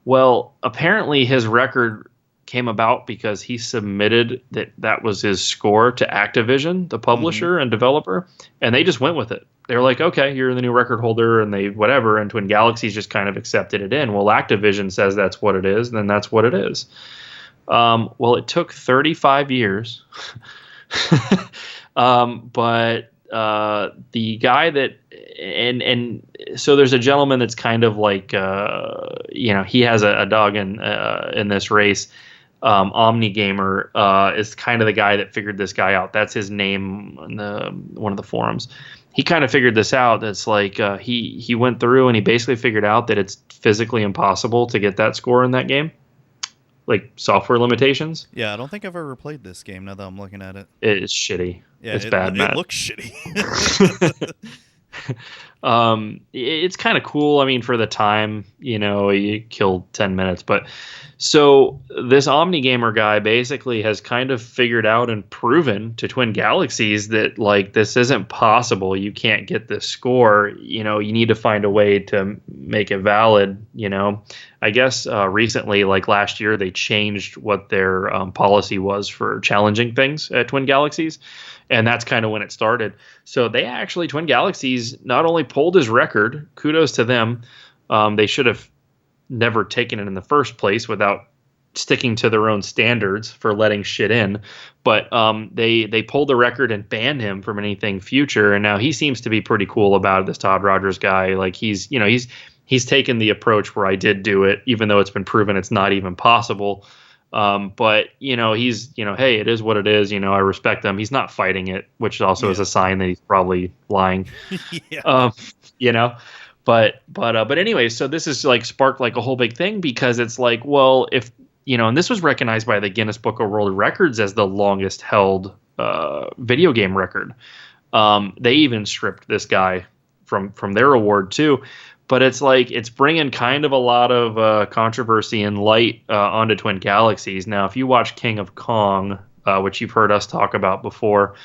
Well, apparently his record came about because he submitted that was his score to Activision, the publisher and developer, and they just went with it. They were like, okay, you're the new record holder, and they whatever, and Twin Galaxies just kind of accepted it in. Well, Activision says that's what it is, then that's what it is. Well, it took 35 years, but the guy that and so there's a gentleman that's kind of like he has a dog in this race. Omni Gamer is kind of the guy that figured this guy out. That's his name on one of the forums. He kind of figured this out. That's like he went through and he basically figured out that it's physically impossible to get that score in that game, like software limitations. Yeah, I don't think I've ever played this game. Now that I'm looking at it, it's shitty. Yeah, it's bad. It looks shitty. It's kind of cool. I mean, for the time, you killed 10 minutes, but so this Omni Gamer guy basically has kind of figured out and proven to Twin Galaxies that like this isn't possible. You can't get this score. You need to find a way to make it valid. I guess recently, like last year, they changed what their policy was for challenging things at Twin Galaxies. And that's kind of when it started. So they actually, Twin Galaxies, not only pulled his record, kudos to them. They should have never taken it in the first place without sticking to their own standards for letting shit in. But they pulled the record and banned him from anything future. And now he seems to be pretty cool about it, this Todd Rogers guy. Like he's taken the approach where I did do it, even though it's been proven it's not even possible. But he's hey, it is what it is. I respect him. He's not fighting it, which also is a sign that he's probably lying. But anyway, so this is like sparked like a whole big thing because it's like, well, if and this was recognized by the Guinness Book of World Records as the longest held video game record. They even stripped this guy from their award too. But it's like it's bringing kind of a lot of controversy and light onto Twin Galaxies. Now, if you watch King of Kong, which you've heard us talk about before,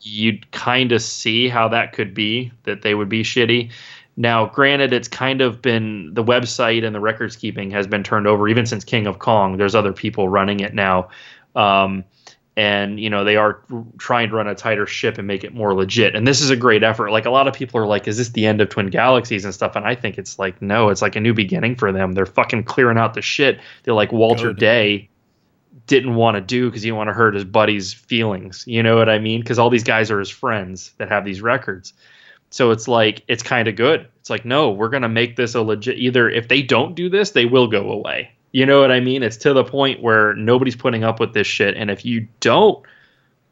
you'd kind of see how that could be, that they would be shitty. Now, granted, it's kind of been the website and the records keeping has been turned over even since King of Kong. There's other people running it now. And, they are trying to run a tighter ship and make it more legit. And this is a great effort. Like a lot of people are like, is this the end of Twin Galaxies and stuff? And I think it's like, no, it's like a new beginning for them. They're fucking clearing out the shit. They're like Walter Day didn't want to do because he didn't want to hurt his buddy's feelings. You know what I mean? Because all these guys are his friends that have these records. So it's like, it's kind of good. It's like, no, we're going to make this a legit, either if they don't do this, they will go away. You know what I mean? It's to the point where nobody's putting up with this shit. And if you don't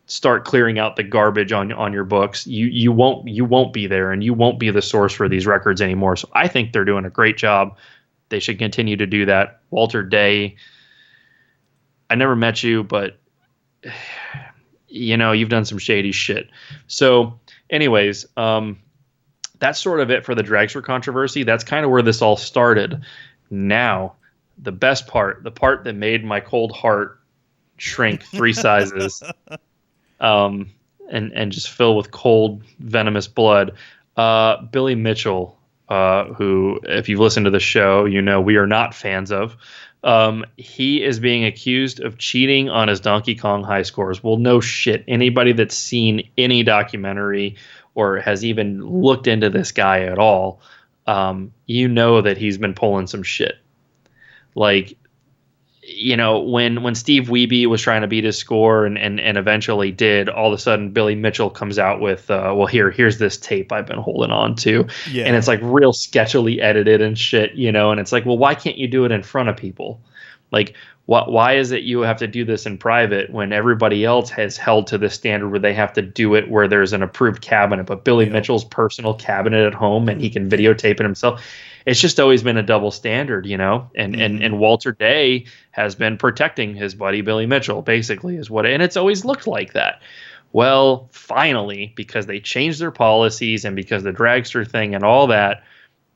start clearing out the garbage on your books, you won't be there and you won't be the source for these records anymore. So I think they're doing a great job. They should continue to do that. Walter Day, I never met you, but you've done some shady shit. So anyways, that's sort of it for the Dragster controversy. That's kind of where this all started. Now, the best part, the part that made my cold heart shrink 3 sizes and just fill with cold, venomous blood. Billy Mitchell, who, if you've listened to the show, we are not fans of. He is being accused of cheating on his Donkey Kong high scores. Well, no shit. Anybody that's seen any documentary or has even looked into this guy at all, that he's been pulling some shit. Like, when Steve Wiebe was trying to beat his score and eventually did, all of a sudden Billy Mitchell comes out with, here's this tape I've been holding on to. Yeah. And it's like real sketchily edited and shit, and it's like, well, why can't you do it in front of people? Like, why is it you have to do this in private when everybody else has held to the standard where they have to do it where there's an approved cabinet, but Billy Mitchell's personal cabinet at home and he can videotape it himself? It's just always been a double standard, and Walter Day has been protecting his buddy Billy Mitchell, basically, and it's always looked like that. Well, finally, because they changed their policies and because the dragster thing and all that,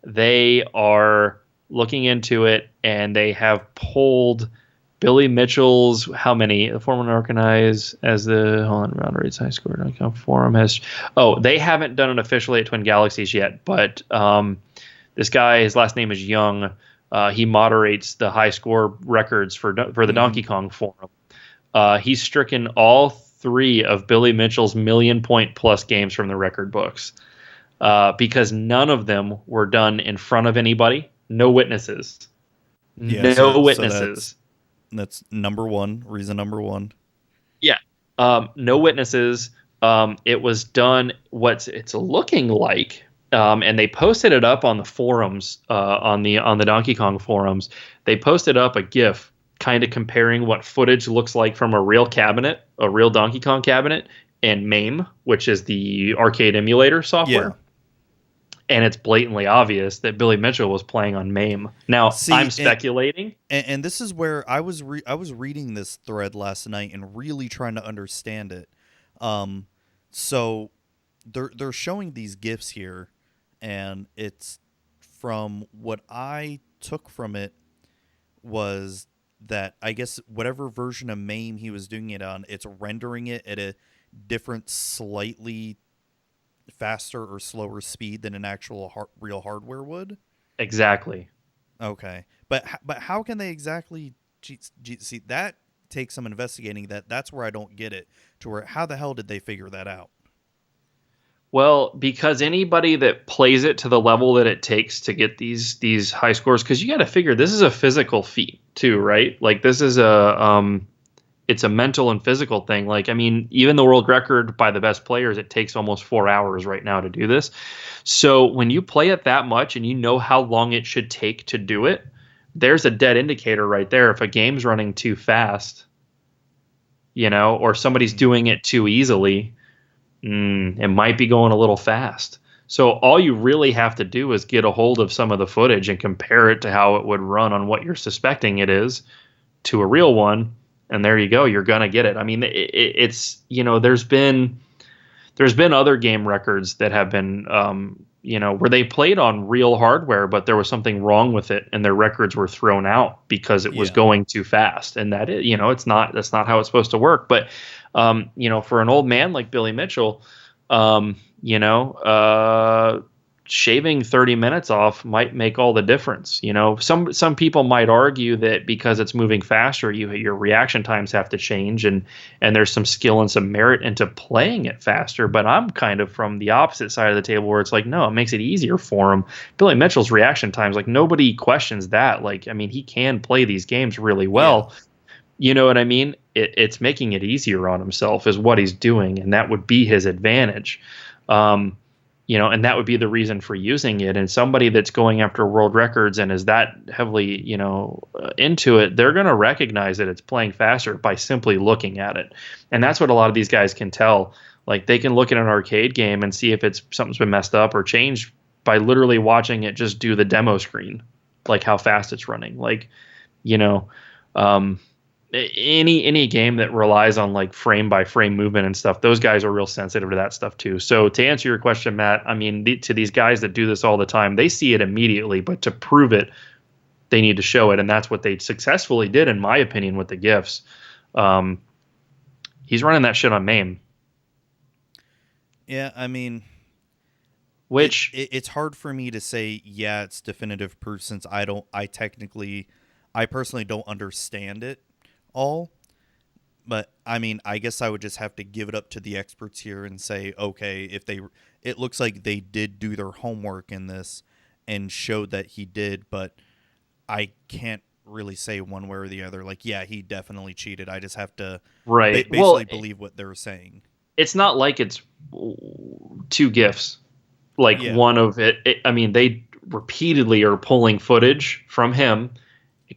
they are looking into it and they have pulled Billy Mitchell's, how many? The former organized as the round rates high score forum has. Oh, they haven't done it officially at Twin Galaxies yet, but this guy, his last name is Young. He moderates the high score records for the Donkey Kong forum. He's stricken all 3 of Billy Mitchell's million-point plus games from the record books because none of them were done in front of anybody. No witnesses. Yeah, no witnesses. That's number one. Reason number one. Yeah. No witnesses. It was done it's looking like, and they posted it up on the forums, on the Donkey Kong forums. They posted up a GIF kind of comparing what footage looks like from a real cabinet, a real Donkey Kong cabinet, and MAME, which is the arcade emulator software. Yeah. And it's blatantly obvious that Billy Mitchell was playing on MAME. Now, I'm speculating. And this is where I was reading this thread last night and really trying to understand it. So they're showing these GIFs here, and it's from what I took from it was that I guess whatever version of MAME he was doing it on, it's rendering it at a different, slightly faster or slower speed than an actual real hardware would. Exactly. Okay, but how can they exactly see that? Takes some investigating. That's where I don't get it. To where how the hell did they figure that out? Well, because anybody that plays it to the level that it takes to get these high scores, because you got to figure this is a physical feat too, right? Like this is it's a mental and physical thing. Like, I mean, even the world record by the best players, it takes almost 4 hours right now to do this. So when you play it that much and you know how long it should take to do it, there's a dead indicator right there. If a game's running too fast, or somebody's doing it too easily, it might be going a little fast. So all you really have to do is get a hold of some of the footage and compare it to how it would run on what you're suspecting it is to a real one. And there you go. You're going to get it. I mean, it's, there's been other game records that have been, where they played on real hardware, but there was something wrong with it and their records were thrown out because it was going too fast. And that is, that's not how it's supposed to work. But, for an old man like Billy Mitchell, shaving 30 minutes off might make all the difference. Some people might argue that because it's moving faster, your reaction times have to change, and there's some skill and some merit into playing it faster. But I'm kind of from the opposite side of the table where it's like, no, it makes it easier for him. Billy Mitchell's reaction times, like nobody questions that. Like, I mean, he can play these games really well. Yeah. You know what I mean? It's making it easier on himself is what he's doing, and that would be his advantage. And that would be the reason for using it. And somebody that's going after world records and is that heavily, into it, they're going to recognize that it's playing faster by simply looking at it. And that's what a lot of these guys can tell. Like they can look at an arcade game and see if something's been messed up or changed by literally watching it just do the demo screen, like how fast it's running. Like, any game that relies on like frame by frame movement and stuff, those guys are real sensitive to that stuff too. So to answer your question, Matt, I mean, to these guys that do this all the time, they see it immediately, but to prove it, they need to show it. And that's what they successfully did, in my opinion, with the GIFs. He's running that shit on MAME. Yeah. I mean, it's hard for me to say, yeah, it's definitive proof since I personally don't understand it all. But I mean, I guess I would just have to give it up to the experts here and say, okay, it looks like they did do their homework in this and showed that he did, but I can't really say one way or the other. Like, yeah, he definitely cheated. I just have to basically believe what they're saying. It's not like it's two GIFs. Like one of it, I mean, they repeatedly are pulling footage from him,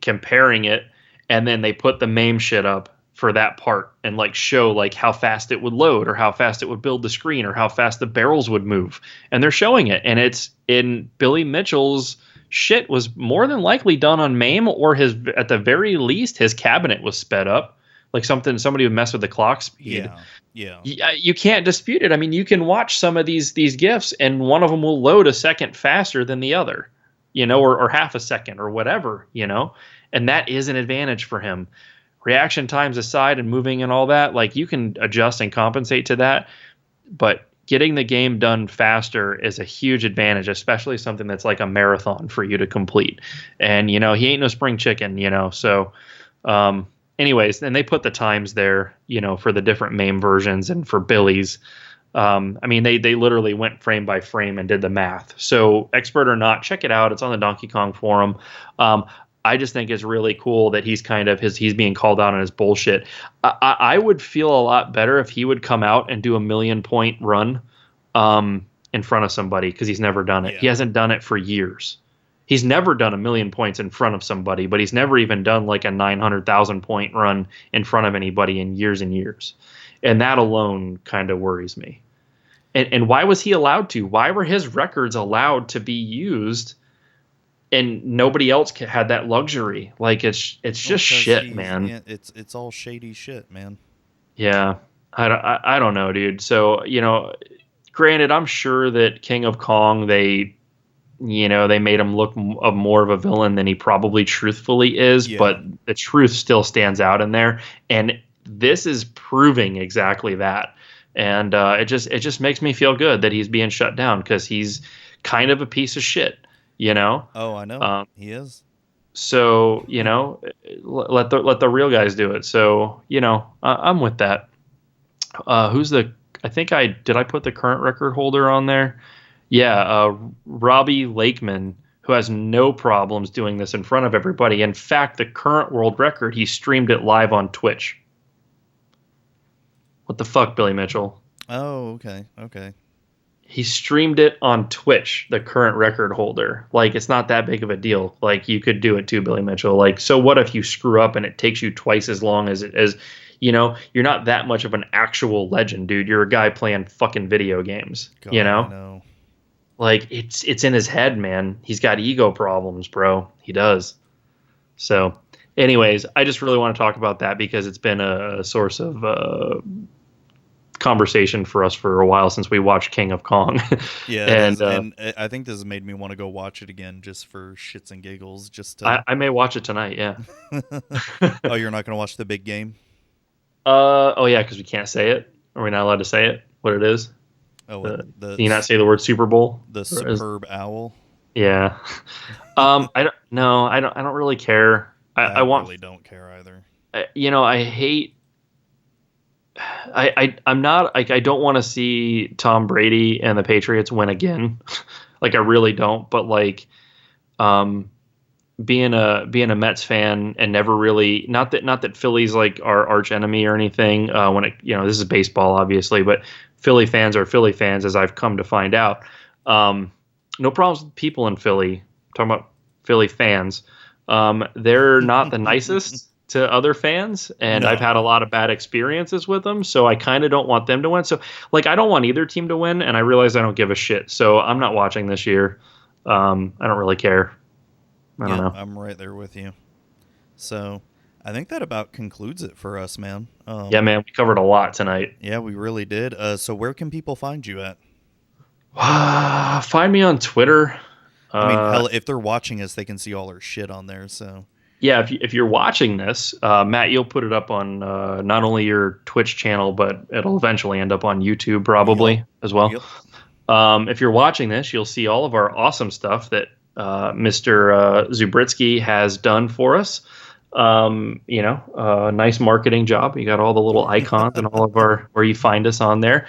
comparing it, and then they put the MAME shit up for that part and like show like how fast it would load or how fast it would build the screen or how fast the barrels would move. And they're showing it. And it's in Billy Mitchell's shit was more than likely done on MAME, or at the very least, his cabinet was sped up. Like somebody would mess with the clock speed. Yeah. You can't dispute it. I mean, you can watch some of these GIFs and one of them will load a second faster than the other, or half a second or whatever, and that is an advantage for him. reaction times aside and moving and all that, like you can adjust and compensate to that. But getting the game done faster is a huge advantage, especially something that's like a marathon for you to complete. And, he ain't no spring chicken, so anyways, and they put the times there, for the different MAME versions and for Billy's. They literally went frame by frame and did the math. So expert or not, check it out. It's on the Donkey Kong forum. I just think it's really cool that he's he's being called out on his bullshit. I would feel a lot better if he would come out and do a 1,000,000-point run in front of somebody, because he's never done it. Yeah. He hasn't done it for years. He's never done 1,000,000 points in front of somebody, but he's never even done like a 900,000 point run in front of anybody in years and years. And that alone kind of worries me. And why was he allowed to? Why were his records allowed to be used? And nobody else had that luxury. Like it's just shit, man. Yeah, it's all shady shit, man. Yeah, I don't know, dude. So granted, I'm sure that King of Kong they made him look more of a villain than he probably truthfully is. Yeah. But the truth still stands out in there, and this is proving exactly that. And it just makes me feel good that he's being shut down, because he's kind of a piece of shit. Oh, I know. He is. So, let the real guys do it. So, I'm with that. Did I put the current record holder on there? Yeah. Robbie Lakeman, who has no problems doing this in front of everybody. In fact, the current world record, he streamed it live on Twitch. What the fuck, Billy Mitchell? Oh, okay. He streamed it on Twitch, the current record holder. Like, it's not that big of a deal. Like, you could do it too, Billy Mitchell. Like, so what if you screw up and it takes you twice as long as you're not that much of an actual legend, dude. You're a guy playing fucking video games, God, I know. Like, it's in his head, man. He's got ego problems, bro. He does. So, anyways, I just really want to talk about that because it's been a source of conversation for us for a while since we watched King of Kong. Yeah, and I think this has made me want to go watch it again just for shits and giggles. I may watch it tonight. Yeah. Oh, you're not going to watch the big game? Oh yeah, because we can't say it. Are we not allowed to say it? What it is? Oh, can you not say the word Super Bowl? The superb owl. Yeah. I don't really care. I really don't care either. I hate. I'm not like, I don't want to see Tom Brady and the Patriots win again. Like, I really don't. But like, being a Mets fan and never really, not that Philly's like our arch enemy or anything. When this is baseball, obviously, but Philly fans are Philly fans, as I've come to find out. No problems with people in Philly. I'm talking about Philly fans. They're not the nicest to other fans, and no. I've had a lot of bad experiences with them, so I kind of don't want them to win. So, like, I don't want either team to win, and I realize I don't give a shit. So I'm not watching this year. I don't really care. I don't know. I'm right there with you. So I think that about concludes it for us, man. Yeah, man, we covered a lot tonight. Yeah, we really did. So where can people find you at? Find me on Twitter. Hell, if they're watching us, they can see all our shit on there, so... Yeah, if you're watching this, Matt, you'll put it up on not only your Twitch channel, but it'll eventually end up on YouTube probably as well. Yep. If you're watching this, you'll see all of our awesome stuff that Mr. Zubritsky has done for us. Nice marketing job. You got all the little icons and all of where you find us on there.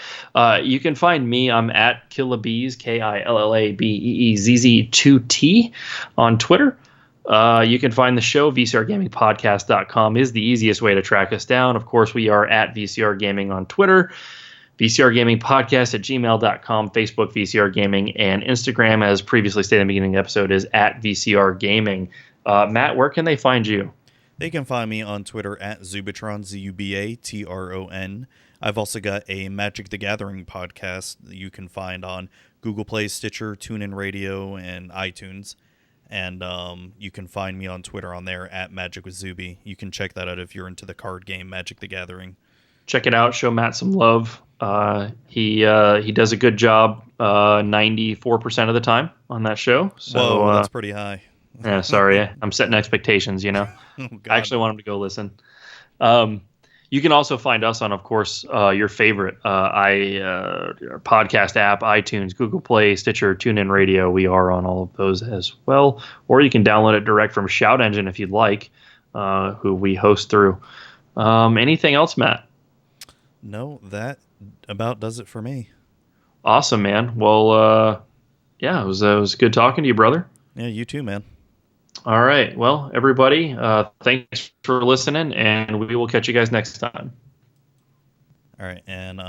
You can find me. I'm at Killabeez, KILLABEEZZ2T on Twitter. You can find the show, vcrgamingpodcast.com is the easiest way to track us down. Of course, we are at VCR Gaming on Twitter, vcrgamingpodcast at gmail.com, Facebook, VCR Gaming, and Instagram, as previously stated in the beginning of the episode, is at VCR Gaming. Matt, where can they find you? They can find me on Twitter at Zubatron, Zubatron. I've also got a Magic the Gathering podcast that you can find on Google Play, Stitcher, TuneIn Radio, and iTunes. And you can find me on Twitter on there at Magic with Zuby. You can check that out if you're into the card game Magic the Gathering. Check it out. Show Matt some love. He does a good job 94% of the time on that show. So, whoa, that's pretty high. Yeah, sorry. I'm setting expectations, Oh, I actually want him to go listen. You can also find us on, of course, your favorite podcast app, iTunes, Google Play, Stitcher, TuneIn Radio. We are on all of those as well. Or you can download it direct from Shout Engine if you'd like, who we host through. Anything else, Matt? No, that about does it for me. Awesome, man. Well, yeah, it was good talking to you, brother. Yeah, you too, man. All right. Well, everybody, thanks for listening, and we will catch you guys next time. All right, and